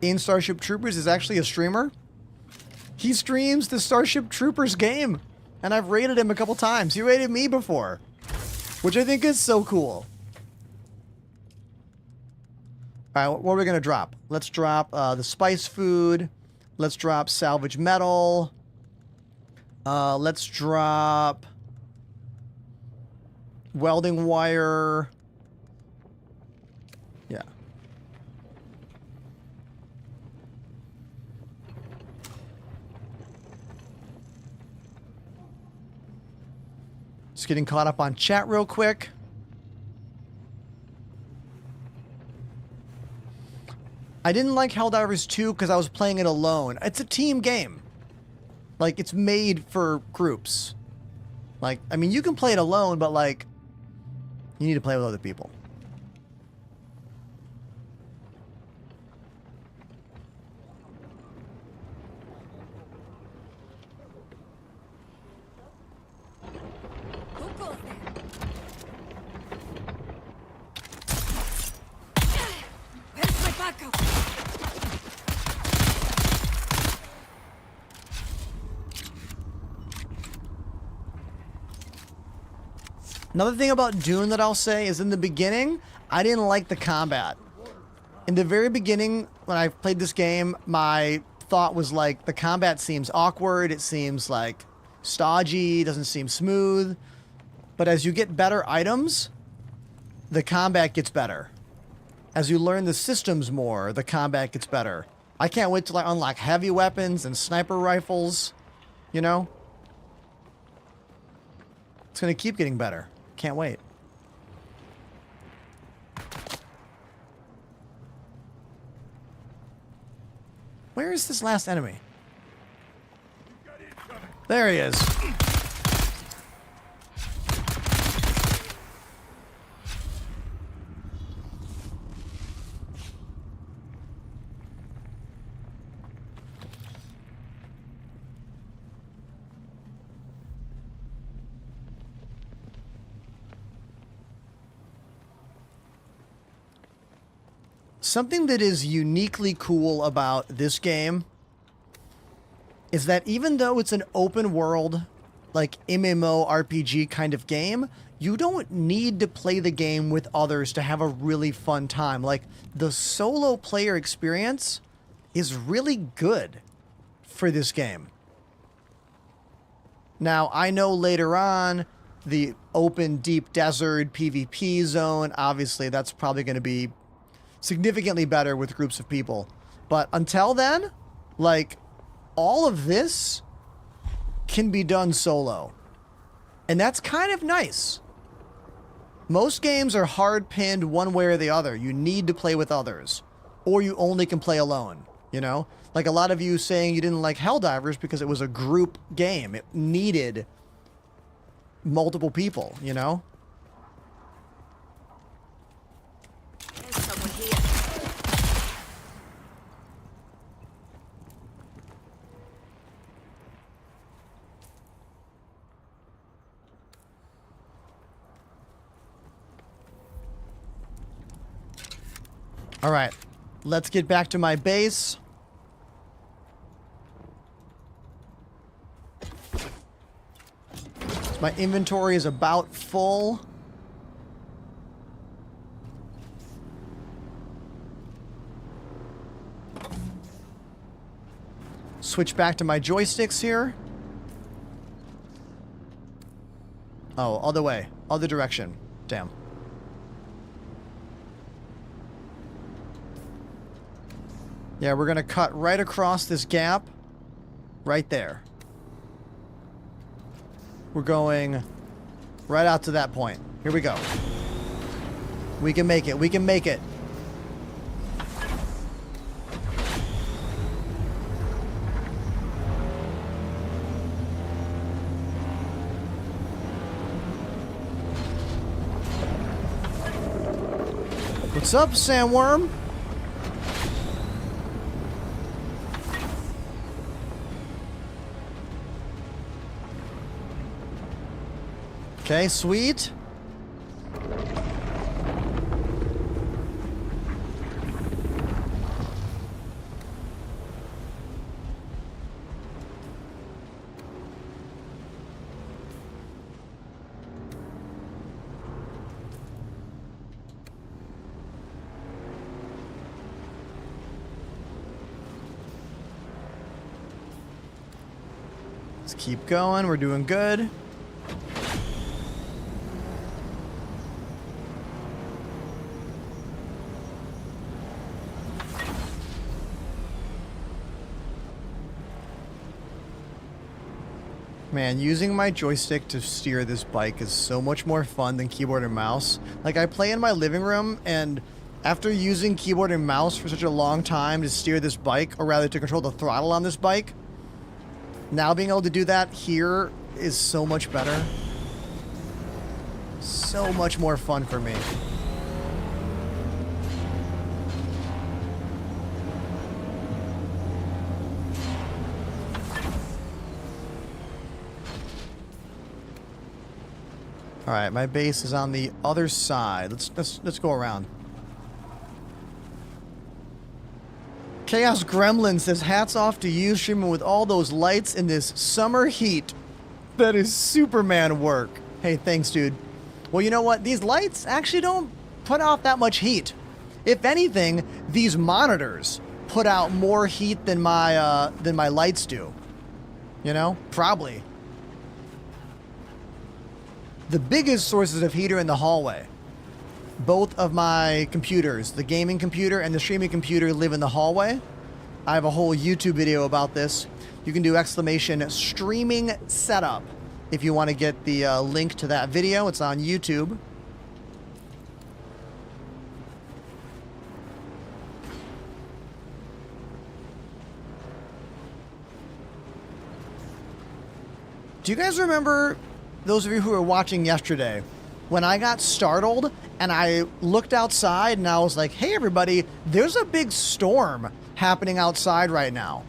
in Starship Troopers, is actually a streamer? He streams the Starship Troopers game, and I've rated him a couple times. He rated me before, which I think is so cool. All right, what are we going to drop? Let's drop the spice food. Let's drop salvage metal. Let's drop welding wire. Yeah. Just getting caught up on chat real quick. I didn't like Helldivers 2 because I was playing it alone. It's a team game. Like, it's made for groups. Like, I mean, you can play it alone, but, like, you need to play with other people. Who goes there? Where's my backup? Another thing about Dune that I'll say is in the beginning, I didn't like the combat. In the very beginning, when I played this game, my thought was like, the combat seems awkward, it seems like stodgy, doesn't seem smooth. But as you get better items, the combat gets better. As you learn the systems more, the combat gets better. I can't wait till I unlock heavy weapons and sniper rifles, you know? It's gonna keep getting better. Can't wait. Where is this last enemy? There he is. something that is uniquely cool about this game is that even though it's an open world, like MMO RPG kind of game, you don't need to play the game with others to have a really fun time. Like, the solo player experience is really good for this game. Now, I know later on, the open deep desert PvP zone, obviously that's probably going to be significantly better with groups of people. But until then, like, all of this can be done solo. And that's kind of nice. Most games are hard pinned one way or the other. You need to play with others. Or you only can play alone, you know? Like a lot of you saying you didn't like Helldivers because it was a group game. It needed multiple people, you know? There's someone here. All right, let's get back to my base. My inventory is about full. Switch back to my joysticks here. Oh, other way. Other direction. Damn. Yeah, we're going to cut right across this gap. Right there. We're going right out to that point. Here we go. We can make it. We can make it. What's up, Sandworm? Okay, sweet. Let's keep going. We're doing good. Man, using my joystick to steer this bike is so much more fun than keyboard and mouse. Like, I play in my living room, and after using keyboard and mouse for such a long time to steer this bike, or rather to control the throttle on this bike, now being able to do that here is so much better. So much more fun for me. All right, my base is on the other side. Let's go around. Chaos Gremlin says, hats off to you streaming with all those lights in this summer heat. That is Superman work. Hey, thanks, dude. Well, you know what? These lights actually don't put off that much heat. If anything, these monitors put out more heat than my lights do. You know? Probably. The biggest sources of heat are in the hallway. Both of my computers, the gaming computer and the streaming computer, live in the hallway. I have a whole YouTube video about this. You can do exclamation streaming setup if you want to get the link to that video. It's on YouTube. Do you guys remember, those of you who were watching yesterday, when I got startled and I looked outside and I was like, hey everybody, there's a big storm happening outside right now.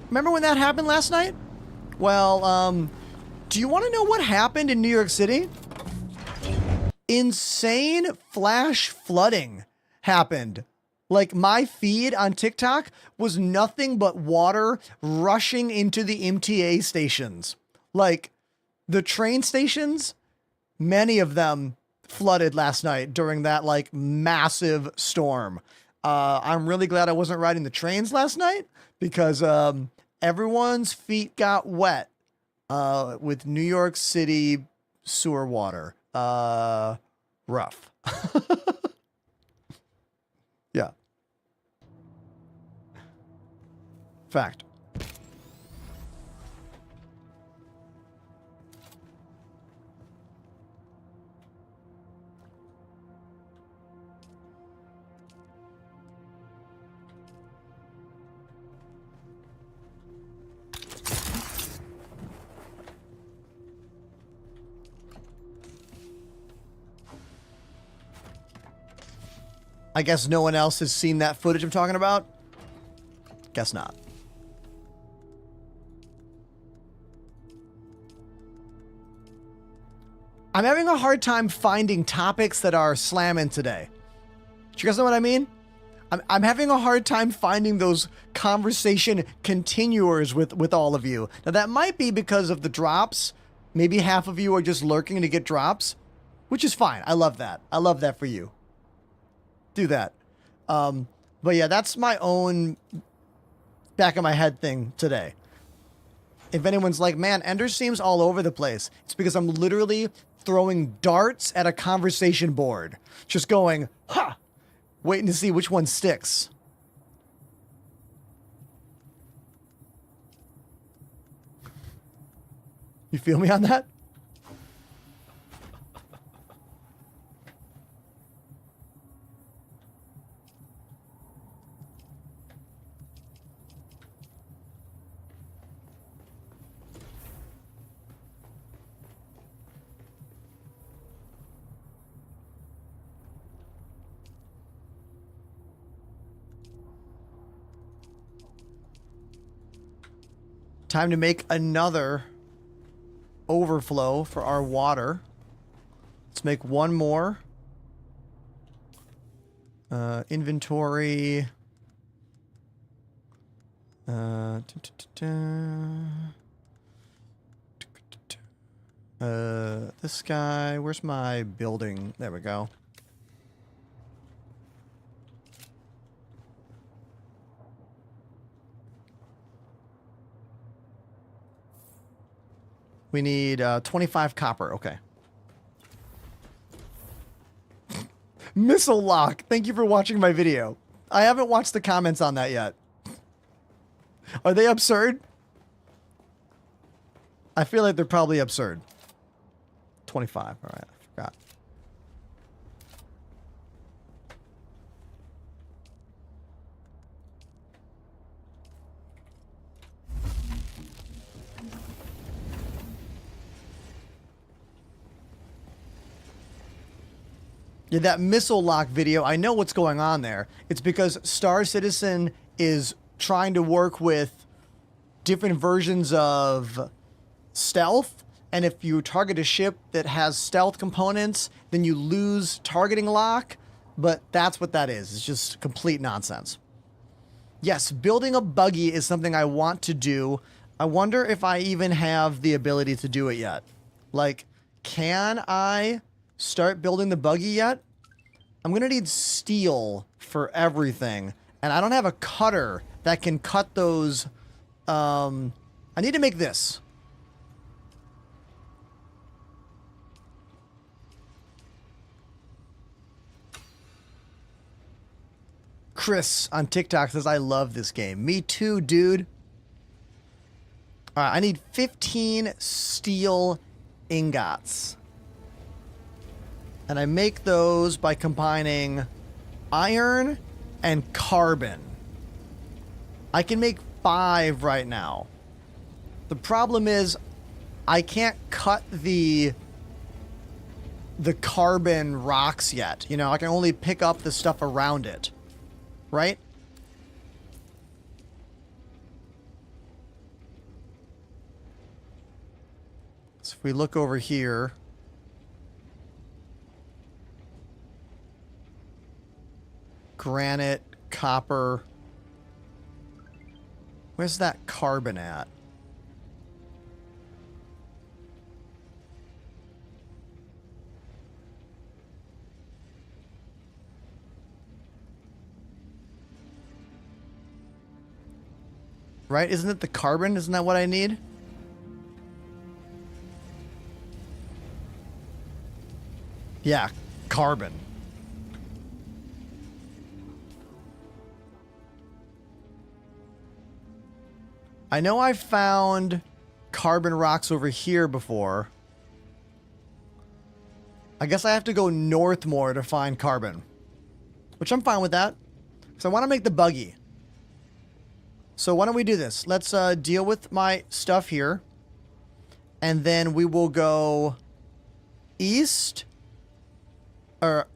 Remember when that happened last night? Well, do you want to know what happened in New York City? insane flash flooding happened. Like, my feed on TikTok was nothing but water rushing into the MTA stations. Like, the train stations, many of them flooded last night during that, like, massive storm. I'm really glad I wasn't riding the trains last night because everyone's feet got wet with New York City sewer water. Rough. Yeah. Fact. I guess no one else has seen that footage I'm talking about? Guess not. I'm having a hard time finding topics that are slamming today. Do you guys know what I mean? I'm having a hard time finding those conversation continuers with all of you. Now that might be because of the drops. Maybe half of you are just lurking to get drops, which is fine. I love that. I love that for you. Do that. But yeah, that's my own back of my head thing today. If anyone's like, man, Ender seems all over the place, it's because I'm literally throwing darts at a conversation board. Just going, ha! Waiting to see which one sticks. You feel me on that? Time to make another overflow for our water. Let's make one more. Inventory. This guy, where's my building? There we go. We need 25 copper. Okay. Missile lock. Thank you for watching my video. I haven't watched the comments on that yet. Are they absurd? I feel like they're probably absurd. 25. All right. I forgot. Yeah, that missile lock video, I know what's going on there. It's because Star Citizen is trying to work with different versions of stealth, and if you target a ship that has stealth components, then you lose targeting lock, but that's what that is. It's just complete nonsense. Yes, building a buggy is something I want to do. I wonder if I even have the ability to do it yet. Like, can I start building the buggy yet? I'm gonna need steel for everything, and I don't have a cutter that can cut those. I need to make this. Chris on TikTok says, I love this game. Me too, dude. All right, I need 15 steel ingots. And I make those by combining iron and carbon. I can make 5 right now. The problem is I can't cut the carbon rocks yet. You know, I can only pick up the stuff around it. Right? So if we look over here, Granite, copper. Where's that carbon at? Right? Isn't it the carbon? Isn't that what I need? Yeah, carbon. I know I found carbon rocks over here before. I guess I have to go north more to find carbon. Which I'm fine with that. So I want to make the buggy. So why don't we do this? Let's deal with my stuff here. And then we will go east. Or,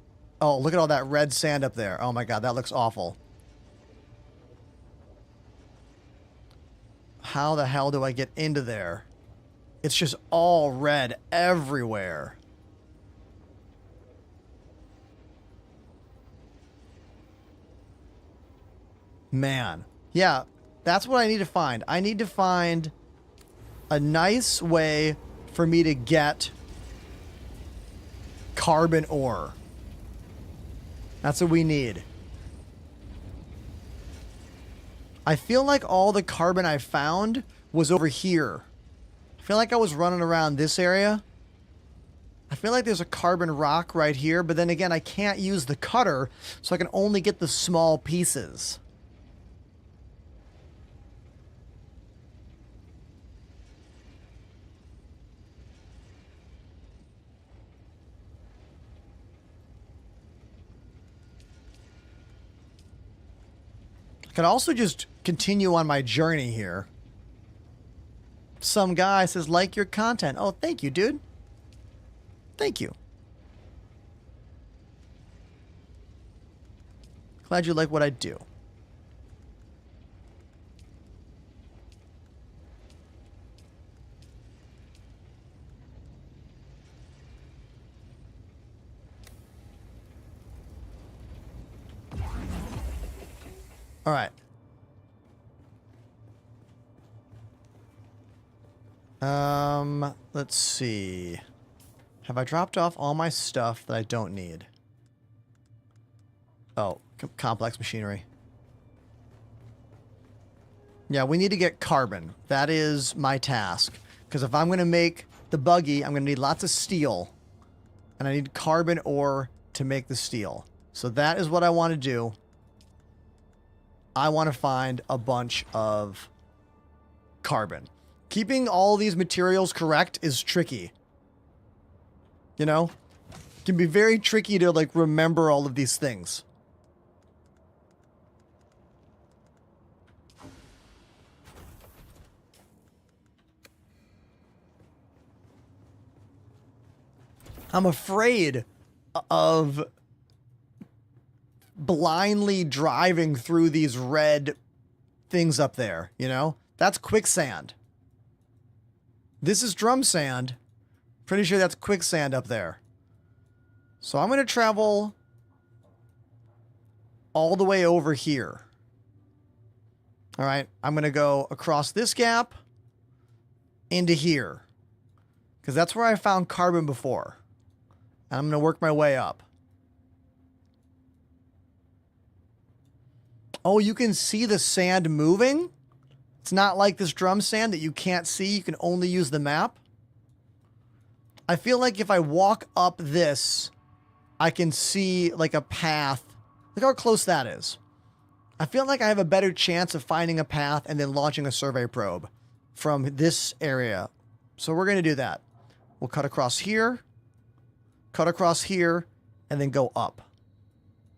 oh, look at all that red sand up there. Oh my god, that looks awful. How the hell do I get into there? It's just all red everywhere. Man. Yeah, that's what I need to find. I need to find a nice way for me to get carbon ore. That's what we need. I feel like all the carbon I found was over here. I feel like I was running around this area. I feel like there's a carbon rock right here, but then again, I can't use the cutter, so I can only get the small pieces. I could also just continue on my journey here. Some guy says, like your content. Oh, thank you, dude. Thank you. Glad you like what I do. All right. Let's see. Have I dropped off all my stuff that I don't need? Oh, complex machinery. Yeah, we need to get carbon. That is my task. Because if I'm going to make the buggy, I'm going to need lots of steel. And I need carbon ore to make the steel. So that is what I want to do. I want to find a bunch of carbon. Keeping all these materials correct is tricky. You know? It can be very tricky to, like, remember all of these things. I'm afraid of blindly driving through these red things up there, you know? That's quicksand. This is drum sand. Pretty sure that's quicksand up there. So I'm going to travel all the way over here. All right, I'm going to go across this gap into here. Because that's where I found carbon before. And I'm going to work my way up. Oh, you can see the sand moving? It's not like this drum sand that you can't see. You can only use the map. I feel like if I walk up this, I can see like a path. Look how close that is. I feel like I have a better chance of finding a path and then launching a survey probe from this area. So we're going to do that. We'll cut across here, and then go up.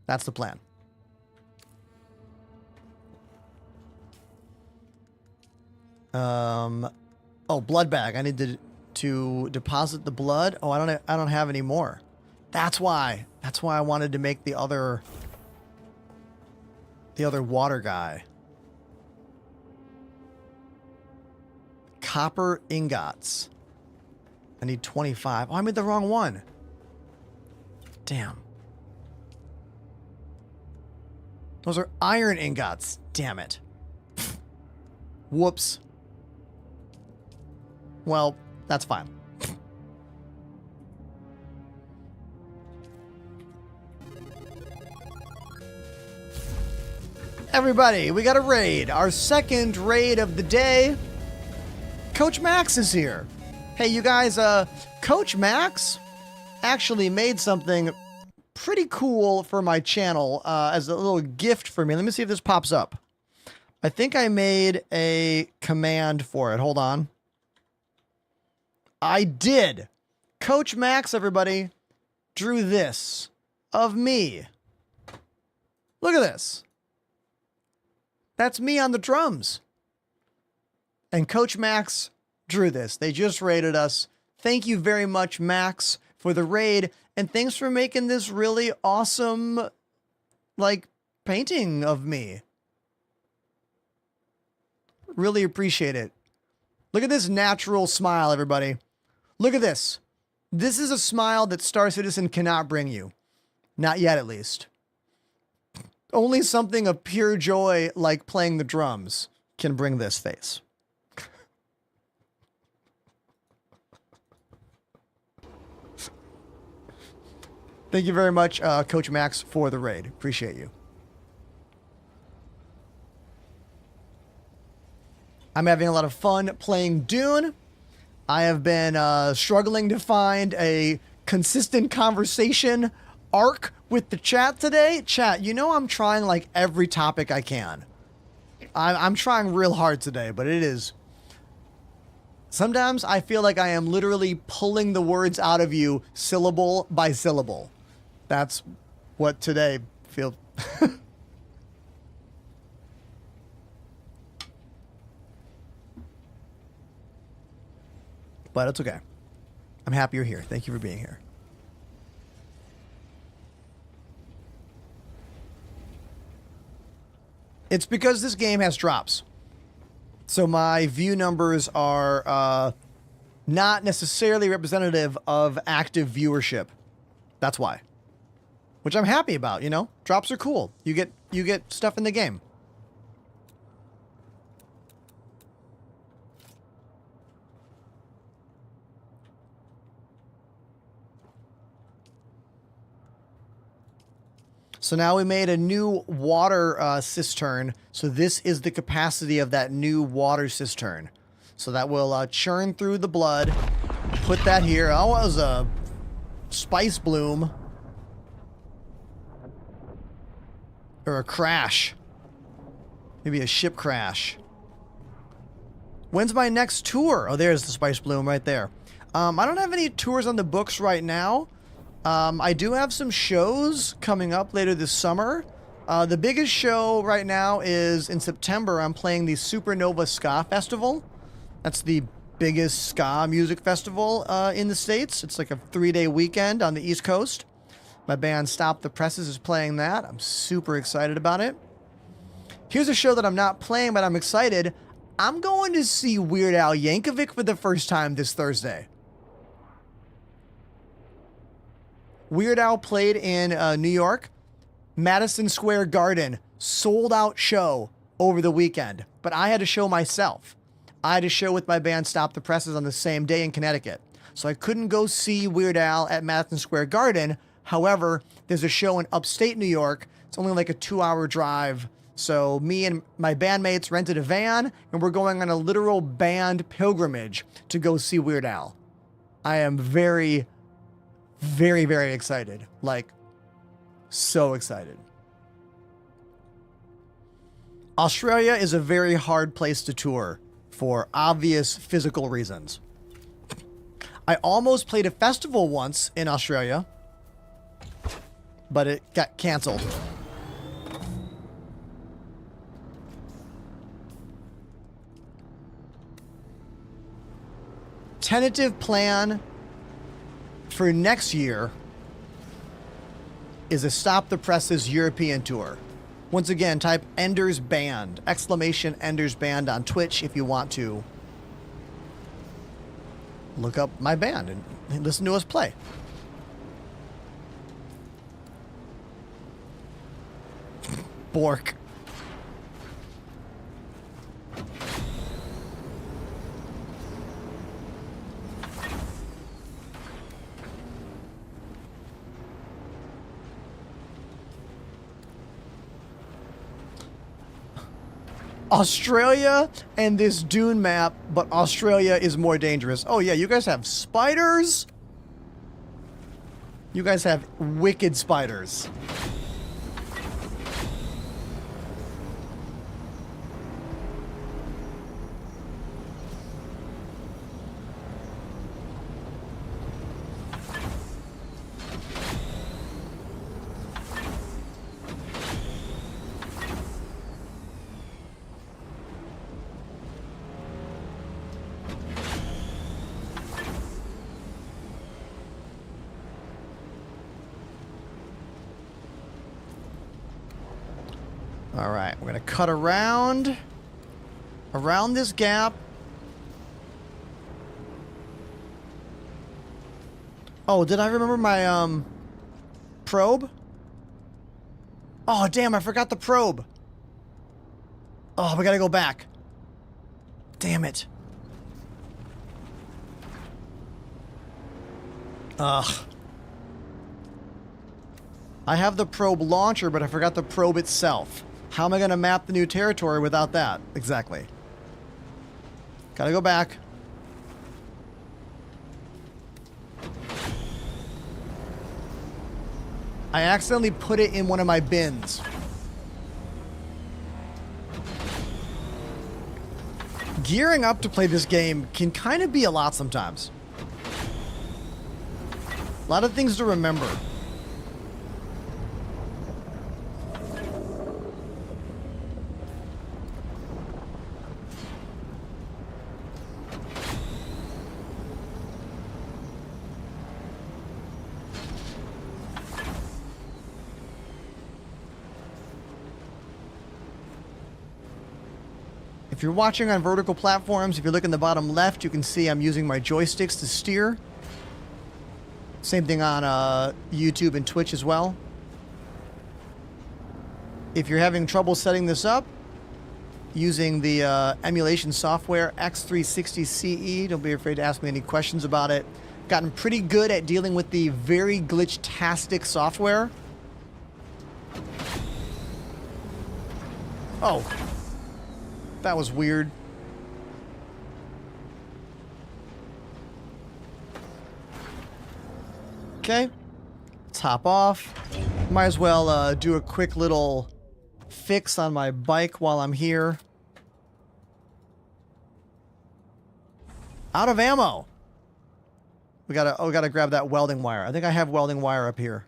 That's the plan. Oh, blood bag. I need to deposit the blood. Oh, I don't have any more. That's why I wanted to make the other water guy. Copper ingots. I need 25. Oh, I made the wrong one. Damn. Those are iron ingots. Damn it. Whoops. Well, that's fine. Everybody, we got a raid. Our second raid of the day. Coach Max is here. Hey, you guys, Coach Max actually made something pretty cool for my channel as a little gift for me. Let me see if this pops up. I think I made a command for it. Hold on. I did. Coach Max, everybody, drew this of me. Look at this. That's me on the drums. And Coach Max drew this. They just raided us. Thank you very much, Max, for the raid. And thanks for making this really awesome, like, painting of me. Really appreciate it. Look at this natural smile, everybody. Look at this. This is a smile that Star Citizen cannot bring you. Not yet, at least. Only something of pure joy, like playing the drums, can bring this face. Thank you very much, Coach Max, for the raid. Appreciate you. I'm having a lot of fun playing Dune. I have been struggling to find a consistent conversation arc with the chat today. Chat, you know I'm trying like every topic I can. I'm trying real hard today, but it is... Sometimes I feel like I am literally pulling the words out of you syllable by syllable. That's what today feels... But it's okay. I'm happy you're here. Thank you for being here. It's because this game has drops. So my view numbers are not necessarily representative of active viewership. That's why. Which I'm happy about, you know? Drops are cool. You get stuff in the game. So now we made a new water cistern. So this is the capacity of that new water cistern. So that will churn through the blood. Put that here. Oh, it was a spice bloom. Or a crash. Maybe a ship crash. When's my next tour? Oh, there's the spice bloom right there. I don't have any tours on the books right now. I do have some shows coming up later this summer. The biggest show right now is in September. I'm playing the Supernova Ska Festival. That's the biggest ska music festival in the States. It's like a 3-day weekend on the East Coast. My band Stop the Presses is playing that. I'm super excited about it. Here's a show that I'm not playing, but I'm excited. I'm going to see Weird Al Yankovic for the first time this Thursday. Weird Al played in New York, Madison Square Garden, sold out show over the weekend. But I had a show myself. I had a show with my band Stop the Presses on the same day in Connecticut. So I couldn't go see Weird Al at Madison Square Garden. However, there's a show in upstate New York. It's only like a 2-hour drive. So me and my bandmates rented a van and we're going on a literal band pilgrimage to go see Weird Al. I am very, very, very excited. Like, so excited. Australia is a very hard place to tour for obvious physical reasons. I almost played a festival once in Australia, but it got canceled. Tentative plan for next year is a Stop the Presses European tour. Once again, type Ender's Band, exclamation Ender's Band on Twitch if you want to look up my band and listen to us play. Bork. Australia and this Dune map, but Australia is more dangerous. Oh yeah, you guys have spiders? You guys have wicked spiders. All right, we're gonna cut around this gap. Oh, did I remember my probe? Oh, damn, I forgot the probe. Oh, we gotta go back. Damn it. Ugh. I have the probe launcher, but I forgot the probe itself. How am I going to map the new territory without that? Exactly. Gotta go back. I accidentally put it in one of my bins. Gearing up to play this game can kind of be a lot sometimes. A lot of things to remember. If you're watching on vertical platforms, if you look in the bottom left, you can see I'm using my joysticks to steer. Same thing on YouTube and Twitch as well. If you're having trouble setting this up, using the emulation software X360CE, don't be afraid to ask me any questions about it. Gotten pretty good at dealing with the very glitch-tastic software. Oh. That was weird. Okay. Let's hop off. Might as well do a quick little fix on my bike while I'm here. Out of ammo. We gotta grab that welding wire. I think I have welding wire up here.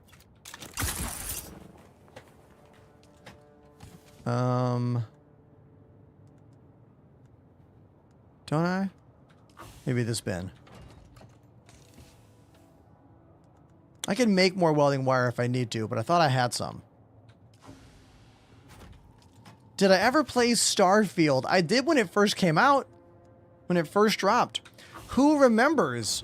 Don't I? Maybe this bin. I can make more welding wire if I need to, but I thought I had some. Did I ever play Starfield? I did when it first came out. When it first dropped. Who remembers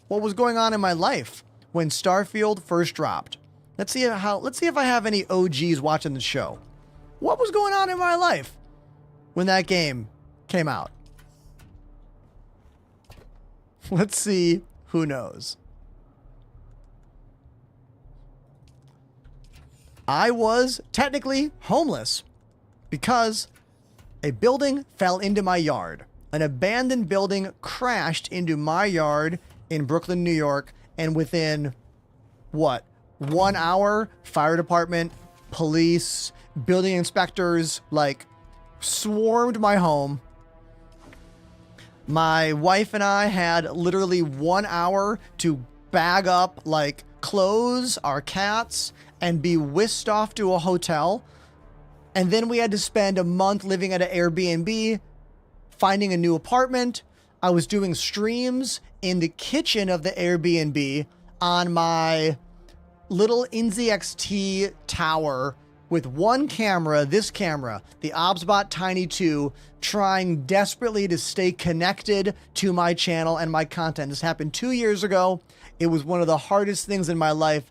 what was going on in my life when Starfield first dropped? Let's see if I have any OGs watching the show. What was going on in my life when that game came out? Let's see who knows. I was technically homeless because a building fell into my yard. An abandoned building crashed into my yard in Brooklyn, New York, and within, what, 1 hour, fire department, police, building inspectors, like, swarmed my home. My wife and I had literally 1 hour to bag up, like, clothes, our cats, and be whisked off to a hotel. And then we had to spend a month living at an Airbnb, finding a new apartment. I was doing streams in the kitchen of the Airbnb on my little NZXT tower with one camera, this camera, the ObsBot Tiny 2, trying desperately to stay connected to my channel and my content. This happened 2 years ago. It was one of the hardest things in my life.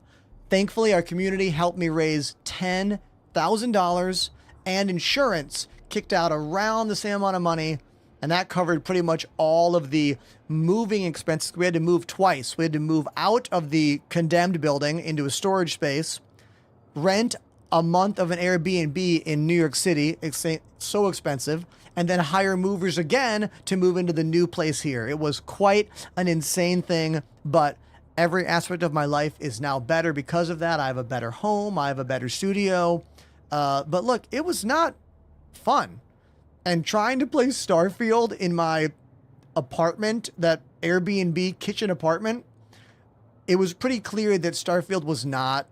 Thankfully, our community helped me raise $10 $1,000, and insurance kicked out around the same amount of money, and that covered pretty much all of the moving expenses. We had to move twice. We had to move out of the condemned building into a storage space, rent a month of an Airbnb in New York City. It's so expensive. And then hire movers again to move into the new place here. It was quite an insane thing, but every aspect of my life is now better because of that. I have a better home. I have a better studio. But look, it was not fun. And trying to play Starfield in my apartment, that Airbnb kitchen apartment, it was pretty clear that Starfield was not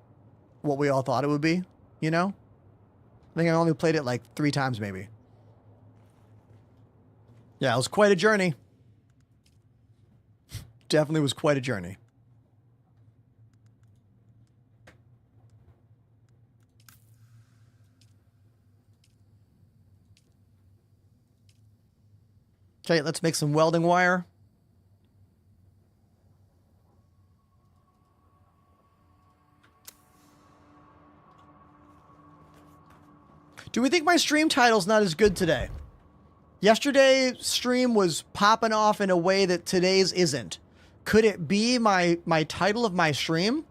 what we all thought it would be, you know? I think I only played it like 3 times maybe. Yeah, it was quite a journey. Definitely was quite a journey. Okay, let's make some welding wire. Do we think my stream title's not as good today? Yesterday's stream was popping off in a way that today's isn't. Could it be my title of my stream?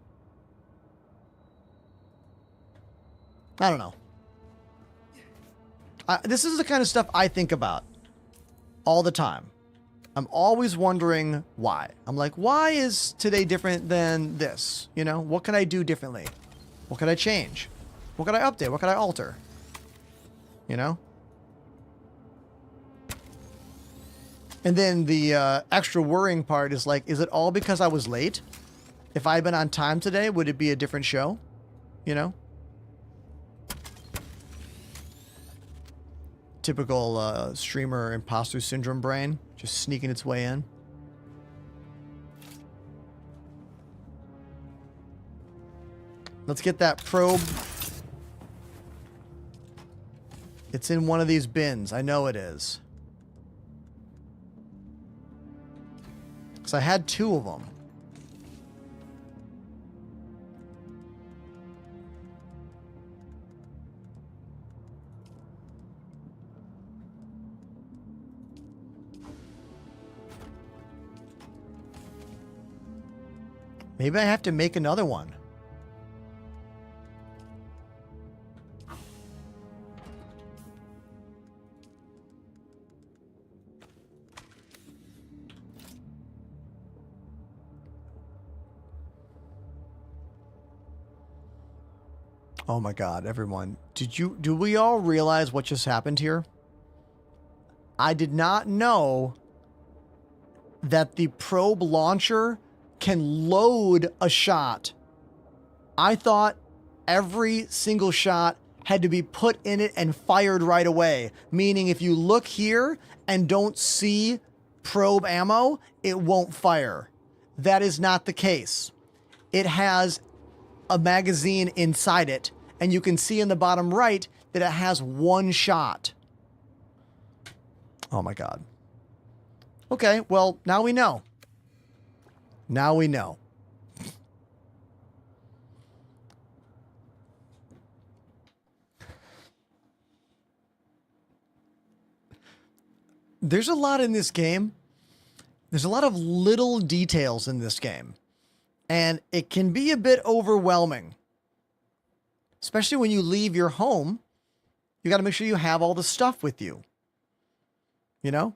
I don't know. This is the kind of stuff I think about all the time. I'm always wondering why. I'm like, why is today different than this? You know, what can I do differently? What can I change? What can I update? What can I alter? You know? And then the extra worrying part is like, is it all because I was late? If I had been on time today, would it be a different show? You know? Typical streamer imposter syndrome brain, just sneaking its way in. Let's get that probe. It's in one of these bins. I know it is. Because I had 2 of them. Maybe I have to make another one. Oh my God, everyone. Do we all realize what just happened here? I did not know that the probe launcher can load a shot. I thought every single shot had to be put in it and fired right away. Meaning if you look here and don't see probe ammo, it won't fire. That is not the case. It has a magazine inside it, and you can see in the bottom right that it has 1 shot. Oh my God. Okay, well, now we know. Now we know. There's a lot in this game. There's a lot of little details in this game. And it can be a bit overwhelming. Especially when you leave your home. You got to make sure you have all the stuff with you. You know?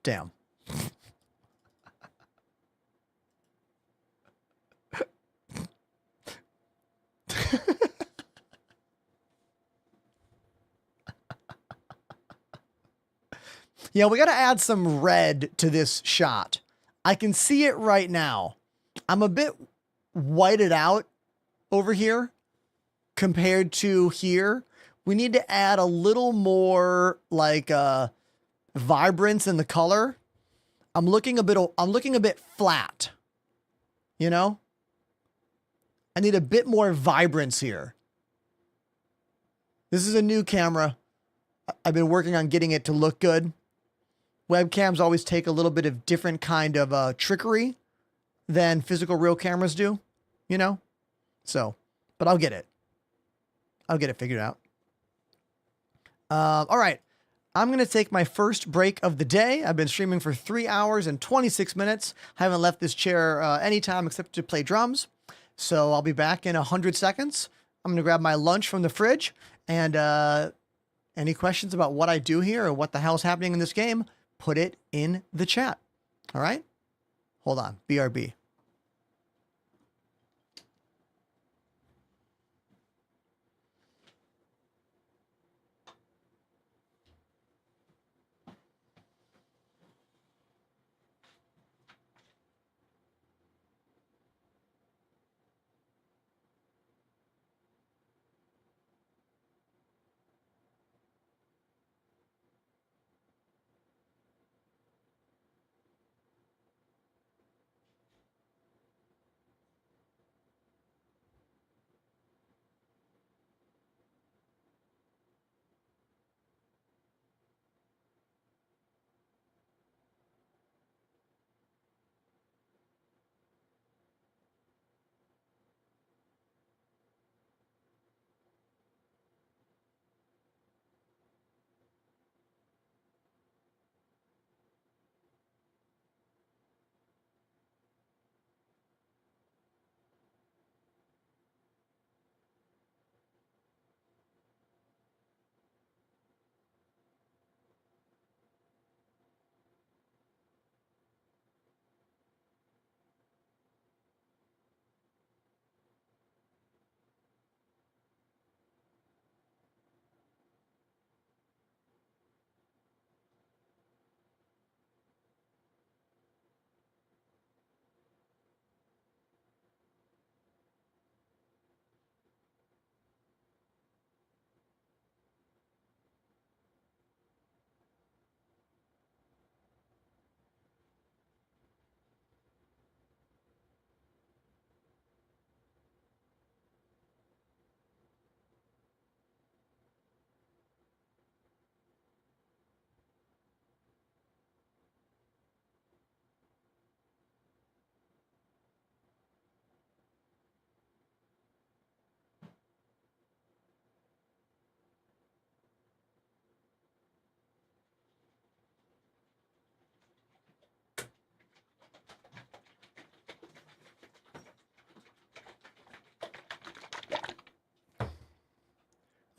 Damn. Yeah, we got to add some red to this shot. I can see it right now. I'm a bit whited out over here compared to here. We need to add a little more like vibrance in the color. I'm looking a bit flat. You know? I need a bit more vibrance here. This is a new camera. I've been working on getting it to look good. Webcams always take a little bit of different kind of trickery than physical real cameras do, you know? So, but I'll get it. I'll get it figured out. All right. I'm going to take my first break of the day. I've been streaming for 3 hours and 26 minutes. I haven't left this chair anytime except to play drums. So I'll be back in 100 seconds. I'm going to grab my lunch from the fridge. And any questions about what I do here or what the hell's happening in this game, put it in the chat. All right? Hold on. BRB.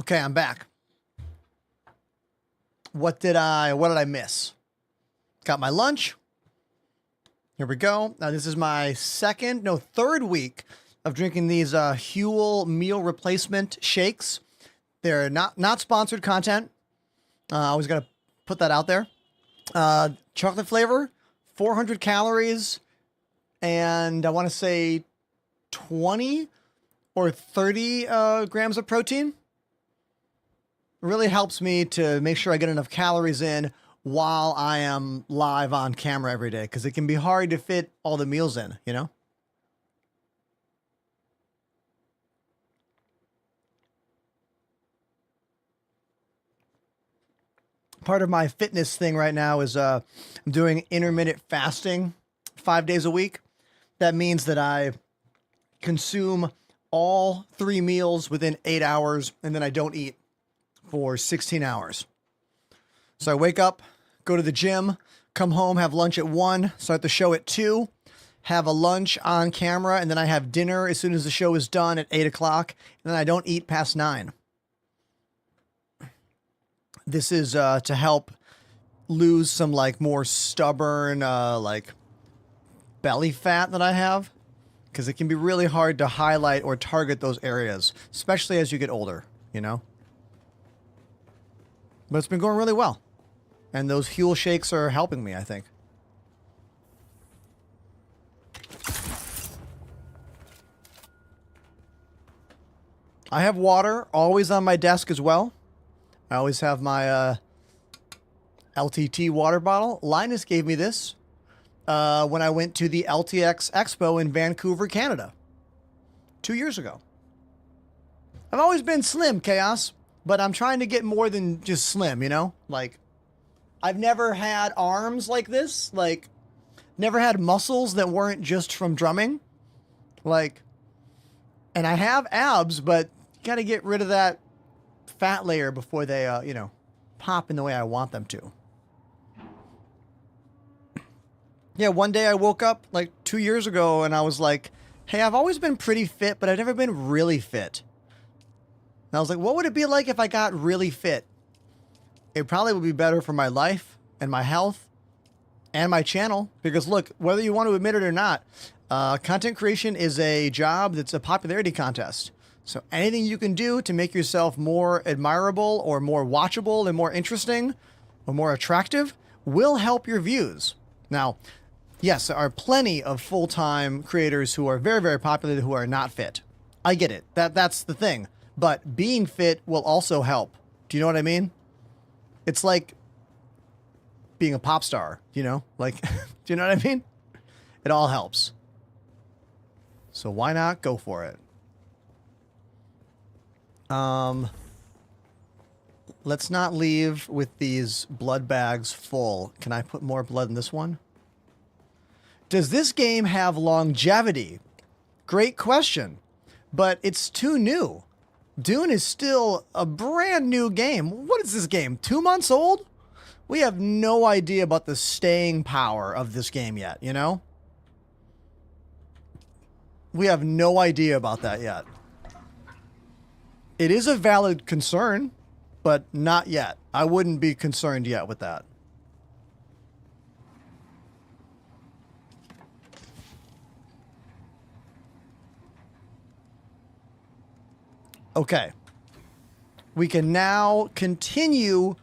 Okay, I'm back. What did I miss? Got my lunch. Here we go. Now this is my third week of drinking these Huel meal replacement shakes. They're not sponsored content. I always got to put that out there. Chocolate flavor, 400 calories, and I want to say 20 or 30 grams of protein. Really helps me to make sure I get enough calories in while I am live on camera every day, because it can be hard to fit all the meals in, you know? Part of my fitness thing right now is I'm doing intermittent fasting 5 days a week. That means that I consume all 3 meals within 8 hours, and then I don't eat for 16 hours. So I wake up, go to the gym, come home, have lunch at 1, start the show at 2, have a lunch on camera, and then I have dinner as soon as the show is done at 8 o'clock, and then I don't eat past 9. This is to help lose some like more stubborn like belly fat that I have, because it can be really hard to highlight or target those areas, especially as you get older, you know? But it's been going really well. And those Huel shakes are helping me, I think. I have water always on my desk as well. I always have my LTT water bottle. Linus gave me this when I went to the LTX Expo in Vancouver, Canada, 2 years ago. I've always been slim, Chaos, but I'm trying to get more than just slim, you know? Like, I've never had arms like this, like, never had muscles that weren't just from drumming. Like, and I have abs, but got to get rid of that fat layer before they, you know, pop in the way I want them to. Yeah, one day I woke up like 2 years ago and I was like, hey, I've always been pretty fit, but I've never been really fit. And I was like, what would it be like if I got really fit? It probably would be better for my life and my health and my channel. Because look, whether you want to admit it or not, content creation is a job that's a popularity contest. So anything you can do to make yourself more admirable or more watchable and more interesting or more attractive will help your views. Now, yes, there are plenty of full-time creators who are very, very popular who are not fit. I get it. That's the thing. But being fit will also help. Do you know what I mean? It's like being a pop star, you know? Like, do you know what I mean? It all helps. So why not go for it? Let's not leave with these blood bags full. Can I put more blood in this one? Does this game have longevity? Great question, but it's too new. Dune is still a brand new game. What is this game? 2 months old? We have no idea about the staying power of this game yet, you know? We have no idea about that yet. It is a valid concern, but not yet. I wouldn't be concerned yet with that. Okay. We can now continue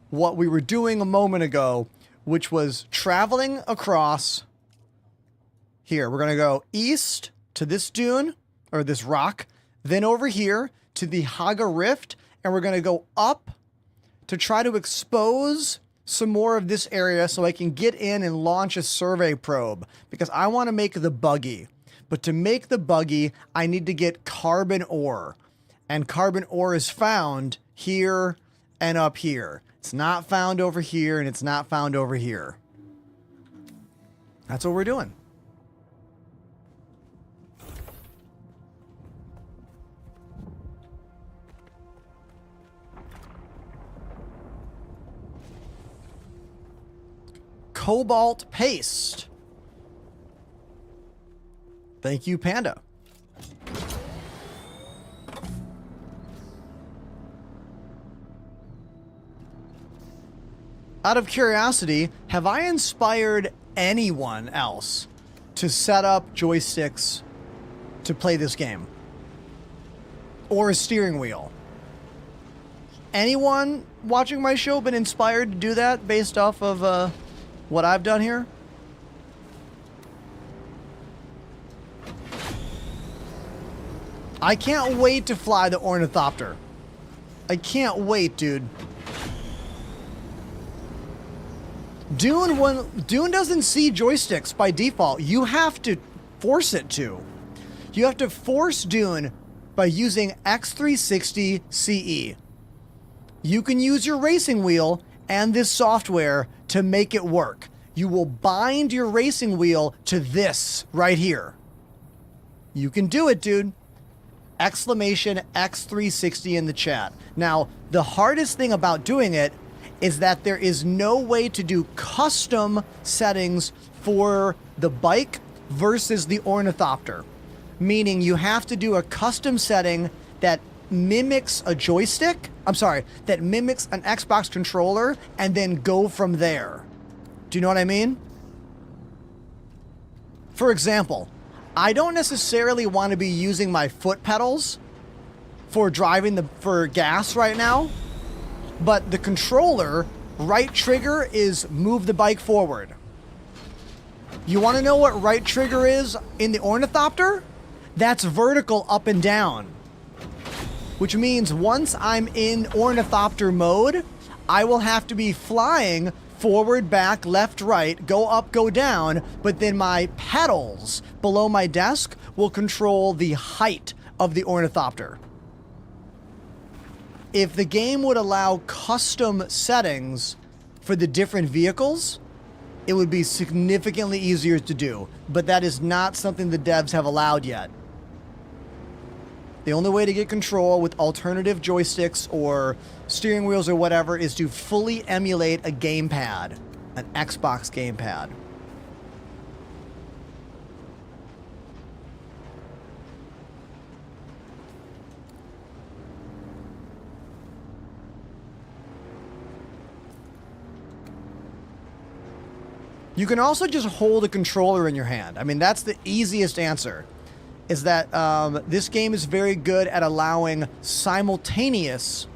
what we were doing a moment ago, which was traveling across here. We're going to go east to this dune, or this rock, then over here to the Haga Rift, and we're going to go up to try to expose some more of this area so I can get in and launch a survey probe, because I want to make the buggy. But to make the buggy, I need to get carbon ore. And carbon ore is found here and up here. It's not found over here, and it's not found over here. That's what we're doing. Cobalt paste. Thank you, Panda. Out of curiosity, have I inspired anyone else to set up joysticks to play this game? Or a steering wheel? Anyone watching my show been inspired to do that based off of what I've done here? I can't wait to fly the ornithopter. I can't wait, dude. Dune doesn't see joysticks by default. You have to force it to. You have to force Dune by using X360 CE. You can use your racing wheel and this software to make it work. You will bind your racing wheel to this right here. You can do it, dude. Exclamation X360 in the chat. Now, the hardest thing about doing it is that there is no way to do custom settings for the bike versus the ornithopter. Meaning you have to do a custom setting that mimics a joystick. I'm sorry, that mimics an Xbox controller and then go from there. Do you know what I mean? For example, I don't necessarily want to be using my foot pedals for driving for gas right now. But the controller, right trigger is move the bike forward. You want to know what right trigger is in the ornithopter? That's vertical up and down. Which means once I'm in ornithopter mode, I will have to be flying forward, back, left, right, go up, go down, but then my pedals below my desk will control the height of the ornithopter. If the game would allow custom settings for the different vehicles, it would be significantly easier to do. But that is not something the devs have allowed yet. The only way to get control with alternative joysticks or steering wheels or whatever is to fully emulate a gamepad, an Xbox gamepad. You can also just hold a controller in your hand. I mean, that's the easiest answer. Is that this game is very good at allowing simultaneous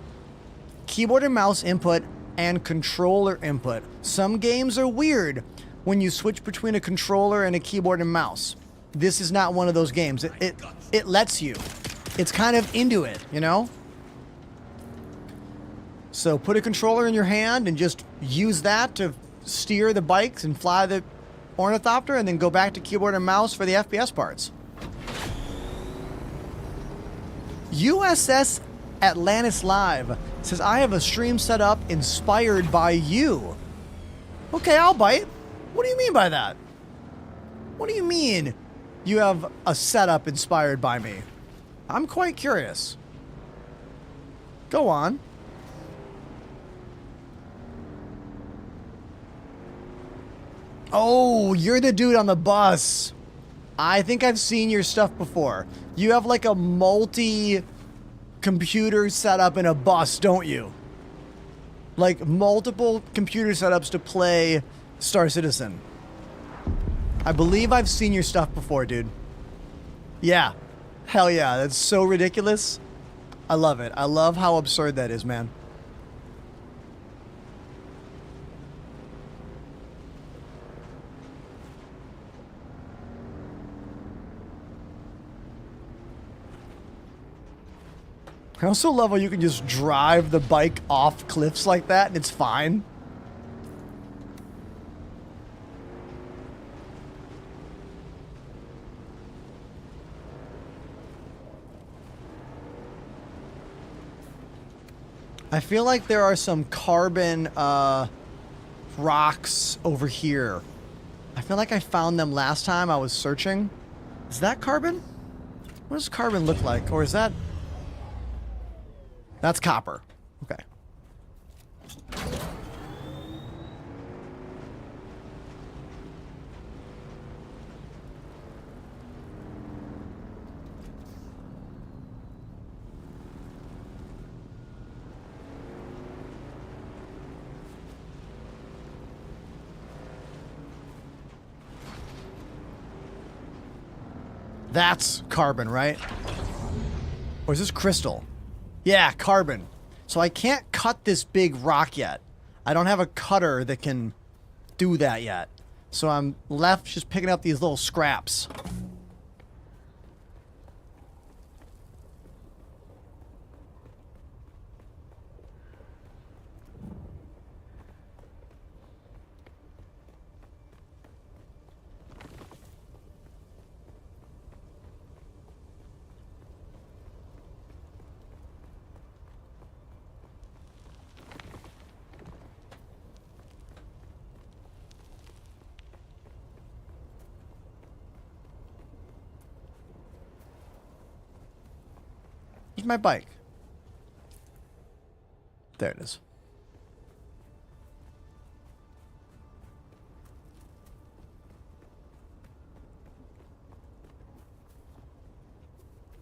keyboard and mouse input and controller input. Some games are weird when you switch between a controller and a keyboard and mouse. This is not one of those games. It lets you. It's kind of into it, you know? So put a controller in your hand and just use that to steer the bikes and fly the ornithopter, and then go back to keyboard and mouse for the FPS parts. USS Atlantis Live says, I have a stream set up inspired by you. Okay, I'll bite. What do you mean by that? What do you mean you have a setup inspired by me? I'm quite curious. Go on. Oh, you're the dude on the bus. I think I've seen your stuff before. You have like a multi-computer setup in a bus, don't you? Like multiple computer setups to play Star Citizen. I believe I've seen your stuff before, dude. Yeah. Hell yeah, that's so ridiculous. I love it. I love how absurd that is, man. I also love how you can just drive the bike off cliffs like that and it's fine. I feel like there are some carbon rocks over here. I feel like I found them last time I was searching. Is that carbon? What does carbon look like? Or is that... That's copper. Okay. That's carbon, right? Or is this crystal? Yeah, carbon. So I can't cut this big rock yet. I don't have a cutter that can do that yet. So I'm left just picking up these little scraps. Where's my bike? There it is.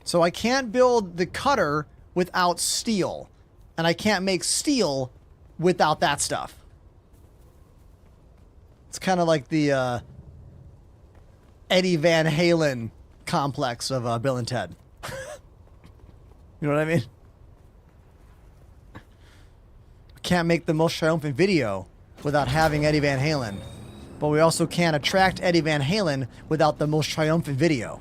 So I can't build the cutter without steel. And I can't make steel without that stuff. It's kind of like the Eddie Van Halen complex of Bill and Ted. You know what I mean? Can't make the most triumphant video without having Eddie Van Halen. But we also can't attract Eddie Van Halen without the most triumphant video.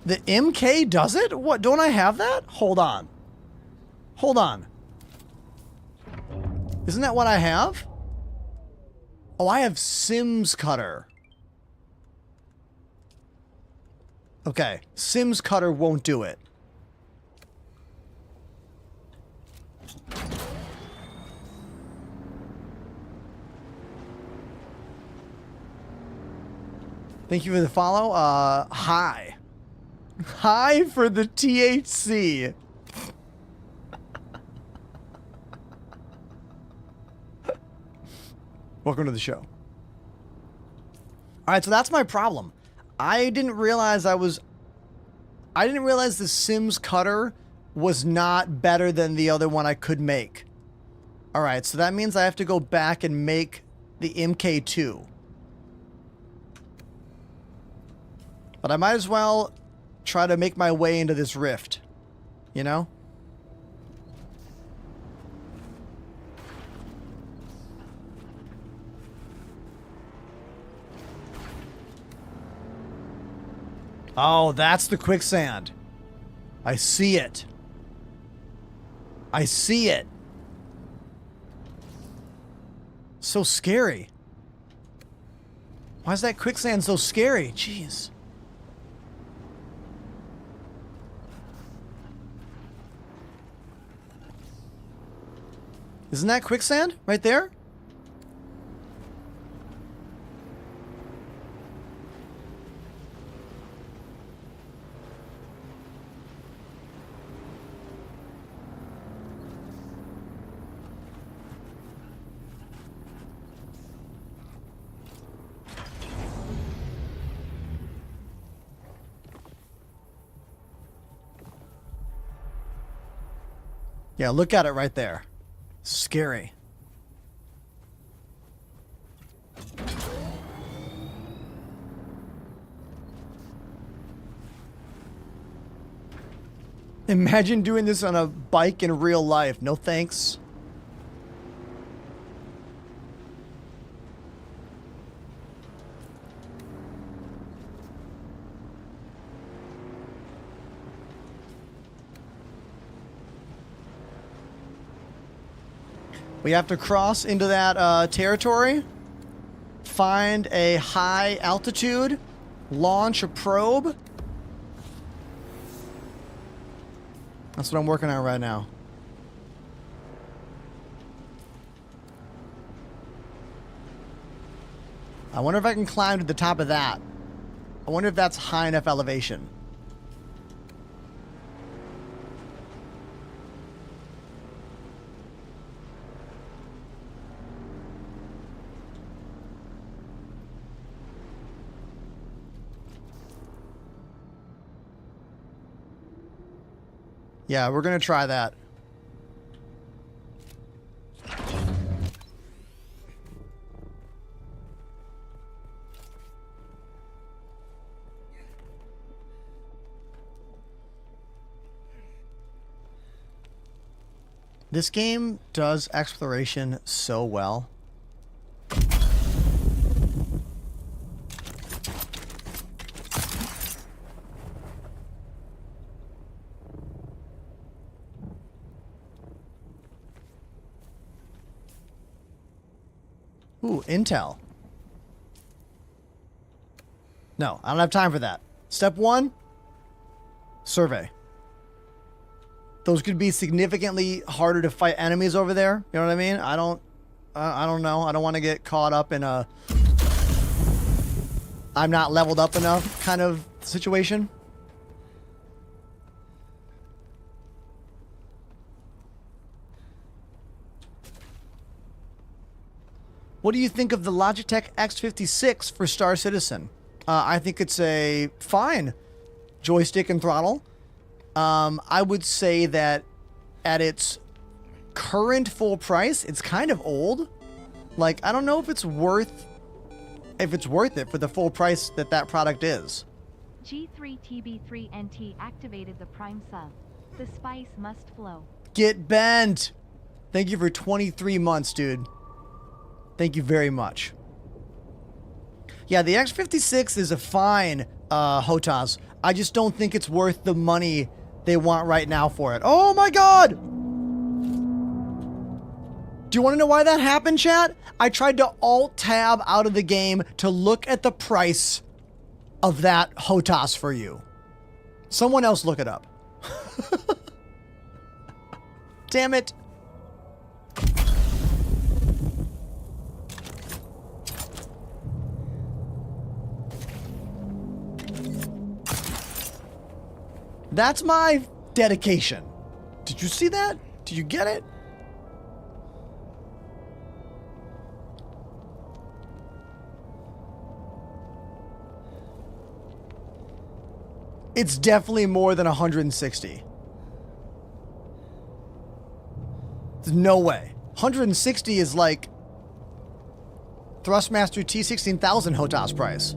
The MK does it? What, don't I have that? Hold on. Hold on. Isn't that what I have? Oh, I have Sims Cutter. Okay, Sims Cutter won't do it. Thank you for the follow. Hi. Hi for the THC. Welcome to the show. All right, so that's my problem. I didn't realize the Sims cutter was not better than the other one I could make. All right, so that means I have to go back and make the MK2. But I might as well try to make my way into this rift, you know? Oh, that's the quicksand. I see it. I see it. So scary. Why is that quicksand so scary? Jeez. Isn't that quicksand right there? Yeah, look at it right there. Scary. Imagine doing this on a bike in real life. No thanks. We have to cross into that territory, find a high altitude, launch a probe. That's what I'm working on right now. I wonder if I can climb to the top of that. I wonder if that's high enough elevation. Yeah, we're gonna try that. This game does exploration so well. Ooh, intel. No, I don't have time for that. Step 1, survey. Those could be significantly harder to fight enemies over there. You know what I mean? I don't know. I don't want to get caught up in a I'm not leveled up enough kind of situation. What do you think of the Logitech X56 for Star Citizen? I think it's a fine joystick and throttle. I would say that at its current full price, it's kind of old. Like, I don't know if it's worth it for the full price that that product is. G3TB3NT activated the Prime sub. The spice must flow. Get bent. Thank you for 23 months, dude. Thank you very much. Yeah, the X56 is a fine HOTAS. I just don't think it's worth the money they want right now for it. Oh my god! Do you want to know why that happened, chat? I tried to Alt-Tab out of the game to look at the price of that HOTAS for you. Someone else look it up. Damn it. That's my dedication. Did you see that? Did you get it? It's definitely more than 160. There's no way. 160 is like Thrustmaster T16000 HOTAS price.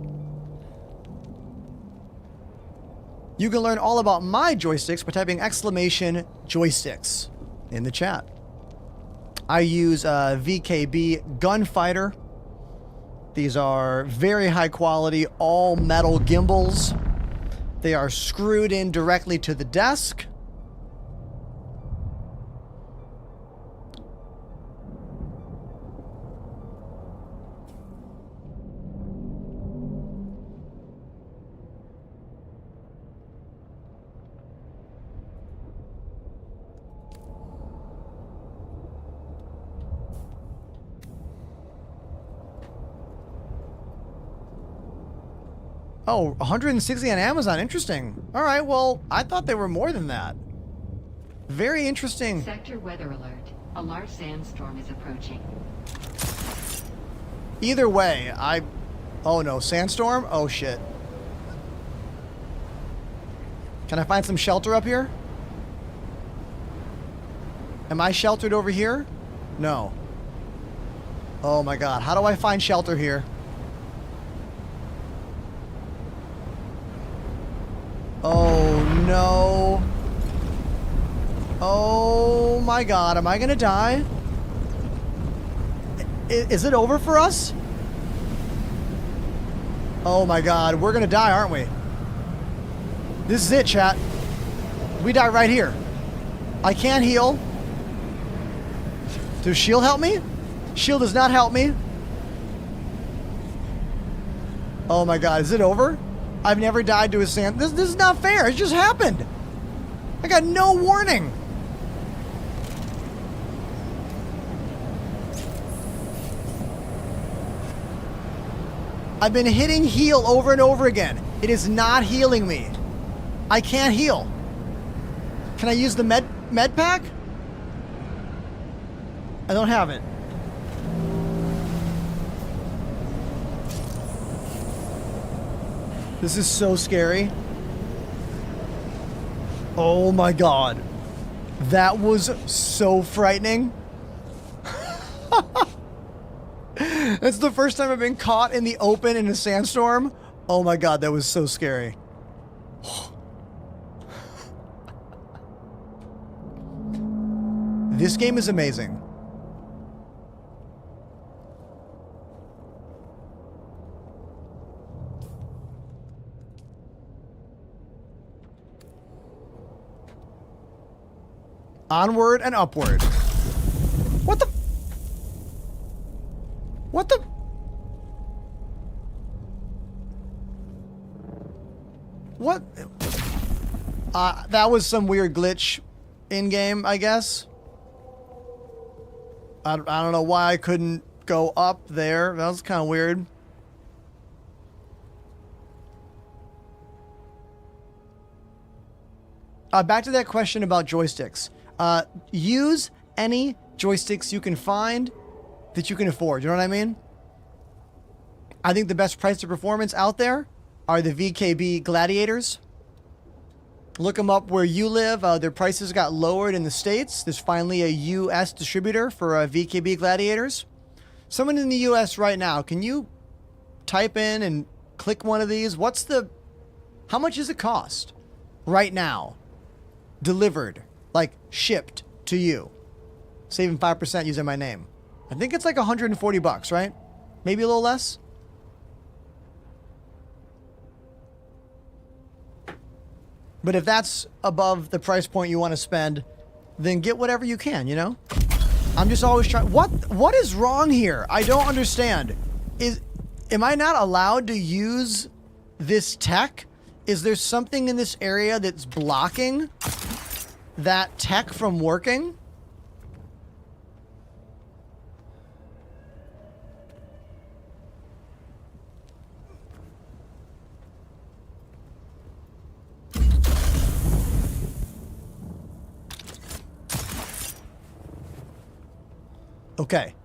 You can learn all about my joysticks by typing exclamation joysticks in the chat. I use VKB Gunfighter. These are very high quality, all metal gimbals. They are screwed in directly to the desk. Oh, 160 on Amazon. Interesting. All right, well, I thought they were more than that. Very interesting. Sector weather alert. A large sandstorm is approaching. Either way, oh no, sandstorm? Oh shit. Can I find some shelter up here? Am I sheltered over here? No. Oh my god, how do I find shelter here? Oh no. Oh my god, am I gonna die? Is it over for us? Oh my god, we're gonna die, aren't we? This is it, chat. We die right here. I can't heal. Does shield help me? Shield does not help me. Oh my god, is it over? I've never died to a sand. This is not fair. It just happened. I got no warning. I've been hitting heal over and over again. It is not healing me. I can't heal. Can I use the med pack? I don't have it. This is so scary. Oh my god. That was so frightening. That's the first time I've been caught in the open in a sandstorm. Oh my god, that was so scary. This game is amazing. Onward and upward. What the? What the? What? That was some weird glitch in-game, I guess. I don't know why I couldn't go up there. That was kind of weird. Back to that question about joysticks. Use any joysticks you can find that you can afford. You know what I mean? I think the best price to performance out there are the VKB Gladiators. Look them up where you live. Their prices got lowered in the States. There's finally a U.S. distributor for VKB Gladiators. Someone in the U.S. right now, can you type in and click one of these? How much does it cost right now? Delivered, like shipped to you. Saving 5% using my name. I think it's like 140 bucks, right? Maybe a little less. But if that's above the price point you want to spend, then get whatever you can, you know? I'm just always trying. What is wrong here? I don't understand. Am I not allowed to use this tech? Is there something in this area that's blocking that tech from working? Okay.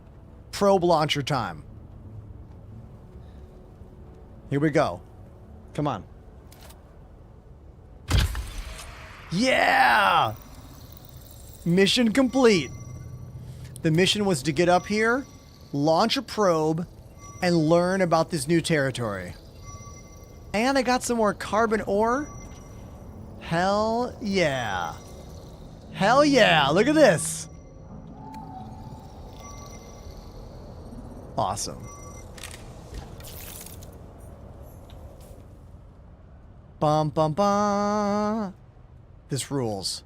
Probe launcher time. Here we go. Come on. Yeah! Mission complete. The mission was to get up here, launch a probe, and learn about this new territory. And I got some more carbon ore. Hell yeah. Hell yeah, look at this. Awesome. Bum bum bum. This rules.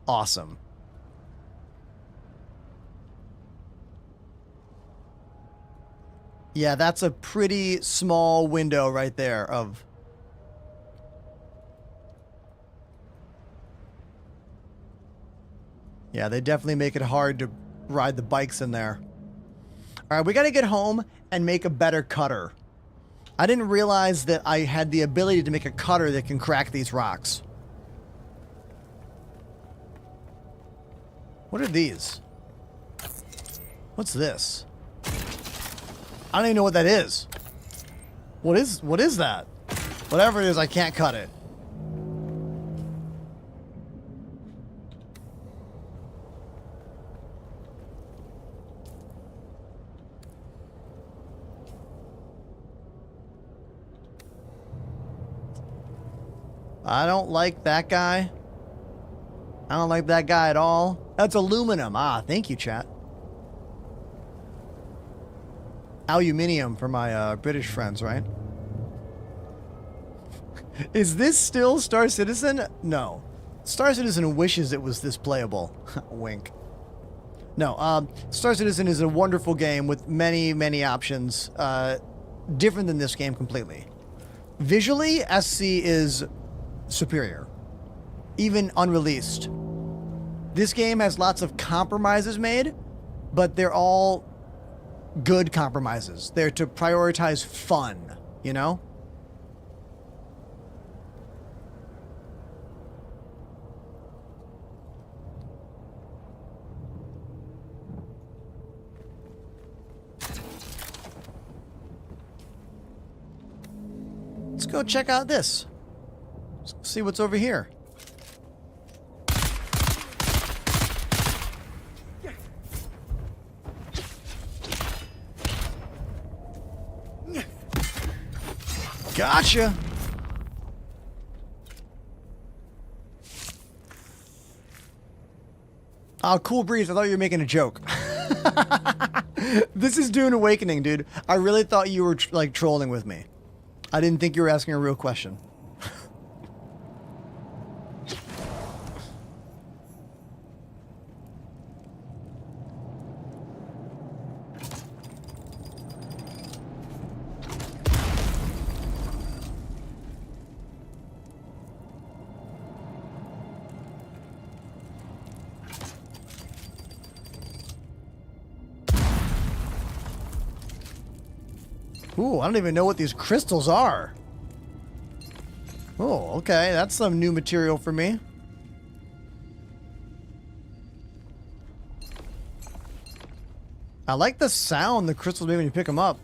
Awesome. Yeah, that's a pretty small window right there of... Yeah, they definitely make it hard to ride the bikes in there. All right, we got to get home and make a better cutter. I didn't realize that I had the ability to make a cutter that can crack these rocks. What are these? What's this? I don't even know what that is. What is that? Whatever it is, I can't cut it. I don't like that guy. I don't like that guy at all. That's aluminum. Ah, thank you, chat. Aluminium for my British friends, right? Is this still Star Citizen? No. Star Citizen wishes it was this playable. Wink. No, Star Citizen is a wonderful game with many, many options. Different than this game completely. Visually, SC is superior. Even unreleased. This game has lots of compromises made, but they're all good compromises. They're to prioritize fun, you know? Let's go check out this. Let's see what's over here. Gotcha. Oh, cool breeze. I thought you were making a joke. This is Dune Awakening, dude. I really thought you were like trolling with me. I didn't think you were asking a real question. Ooh, I don't even know what these crystals are. Oh, okay. That's some new material for me. I like the sound the crystals make when you pick them up.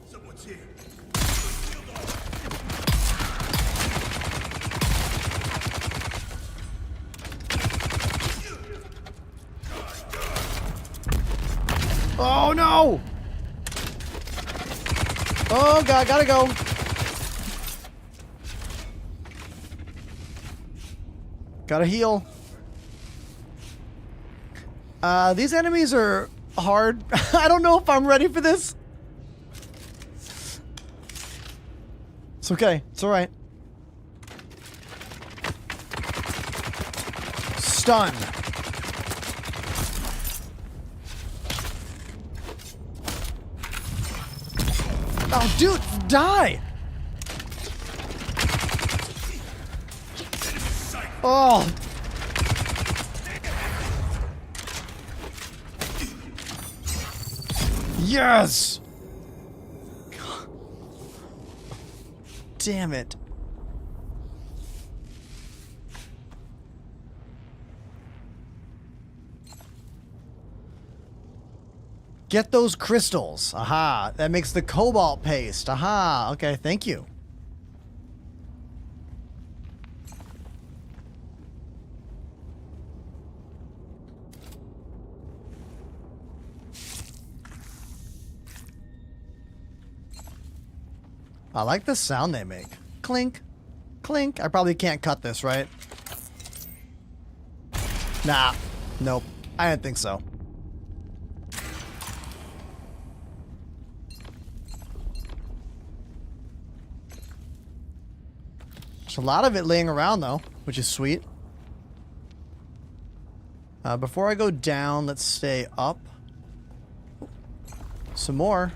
Oh, no! Oh god, gotta go. Gotta heal. These enemies are hard. I don't know if I'm ready for this. It's okay. It's alright. Stun. Oh, dude, die! Oh! Yes! Damn it. Get those crystals. Aha. That makes the cobalt paste. Aha. Okay, thank you. I like the sound they make. Clink. Clink. I probably can't cut this, right? Nah. Nope. I didn't think so. There's a lot of it laying around, though, which is sweet. Before I go down, let's stay up. Some more.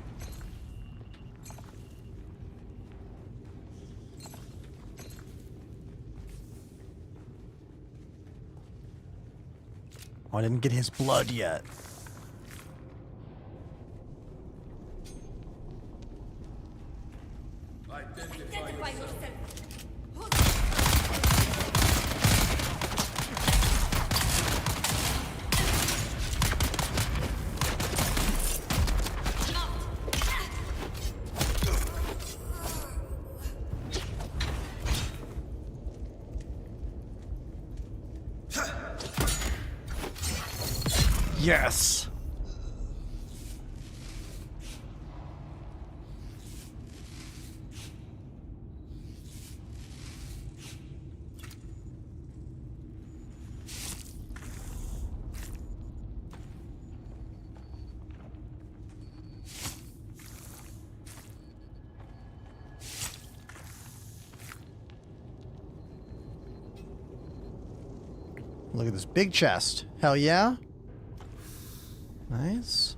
Oh, I didn't get his blood yet. Identify yourself. Yes. Look at this big chest. Hell yeah. Nice.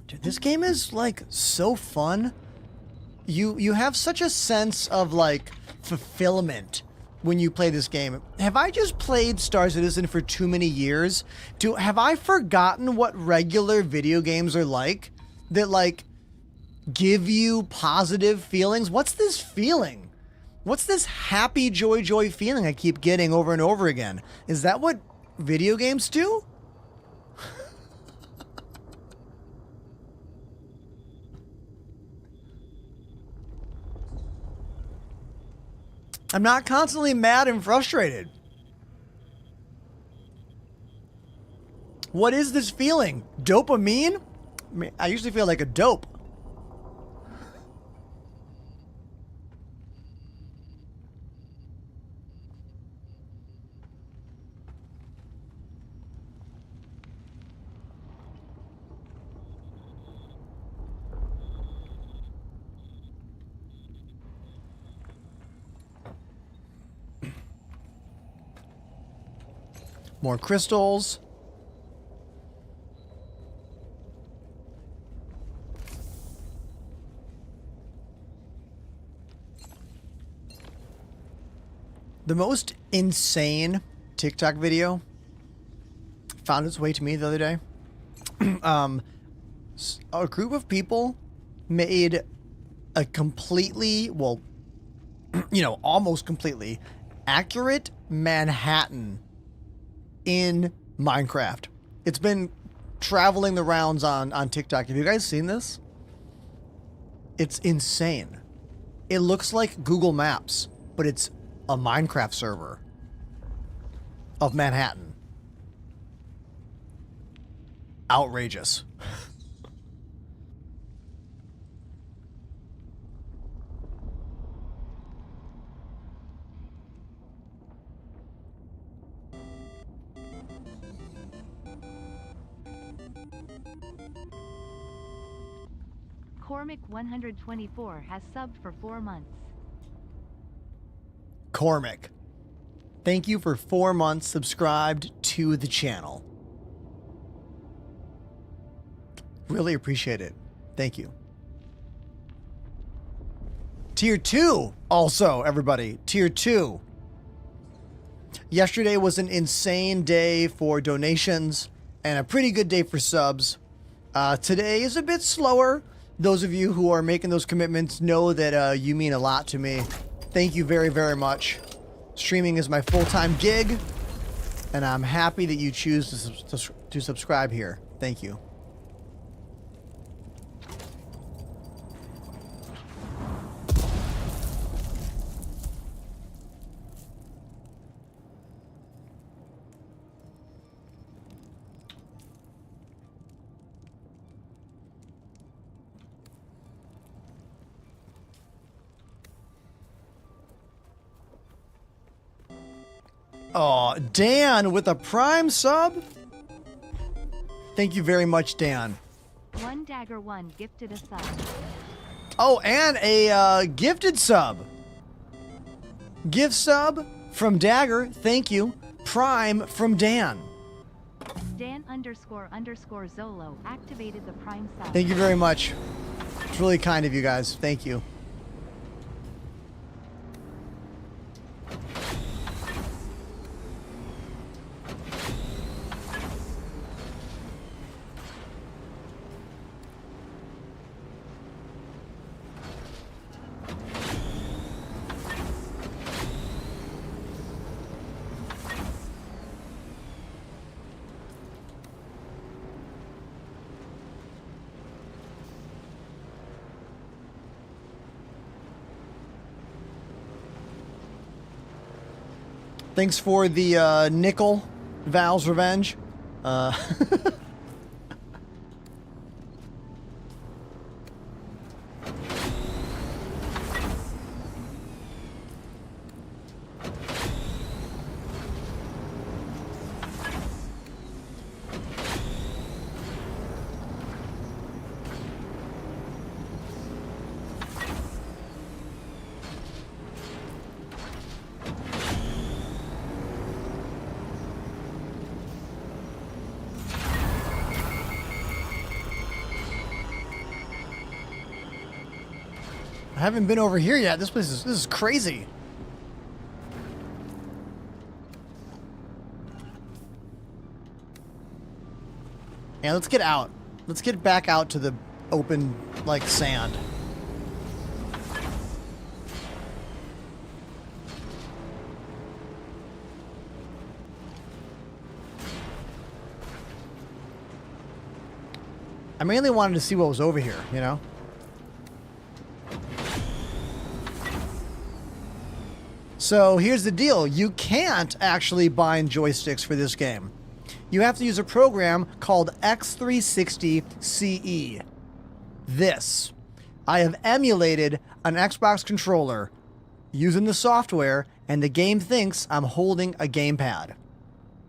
Dude, this game is like so fun. You have such a sense of like fulfillment when you play this game. Have I just played Star Citizen for too many years? Have I forgotten what regular video games are like that like give you positive feelings? What's this feeling? What's this happy joy feeling I keep getting over and over again? Is that what video games do? I'm not constantly mad and frustrated. What is this feeling? Dopamine? I mean, I usually feel like a dope. More crystals. The most insane TikTok video found its way to me the other day. A group of people made a completely, well, almost completely accurate Manhattan in Minecraft. It's been traveling the rounds on TikTok. Have you guys seen this? It's insane. It looks like Google Maps, but it's a Minecraft server of Manhattan. Outrageous. Cormac 124 has subbed for 4 months. Cormac, thank you for 4 months subscribed to the channel. Really appreciate it. Thank you. Tier 2 also, everybody. Tier 2. Yesterday was an insane day for donations and a pretty good day for subs. Today is a bit slower. Those of you who are making those commitments know that you mean a lot to me. Thank you very, very much. Streaming is my full-time gig. And I'm happy that you choose to subscribe here. Thank you. Oh, Dan with a Prime sub? Thank you very much, Dan. One Dagger One gifted a sub. Oh, and a gifted sub. Gift sub from Dagger. Thank you. Prime from Dan. Dan__Zolo activated the Prime sub. Thank you very much. It's really kind of you guys. Thank you. Thanks for the nickel, Val's Revenge. I haven't been over here yet. This is crazy. Yeah, let's get out. Let's get back out to the open, like, sand. I mainly wanted to see what was over here, you know? So here's the deal. You can't actually bind joysticks for this game. You have to use a program called X360CE. This. I have emulated an Xbox controller using the software, and the game thinks I'm holding a gamepad.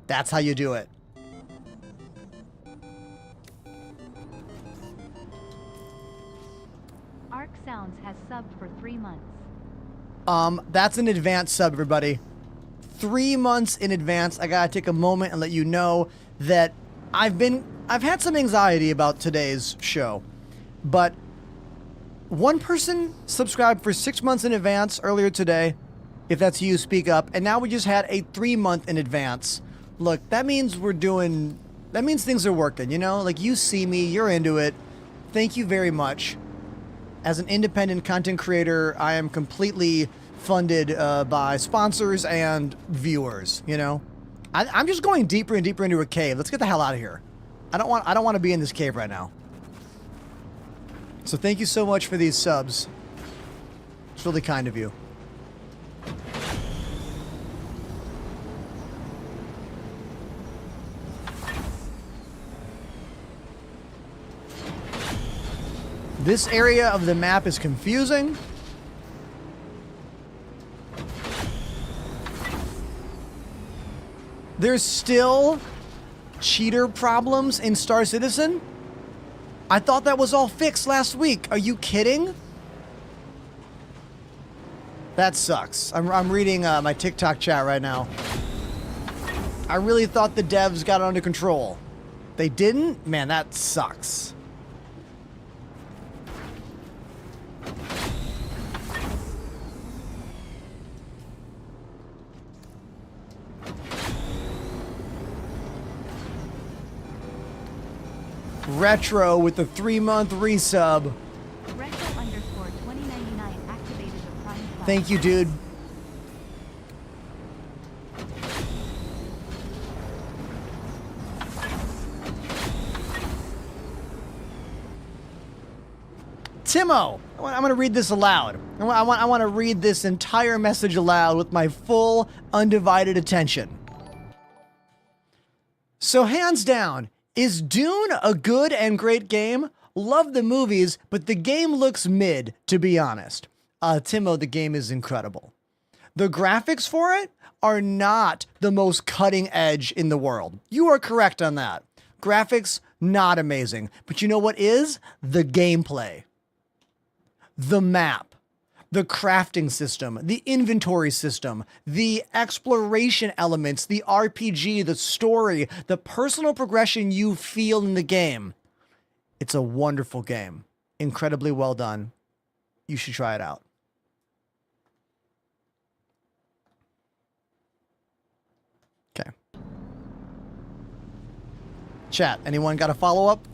That's how you do it. Arc Sounds has subbed for 3 months. That's an advance sub, everybody. 3 months in advance. I gotta take a moment and let you know that I've had some anxiety about today's show, but one person subscribed for 6 months in advance earlier today. If that's you, speak up. And now we just had a 3 month in advance. Look, that means that means things are working, you know? Like, you see me, you're into it. Thank you very much. As an independent content creator, I am completely funded by sponsors and viewers, you know? I'm just going deeper and deeper into a cave. Let's get the hell out of here. I don't want to be in this cave right now. So thank you so much for these subs. It's really kind of you. This area of the map is confusing. There's still cheater problems in Star Citizen? I thought that was all fixed last week. Are you kidding? That sucks. I'm reading my TikTok chat right now. I really thought the devs got it under control. They didn't? Man, that sucks. Retro with the 3 month resub. Retro_2099 activated the Prime sub. Thank you, dude. Timo, I'm going to read this aloud. I want to read this entire message aloud with my full, undivided attention. So hands down, is Dune a good and great game? Love the movies, but the game looks mid, to be honest. Timo, the game is incredible. The graphics for it are not the most cutting edge in the world. You are correct on that. Graphics, not amazing. But you know what is? The gameplay. The map. The crafting system. The inventory system. The exploration elements. The RPG. The story. The personal progression you feel in the game. It's a wonderful game. Incredibly well done. You should try it out. Okay. Chat, anyone got a follow-up?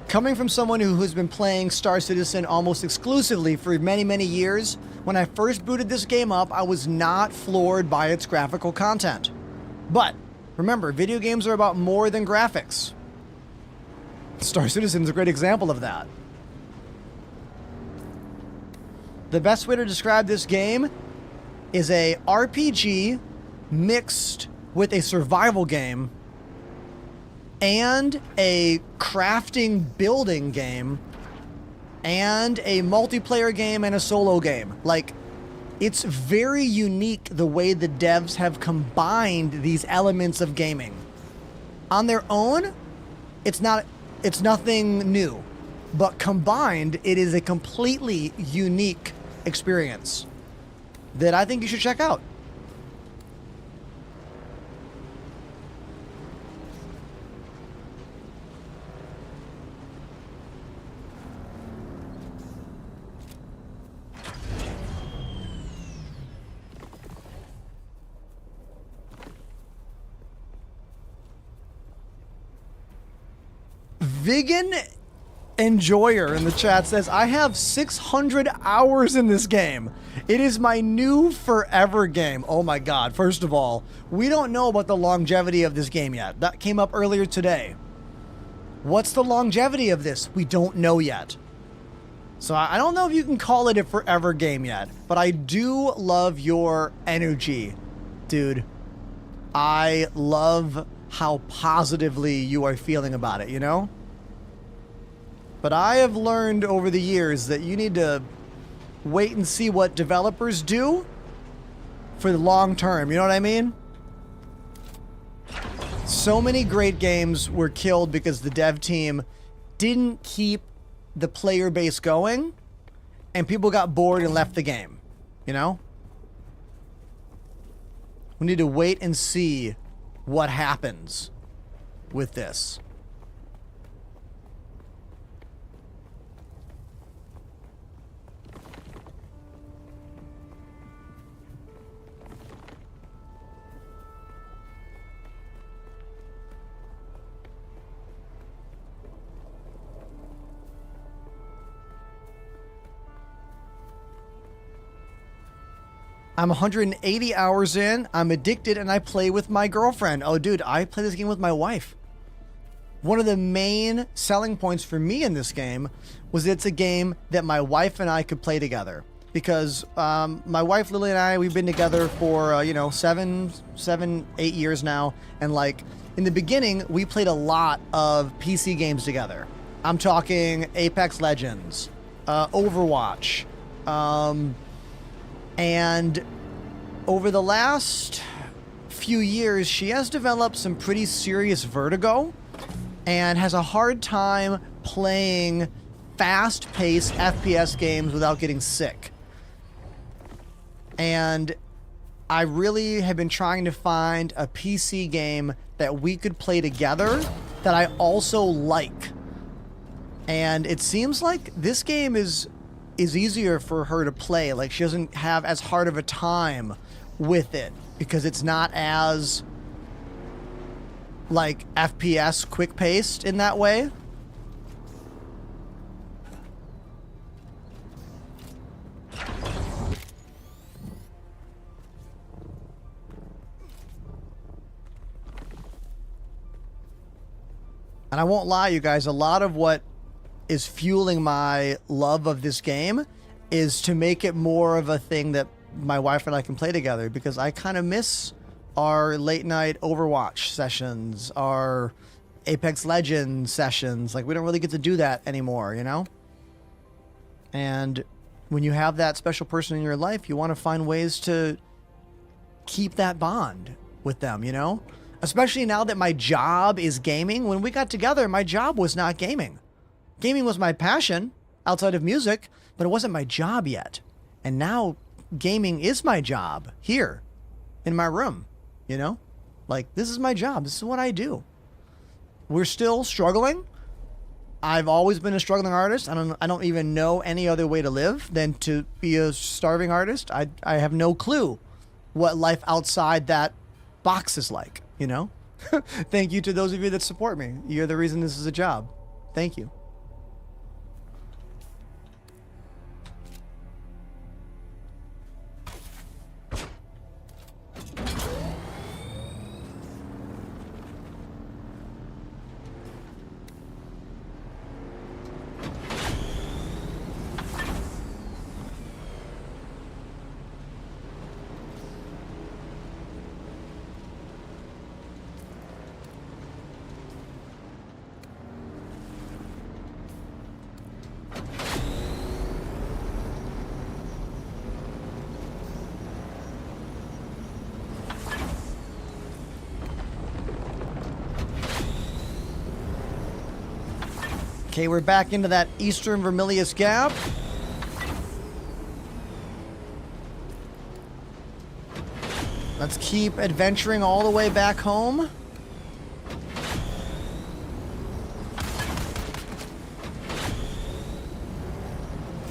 Coming from someone who's been playing Star Citizen almost exclusively for many, many years, when I first booted this game up, I was not floored by its graphical content. But, remember, video games are about more than graphics. Star Citizen is a great example of that. The best way to describe this game is a RPG mixed with a survival game and a crafting building game and a multiplayer game and a solo game. Like, it's very unique the way the devs have combined these elements of gaming. On their own, it's nothing new, but combined, it is a completely unique experience that I think you should check out. Vegan Enjoyer in the chat says, I have 600 hours in this game. It is my new forever game. Oh my god. First of all, we don't know about the longevity of this game yet. That came up earlier today. What's the longevity of this? We don't know yet. So I don't know if you can call it a forever game yet, but I do love your energy, dude. I love how positively you are feeling about it, you know? But I have learned over the years that you need to wait and see what developers do for the long term. You know what I mean? So many great games were killed because the dev team didn't keep the player base going and people got bored and left the game. You know? We need to wait and see what happens with this. I'm 180 hours in, I'm addicted, and I play with my girlfriend. Oh, dude, I play this game with my wife. One of the main selling points for me in this game was it's a game that my wife and I could play together. Because my wife, Lily, and I, we've been together for, 7, 8 years now. And, like, in the beginning, we played a lot of PC games together. I'm talking Apex Legends, Overwatch, and over the last few years, she has developed some pretty serious vertigo and has a hard time playing fast-paced FPS games without getting sick. And I really have been trying to find a PC game that we could play together that I also like. And it seems like this game is easier for her to play. Like, she doesn't have as hard of a time with it because it's not as, like, FPS quick-paced in that way. And I won't lie, you guys, a lot of what is fueling my love of this game is to make it more of a thing that my wife and I can play together, because I kind of miss our late night Overwatch sessions, our Apex Legends sessions. Like, we don't really get to do that anymore, you know? And when you have that special person in your life, you want to find ways to keep that bond with them, you know? Especially now that my job is gaming. When we got together, my job was not gaming. Gaming was my passion outside of music, but it wasn't my job yet. And now gaming is my job here in my room, you know? Like, this is my job. This is what I do. We're still struggling. I've always been a struggling artist. I don't even know any other way to live than to be a starving artist. I have no clue what life outside that box is like, you know? Thank you to those of you that support me. You're the reason this is a job. Thank you. Okay, we're back into that Eastern Vermilius Gap. Let's keep adventuring all the way back home.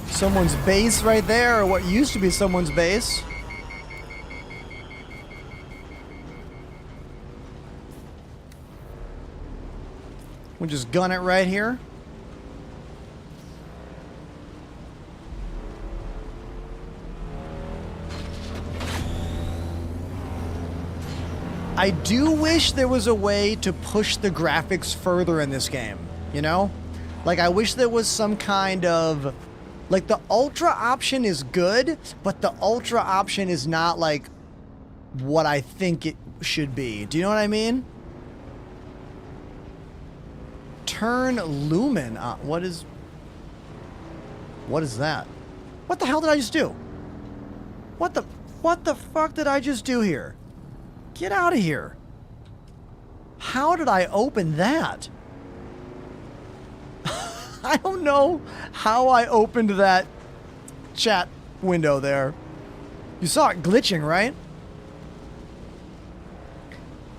Someone's base right there, or what used to be someone's base. We'll just gun it right here. I do wish there was a way to push the graphics further in this game, you know? Like, I wish there was some kind of... Like, the Ultra option is good, but the Ultra option is not, like, what I think it should be. Do you know what I mean? Turn Lumen on. What is that? What the hell did I just do? What the fuck did I just do here? Get out of here. How did I open that? I don't know how I opened that chat window there. You saw it glitching, right?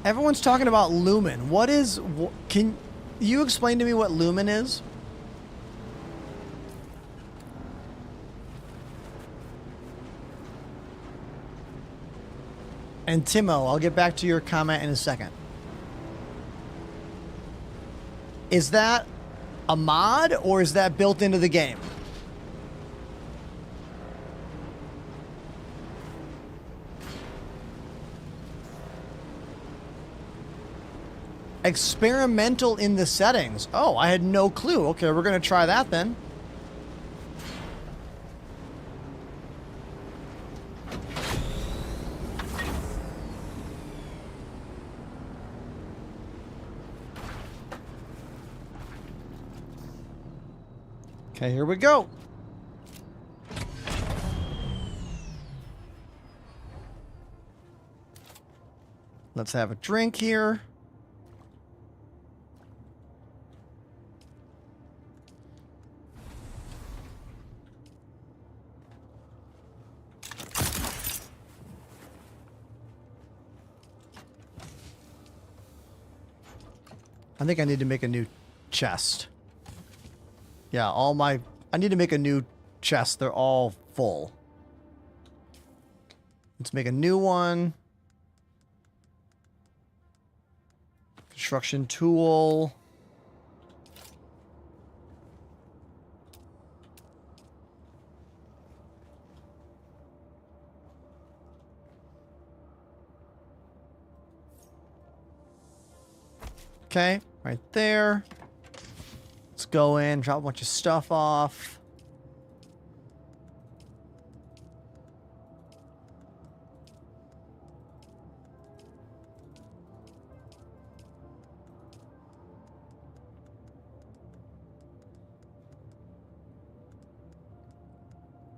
Everyone's talking about Lumen. What is... Can you explain to me what Lumen is? And Timo, I'll get back to your comment in a second. Is that a mod, or is that built into the game? Experimental in the settings. Oh, I had no clue. Okay, we're going to try that then. Okay, here we go. Let's have a drink here. I think I need to make a new chest. Yeah, I need to make a new chest. They're all full. Let's make a new one. Construction tool. Okay. right there. Let's go in, drop a bunch of stuff off.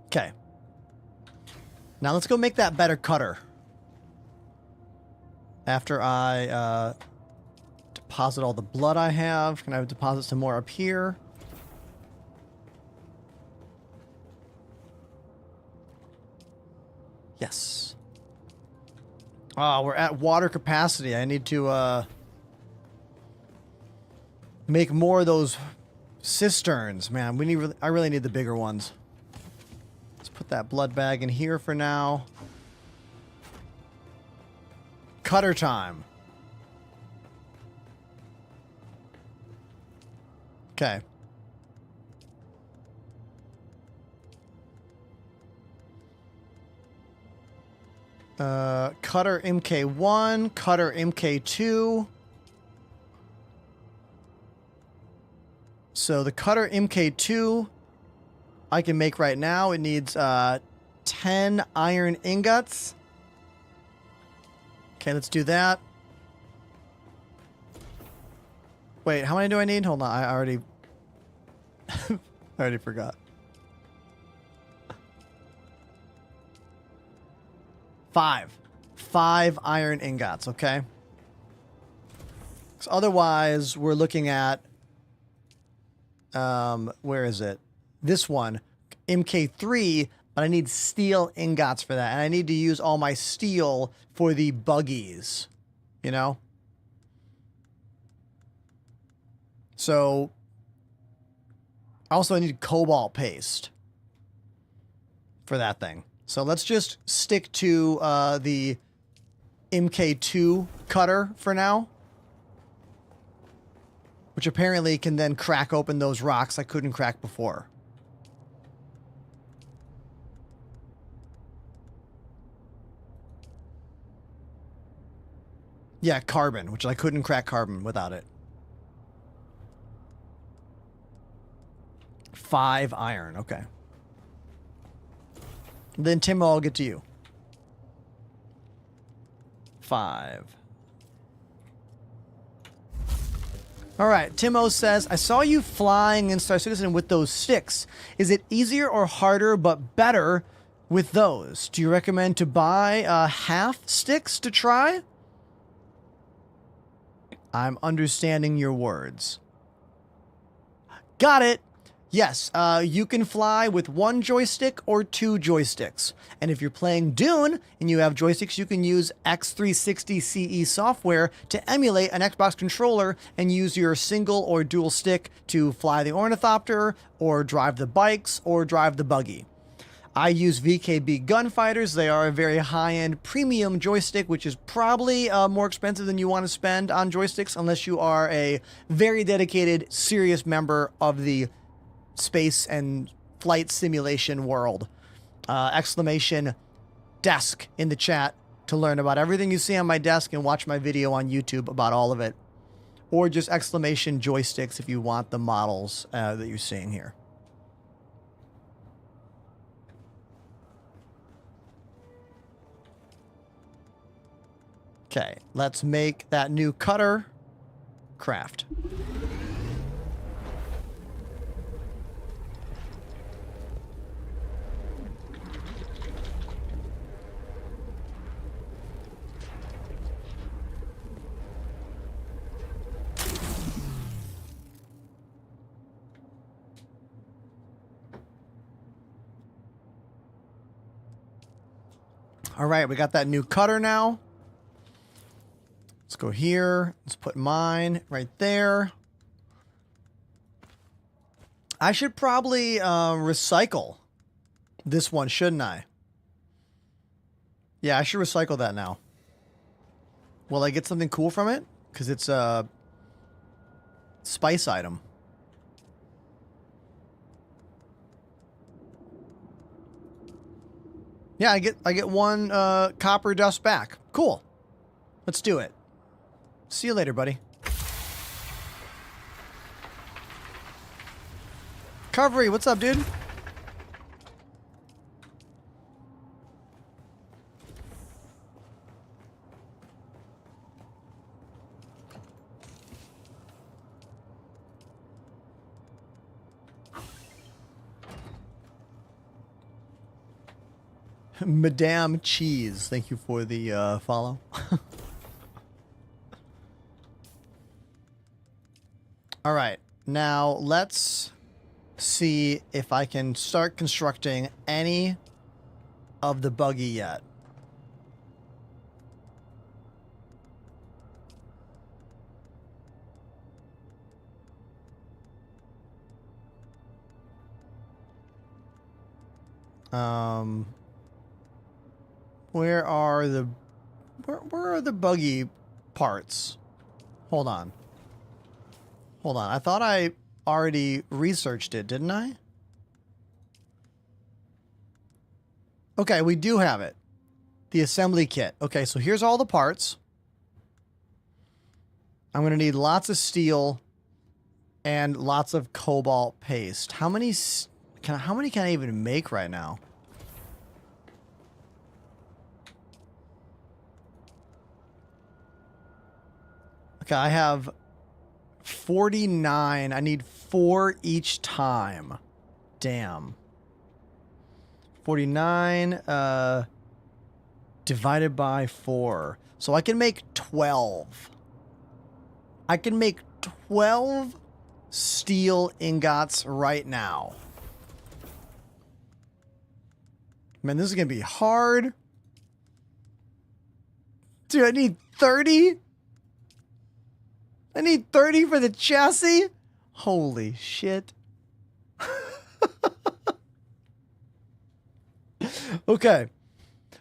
Okay. Now let's go make that better cutter. After I deposit all the blood I have, can I deposit some more up here? Yes. Oh, we're at water capacity. I need to make more of those cisterns. Man, I really need the bigger ones. Let's put that blood bag in here for now. Cutter time. Okay. Cutter MK1, cutter MK2. So the cutter MK2 I can make right now. It needs 10 iron ingots. Okay, let's do that. Wait, how many do I need? Hold on, I already I already forgot. 5 iron ingots, okay? So otherwise, we're looking at where is it? This one, MK3, but I need steel ingots for that. And I need to use all my steel for the buggies, you know? So, also I need cobalt paste for that thing. So let's just stick to the MK2 cutter for now. Which apparently can then crack open those rocks I couldn't crack before. Yeah, carbon, which I couldn't crack carbon without it. 5 iron, okay. Then Tim, I'll get to you. 5. All right, Timo says, I saw you flying in Star Citizen with those sticks. Is it easier or harder but better with those? Do you recommend to buy half sticks to try? I'm understanding your words. Got it. Yes, you can fly with 1 joystick or 2 joysticks. And if you're playing Dune and you have joysticks, you can use X360 CE software to emulate an Xbox controller and use your single or dual stick to fly the ornithopter or drive the bikes or drive the buggy. I use VKB Gunfighters. They are a very high-end premium joystick, which is probably more expensive than you want to spend on joysticks unless you are a very dedicated, serious member of the space and flight simulation world. Exclamation desk in the chat to learn about everything you see on my desk and watch my video on YouTube about all of it. Or just exclamation joysticks if you want the models that you're seeing here. Okay, let's make that new cutter craft. All right, we got that new cutter now. Let's go here. Let's put mine right there. I should probably recycle this one, shouldn't I? Yeah, I should recycle that now. Will I get something cool from it? Because it's a spice item. Yeah, I get 1 copper dust back. Cool. Let's do it. See you later, buddy. Recovery, what's up, dude? Madame Cheese, thank you for the follow. All right, now let's see if I can start constructing any of the buggy yet. Where are the buggy parts? Hold on. Hold on. I thought I already researched it, didn't I? Okay, we do have it. The assembly kit. Okay, so here's all the parts. I'm going to need lots of steel and lots of cobalt paste. How many can I even make right now? Okay, I have 49. I need 4 each time. Damn. 49 divided by 4. So I can make 12. I can make 12 steel ingots right now. Man, this is going to be hard. Dude, I need 30? I need 30 for the chassis? Holy shit. Okay.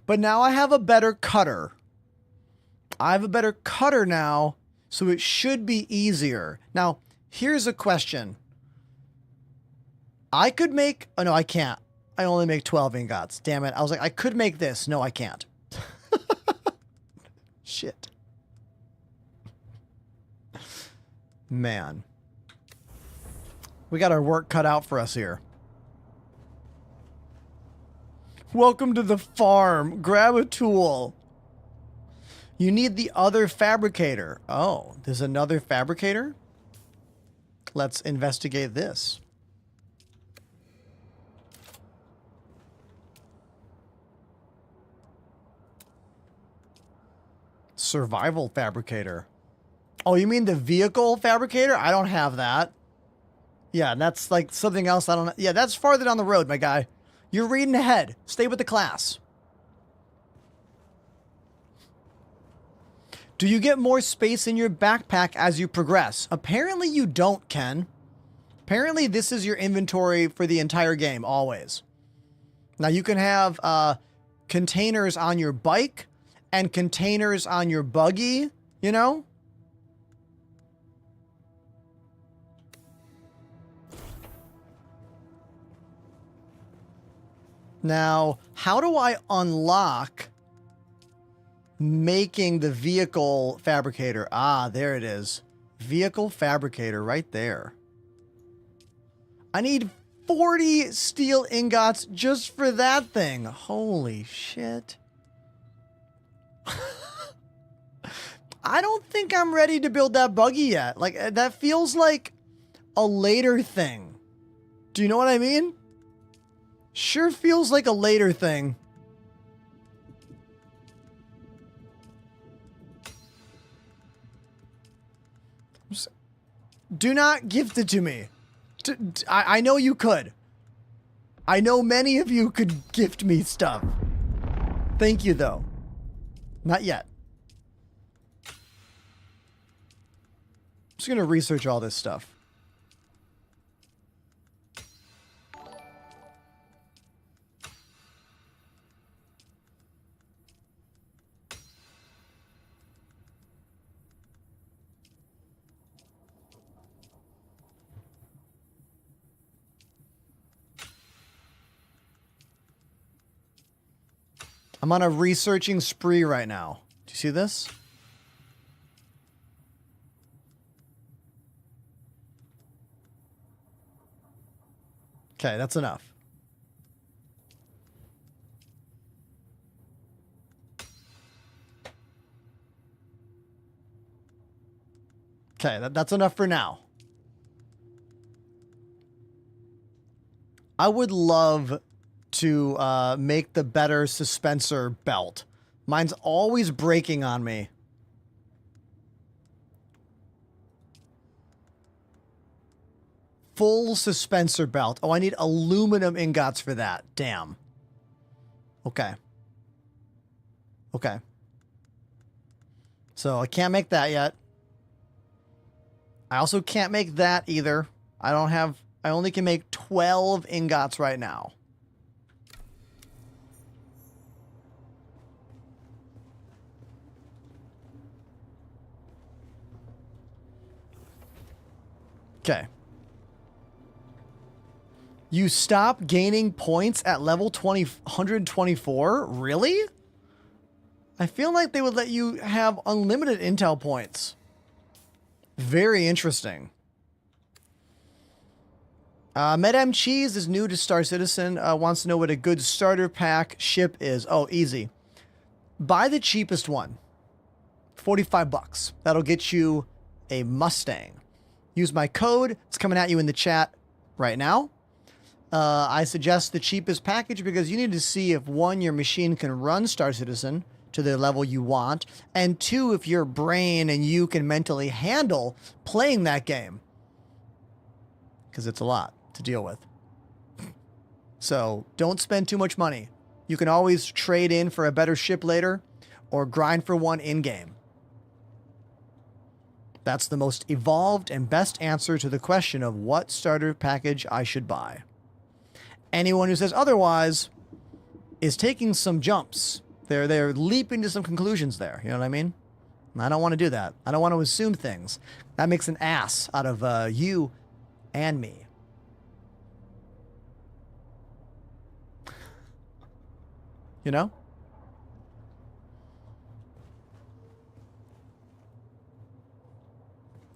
But now I have a better cutter. I have a better cutter now, so it should be easier. Now, here's a question. I could make... Oh, no, I can't. I only make 12 ingots. Damn it. I was like, I could make this. No, I can't. Shit. Man. We got our work cut out for us here. Welcome to the farm. Grab a tool. You need the other fabricator. Oh, there's another fabricator? Let's investigate this. Survival fabricator. Oh, you mean the vehicle fabricator? I don't have that. Yeah, that's like something else I don't... Yeah, that's farther down the road, my guy. You're reading ahead. Stay with the class. Do you get more space in your backpack as you progress? Apparently you don't, Ken. Apparently this is your inventory for the entire game, always. Now you can have containers on your bike and containers on your buggy, you know? Now, how do I unlock making the vehicle fabricator? Ah, there it is. Vehicle fabricator right there. I need 40 steel ingots just for that thing. Holy shit. I don't think I'm ready to build that buggy yet. Like, that feels like a later thing. Do you know what I mean? Sure feels like a later thing. Do not gift it to me. I know you could. I know many of you could gift me stuff. Thank you, though. Not yet. I'm just going to research all this stuff. I'm on a researching spree right now. Do you see this? Okay, that's enough. Okay, that's enough for now. I would love to make the better suspensor belt. Mine's always breaking on me. Full suspensor belt. Oh, I need aluminum ingots for that. Damn. Okay. Okay. So I can't make that yet. I also can't make that either. I only can make 12 ingots right now. Okay. You stop gaining points at level 124? Really? I feel like they would let you have unlimited intel points. Very interesting. Madame Cheese is new to Star Citizen. Wants to know what a good starter pack ship is. Oh, easy. Buy the cheapest one. 45 bucks. That'll get you a Mustang. Use my code. It's coming at you in the chat right now. I suggest the cheapest package because you need to see if, one, your machine can run Star Citizen to the level you want, and two, if your brain and you can mentally handle playing that game. Because it's a lot to deal with. So don't spend too much money. You can always trade in for a better ship later or grind for one in-game. That's the most evolved and best answer to the question of what starter package I should buy. Anyone who says otherwise is taking some jumps. They're leaping to some conclusions there. You know what I mean? And I don't want to do that. I don't want to assume things. That makes an ass out of you and me. You know?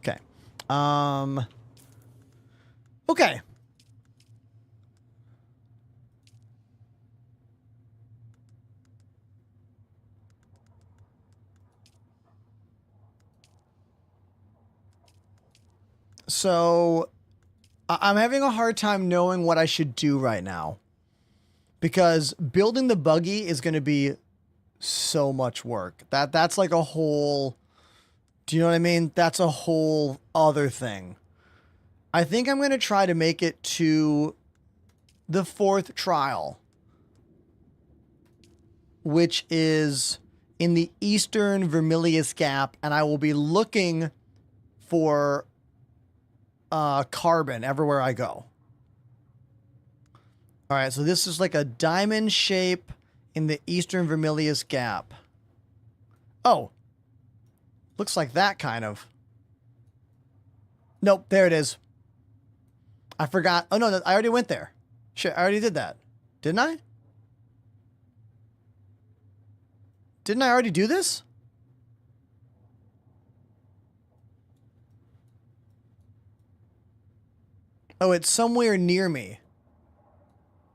Okay. Okay. So, I'm having a hard time knowing what I should do right now. Because building the buggy is going to be so much work. That's like a whole... Do you know what I mean? That's a whole other thing. I think I'm going to try to make it to the 4th trial, which is in the eastern Vermilius Gap, and I will be looking for carbon everywhere I go. All right, so this is like a diamond shape in the eastern Vermilius Gap. Oh, looks like that kind of. Nope, there it is. I forgot. Oh, no, I already went there. Shit, I already did that. Didn't I? Didn't I already do this? Oh, it's somewhere near me.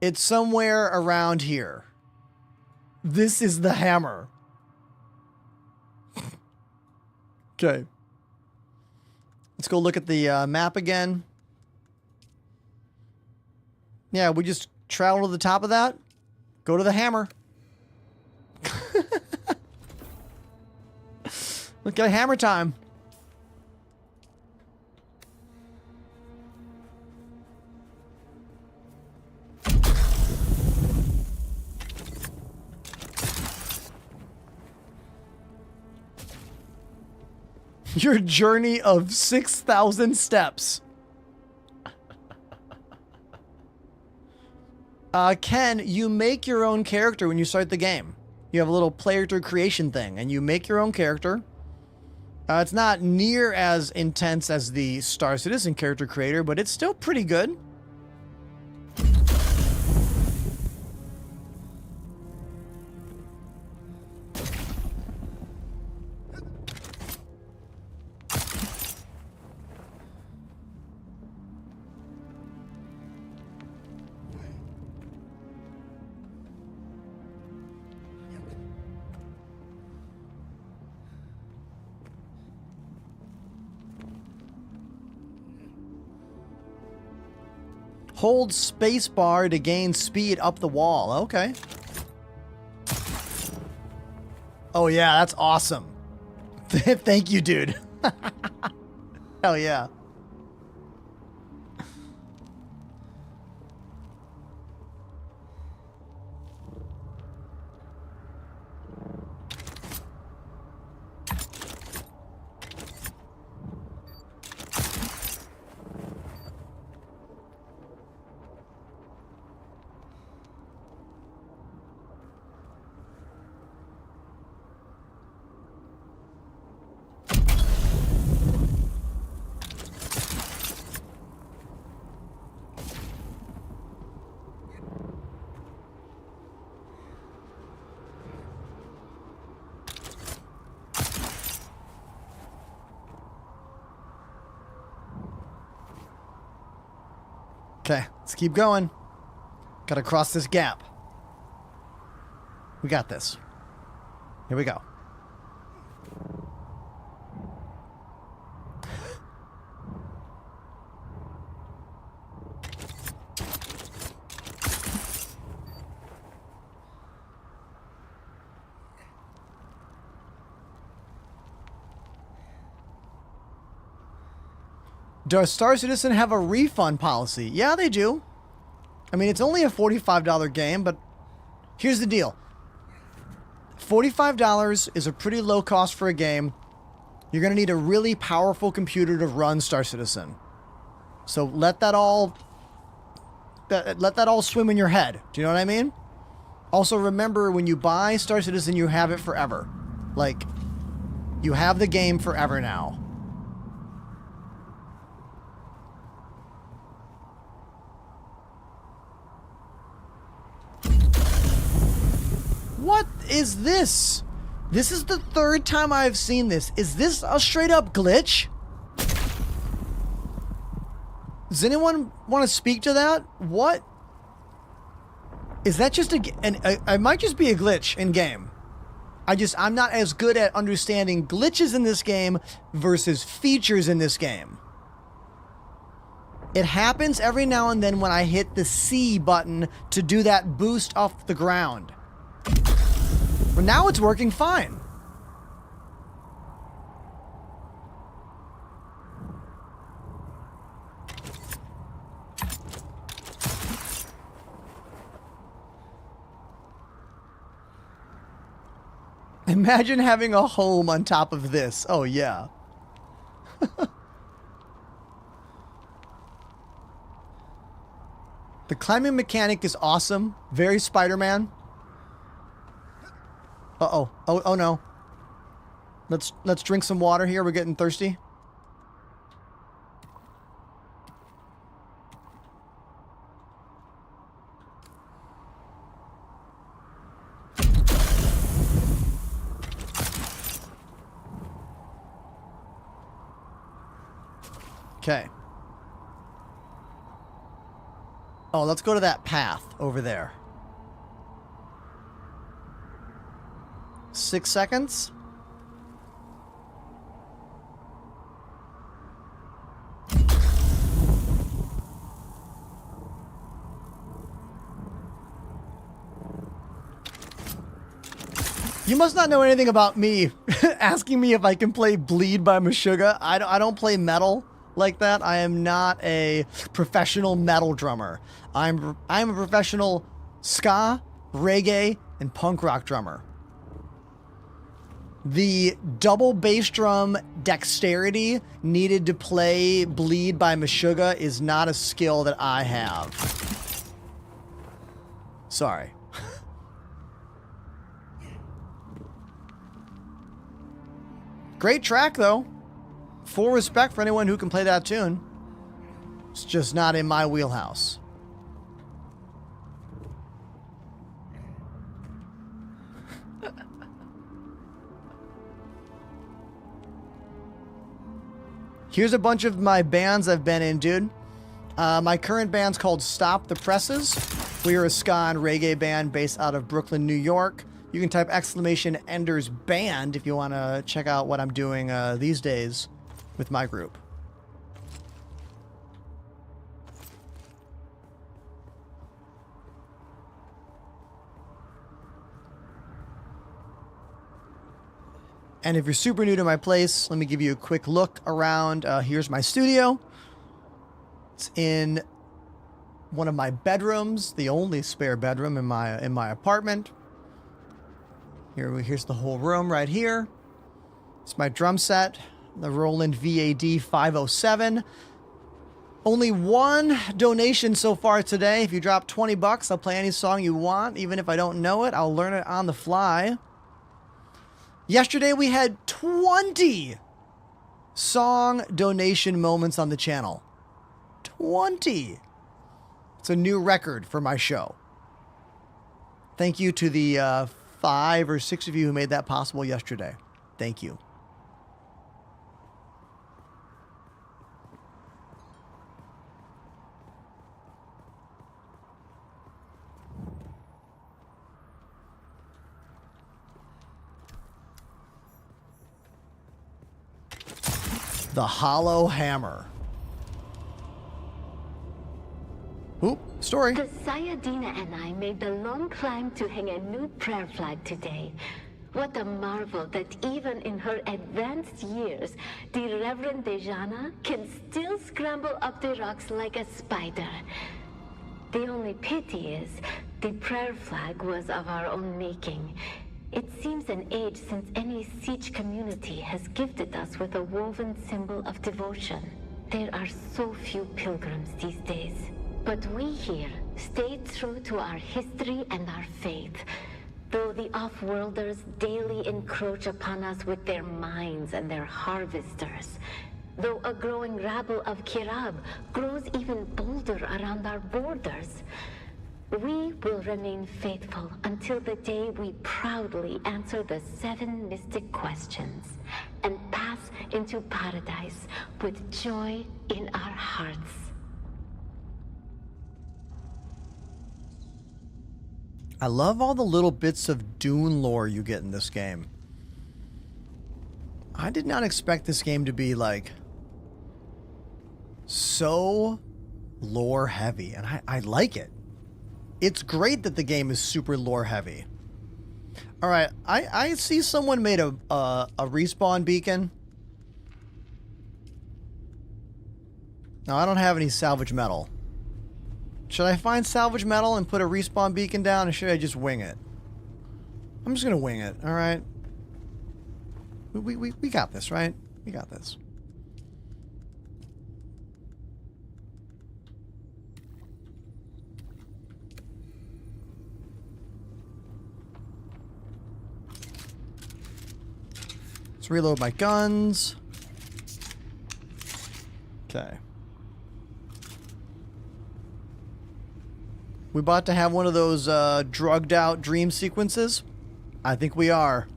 It's somewhere around here. This is the hammer. Okay. Let's go look at the map again. Yeah, we just travel to the top of that. Go to the hammer. Look at hammer time. Your journey of 6,000 steps. Ken, you make your own character when you start the game. You have a little player creation thing, and you make your own character. It's not near as intense as the Star Citizen character creator, but it's still pretty good. Hold spacebar to gain speed up the wall. Okay. Oh yeah, that's awesome. Thank you, dude. Hell yeah. Okay, let's keep going. Gotta cross this gap. We got this. Here we go. Does Star Citizen have a refund policy? Yeah, they do. I mean, it's only a $45 game, but here's the deal. $45 is a pretty low cost for a game. You're going to need a really powerful computer to run Star Citizen. So let that all swim in your head. Do you know what I mean? Also, remember, when you buy Star Citizen, you have it forever. Like, you have the game forever now. What is this? This is the third time I've seen this. Is this a straight up glitch? Does anyone want to speak to that? What? Is that just it might just be a glitch in game. I'm not as good at understanding glitches in this game versus features in this game. It happens every now and then when I hit the C button to do that boost off the ground. But now it's working fine. Imagine having a home on top of this. Oh, yeah. The climbing mechanic is awesome. Very Spider-Man. Uh-oh. Oh no. Let's drink some water here. We're getting thirsty. Okay. Oh, let's go to that path over there. 6 seconds. You must not know anything about me asking me if I can play Bleed by Meshuggah. I don't play metal like that. I am not a professional metal drummer. I'm a professional ska, reggae, and punk rock drummer. The double bass drum dexterity needed to play Bleed by Meshuggah is not a skill that I have. Sorry. Great track, though. Full respect for anyone who can play that tune. It's just not in my wheelhouse. Here's a bunch of my bands I've been in, dude. My current band's called Stop the Presses. We are a ska and reggae band based out of Brooklyn, New York. You can type !Enders Band if you want to check out what I'm doing these days with my group. And if you're super new to my place, let me give you a quick look around. Here's my studio. It's in one of my bedrooms, the only spare bedroom in my apartment. Here's the whole room right here. It's my drum set, the Roland VAD 507. Only one donation so far today. If you drop 20 bucks, I'll play any song you want. Even if I don't know it, I'll learn it on the fly. Yesterday we had 20 song donation moments on the channel. 20. It's a new record for my show. Thank you to the 5 or 6 of you who made that possible yesterday. Thank you. The Hollow Hammer. Oop, story. The Sayadina and I made the long climb to hang a new prayer flag today. What a marvel that even in her advanced years, the Reverend Dejana can still scramble up the rocks like a spider. The only pity is, the prayer flag was of our own making. It seems an age since any siege community has gifted us with a woven symbol of devotion. There are so few pilgrims these days. But we here stayed true to our history and our faith. Though the off-worlders daily encroach upon us with their mines and their harvesters. Though a growing rabble of Kirab grows even bolder around our borders. We will remain faithful until the day we proudly answer the 7 mystic questions and pass into paradise with joy in our hearts. I love all the little bits of Dune lore you get in this game. I did not expect this game to be like so lore heavy, and I like it. It's great that the game is super lore heavy. All right, I see someone made a respawn beacon. Now, I don't have any salvage metal. Should I find salvage metal and put a respawn beacon down, or should I just wing it? I'm just gonna wing it, all right? We got this, right? We got this. Let's reload my guns. Okay. We about to have one of those drugged out dream sequences? I think we are.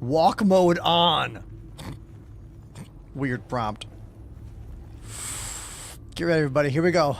Walk mode on. Weird prompt. Get ready, everybody. Here we go.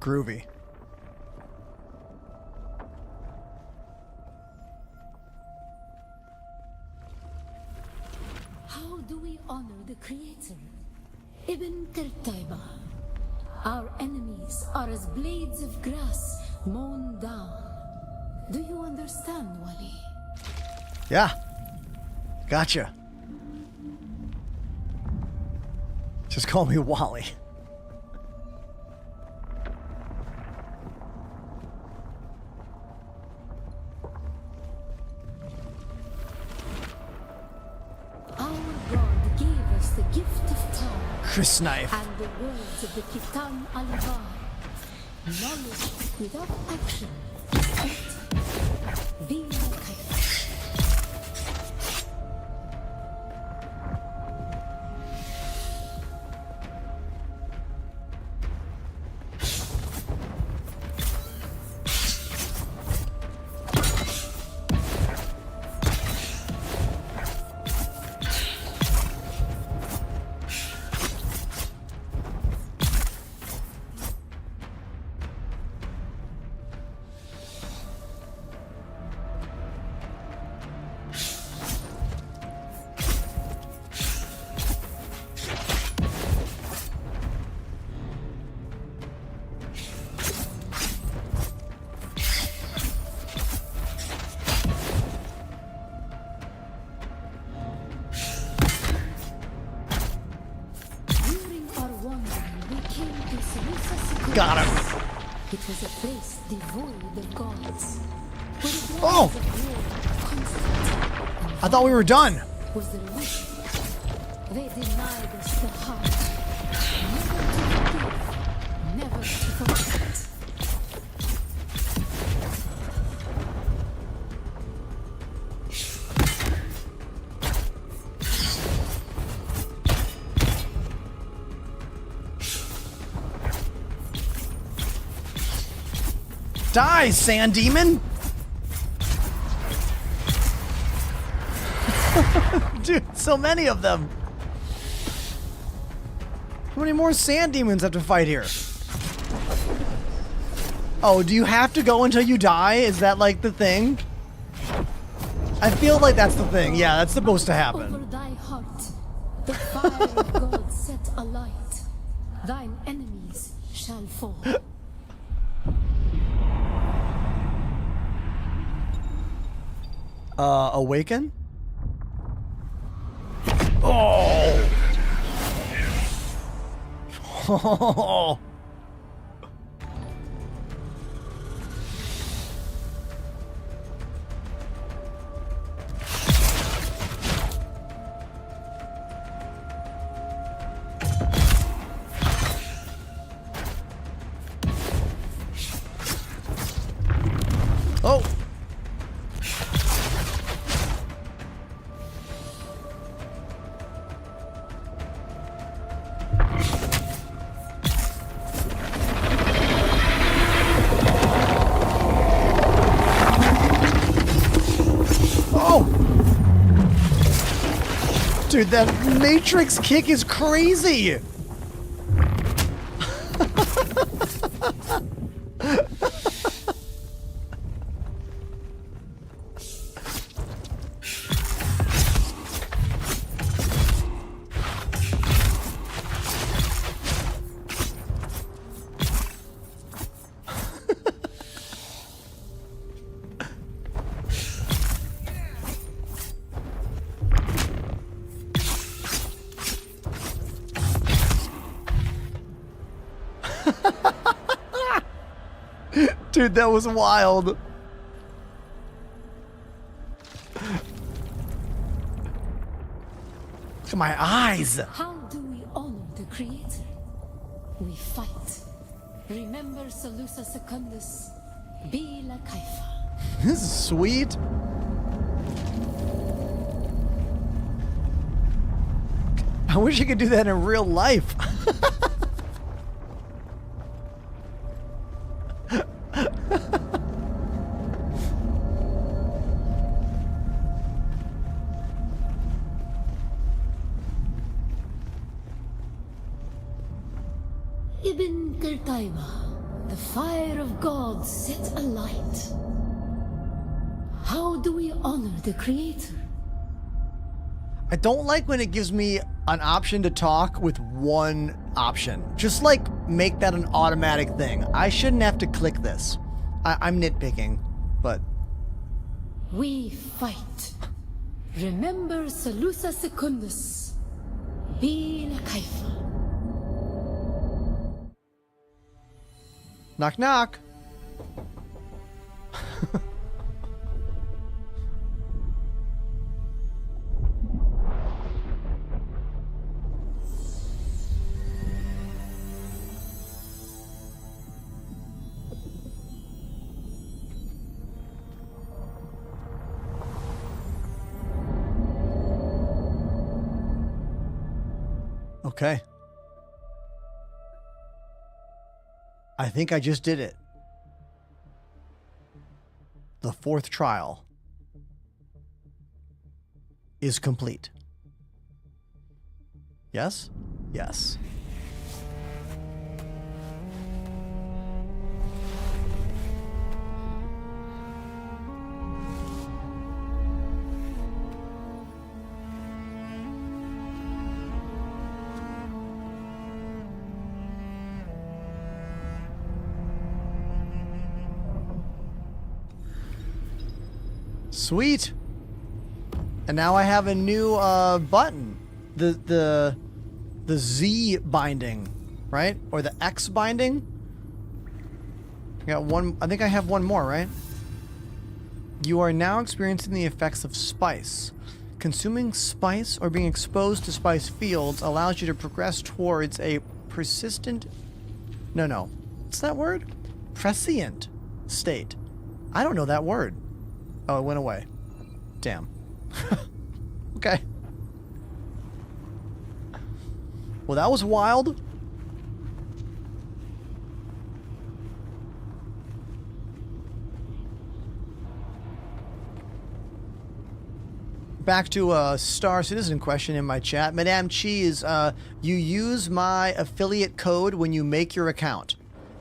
Groovy. How do we honor the Creator? Ibn Qurtayba. Our enemies are as blades of grass mown down. Do you understand, Wali? Yeah. Gotcha. Just call me Wally. The gift of time. Chris Knife. And the words of the Kitan Alibar. Knowledge without action. Be like Got him. It was a place devoid of gods. Where the Oh! grounds of war constant I thought we were done. was the religion. They denied us the heart. Never to forgive, never to forget. Die, sand demon! Dude, so many of them. How many more sand demons have to fight here? Oh, do you have to go until you die? Is that like the thing? I feel like that's the thing. Yeah, that's supposed to Over happen. thy heart, the fire of God set alight. Thine enemies shall fall. Awaken? Oh! Oh! Oh! Oh! Dude, that Matrix kick is crazy! Dude, that was wild. Look at my eyes. How do we honor the Creator? We fight. Remember Salusa Secundus, Bila Kaifa. This is sweet. I wish I could do that in real life. Ibn Qurtayba, the fire of God set alight. How do we honor the Creator? I don't like when it gives me an option to talk with one option. Just like make that an automatic thing. I shouldn't have to click this. I'm nitpicking, but We fight. Remember Salusa Secundus, Bila Kaifa. knock knock. Okay. I think I just did it. The fourth trial is complete. Yes? Yes. Sweet. And now I have a new button. The Z binding, right? Or the X binding. I got one. I think I have one more, right? You are now experiencing the effects of spice. Consuming spice or being exposed to spice fields allows you to progress towards a persistent... No. What's that word? Prescient state. I don't know that word. Oh, it went away. Damn. Okay. Well, that was wild. Back to a Star Citizen question in my chat. Madame Cheese, you use my affiliate code when you make your account.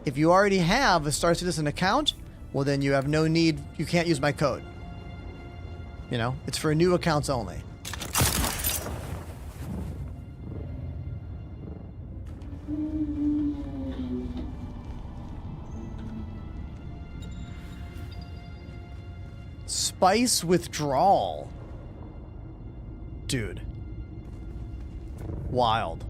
If you already have a Star Citizen account, well then you have no need, you can't use my code. You know, it's for new accounts only. Spice withdrawal. Dude. Wild.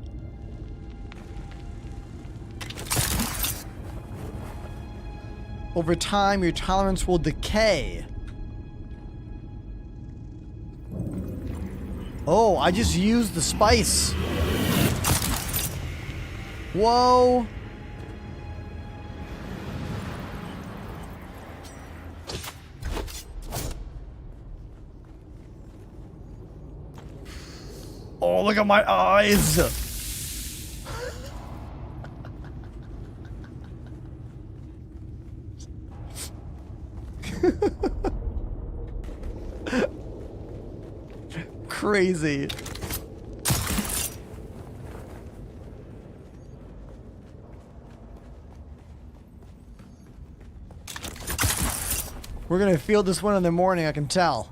Over time, your tolerance will decay. Oh, I just used the spice. Whoa. Oh, look at my eyes. Crazy. We're gonna feel this one in the morning, I can tell.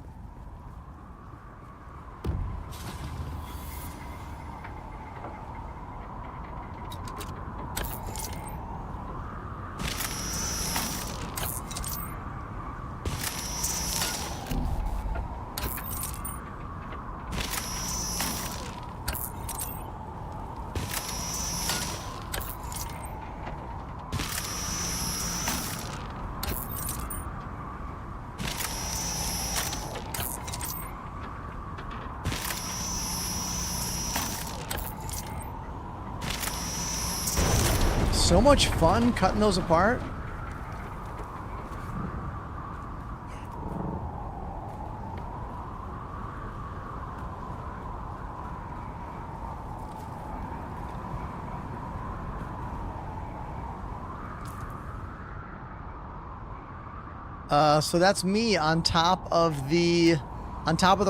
So much fun cutting those apart. So that's me on top of the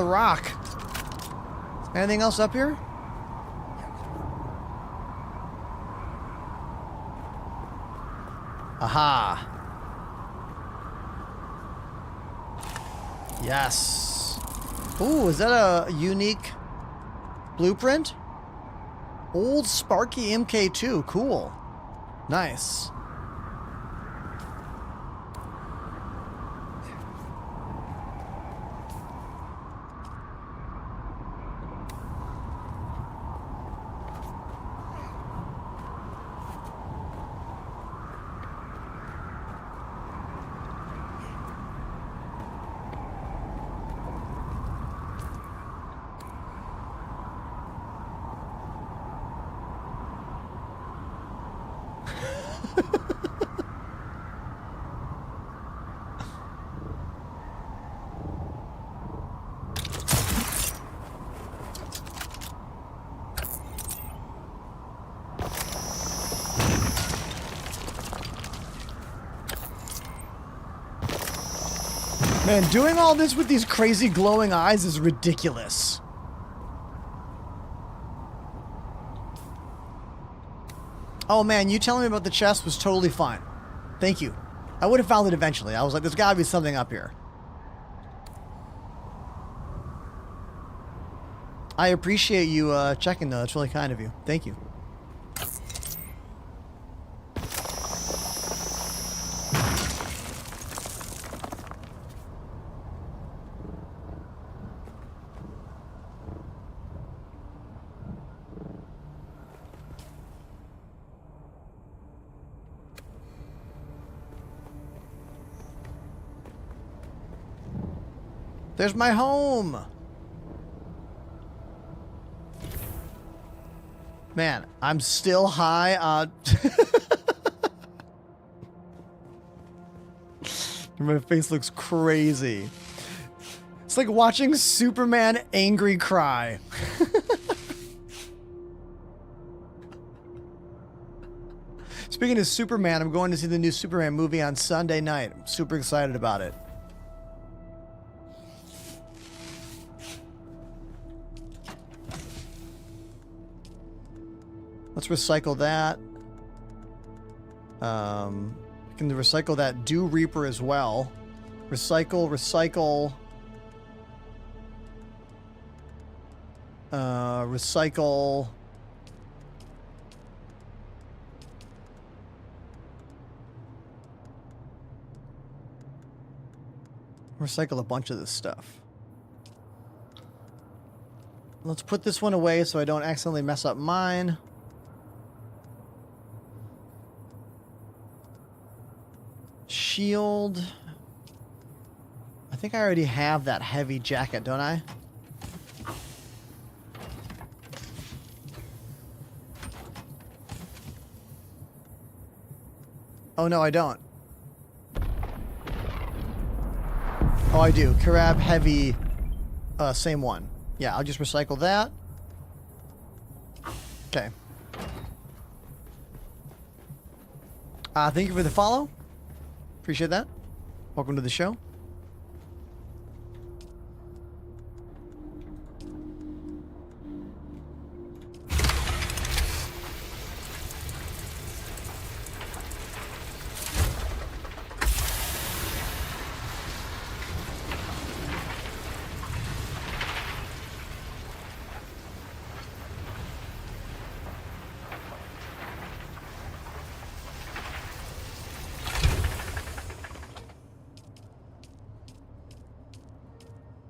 rock. Anything else up here? Aha. Yes. Ooh, is that a unique blueprint? Old Sparky MK2. Cool. Nice. Man, doing all this with these crazy glowing eyes is ridiculous. Oh man, you telling me about the chest was totally fine. Thank you. I would have found it eventually. I was like, there's gotta be something up here. I appreciate you checking though. That's really kind of you. Thank you. There's my home. Man, I'm still high on... My face looks crazy. It's like watching Superman angry cry. Speaking of Superman, I'm going to see the new Superman movie on Sunday night. I'm super excited about it. Let's recycle that. We can recycle that Dew Reaper as well. Recycle. Recycle. Recycle a bunch of this stuff. Let's put this one away so I don't accidentally mess up mine. Shield. I think I already have that heavy jacket, don't I? Oh no, I don't. Oh, I do. Carab heavy, same one. Yeah, I'll just recycle that. Okay. Thank you for the follow. Appreciate that. Welcome to the show.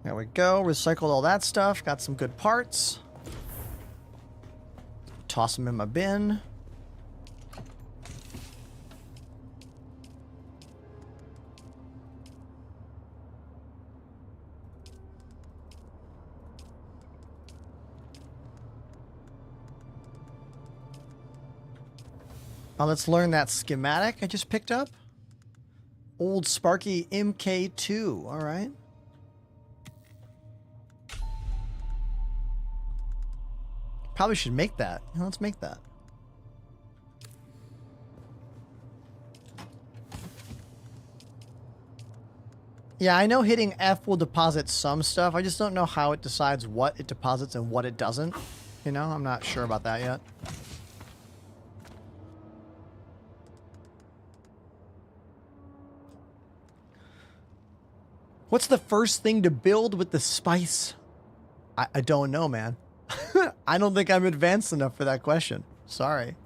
There we go. Recycled all that stuff. Got some good parts. Toss them in my bin. Now let's learn that schematic I just picked up. Old Sparky MK2. All right. Probably should make that. Let's make that. Yeah, I know hitting F will deposit some stuff. I just don't know how it decides what it deposits and what it doesn't. You know, I'm not sure about that yet. What's the first thing to build with the spice? I don't know, man. I don't think I'm advanced enough for that question. Sorry.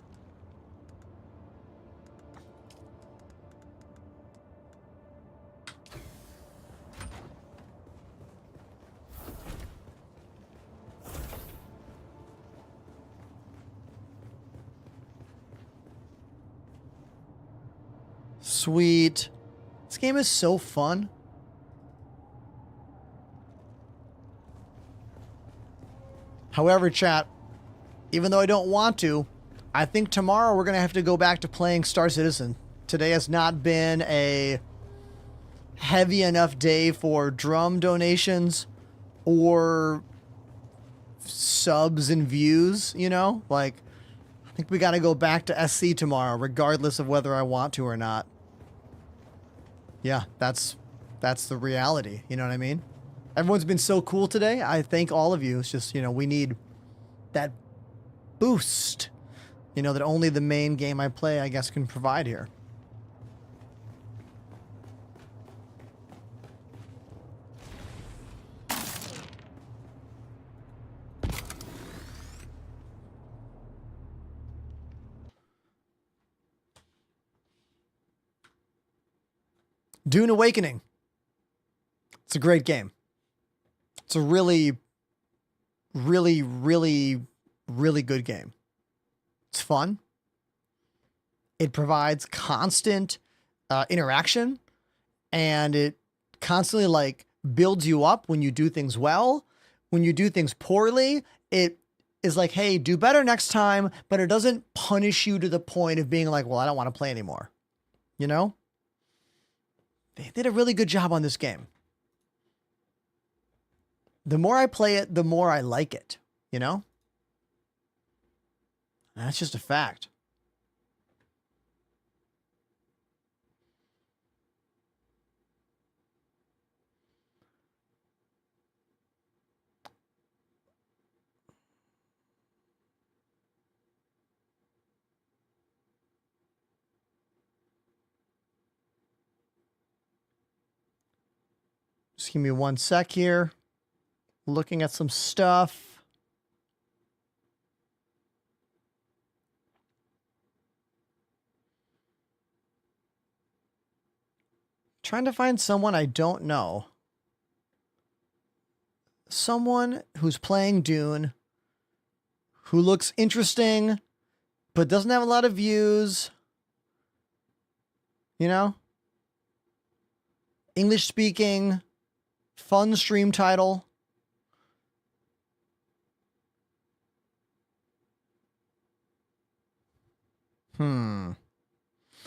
Sweet. This game is so fun. However, chat, even though I don't want to, I think tomorrow we're going to have to go back to playing Star Citizen. Today has not been a heavy enough day for drum donations or subs and views, you know? Like, I think we got to go back to SC tomorrow, regardless of whether I want to or not. Yeah, that's the reality, you know what I mean? Everyone's been so cool today. I thank all of you. It's just, you know, we need that boost, you know, that only the main game I play, I guess, can provide here. Dune Awakening. It's a great game. It's a really, really, really, really good game. It's fun. It provides constant interaction, and it constantly like builds you up when you do things well. When you do things poorly, it is like, hey, do better next time, but it doesn't punish you to the point of being like, well, I don't want to play anymore. You know? They did a really good job on this game. The more I play it, the more I like it, you know? That's just a fact. Just give me one sec here. Looking at some stuff. Trying to find someone I don't know. Someone who's playing Dune, who looks interesting, but doesn't have a lot of views. You know? English speaking, fun stream title.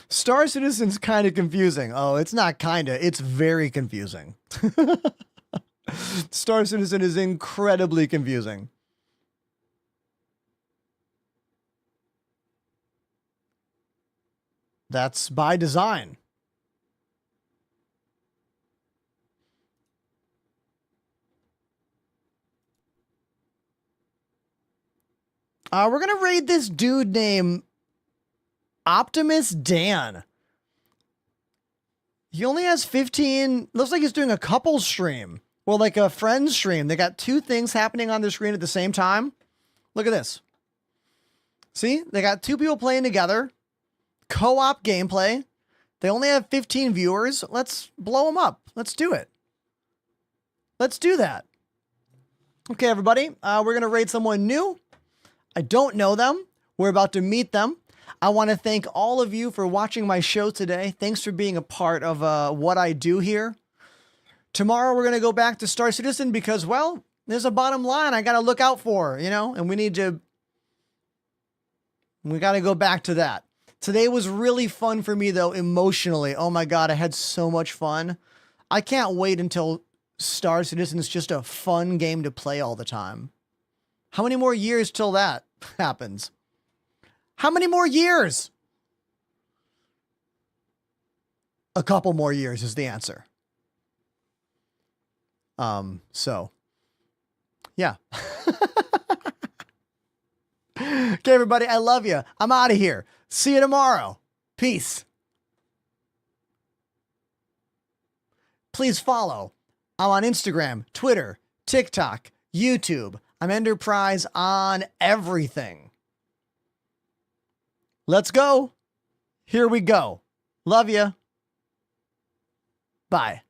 Star Citizen's kind of confusing. Oh, it's not kinda, it's very confusing. Star Citizen is incredibly confusing. That's by design. We're gonna raid this dude named Optimus Dan. He only has 15. Looks like he's doing a couple stream. Well, like a friend stream. They got two things happening on their screen at the same time. Look at this. See? They got two people playing together. Co-op gameplay. They only have 15 viewers. Let's blow them up. Let's do it. Let's do that. Okay, everybody. We're going to raid someone new. I don't know them. We're about to meet them. I want to thank all of you for watching my show today. Thanks for being a part of what I do here. Tomorrow, we're going to go back to Star Citizen because, well, there's a bottom line I got to look out for, you know, and we got to go back to that. Today was really fun for me, though, emotionally. Oh, my God, I had so much fun. I can't wait until Star Citizen is just a fun game to play all the time. How many more years till that happens? How many more years? A couple more years is the answer. So, yeah. Okay, everybody, I love you. I'm out of here. See you tomorrow. Peace. Please follow. I'm on Instagram, Twitter, TikTok, YouTube. I'm Enterprise on everything. Let's go. Here we go. Love you. Bye.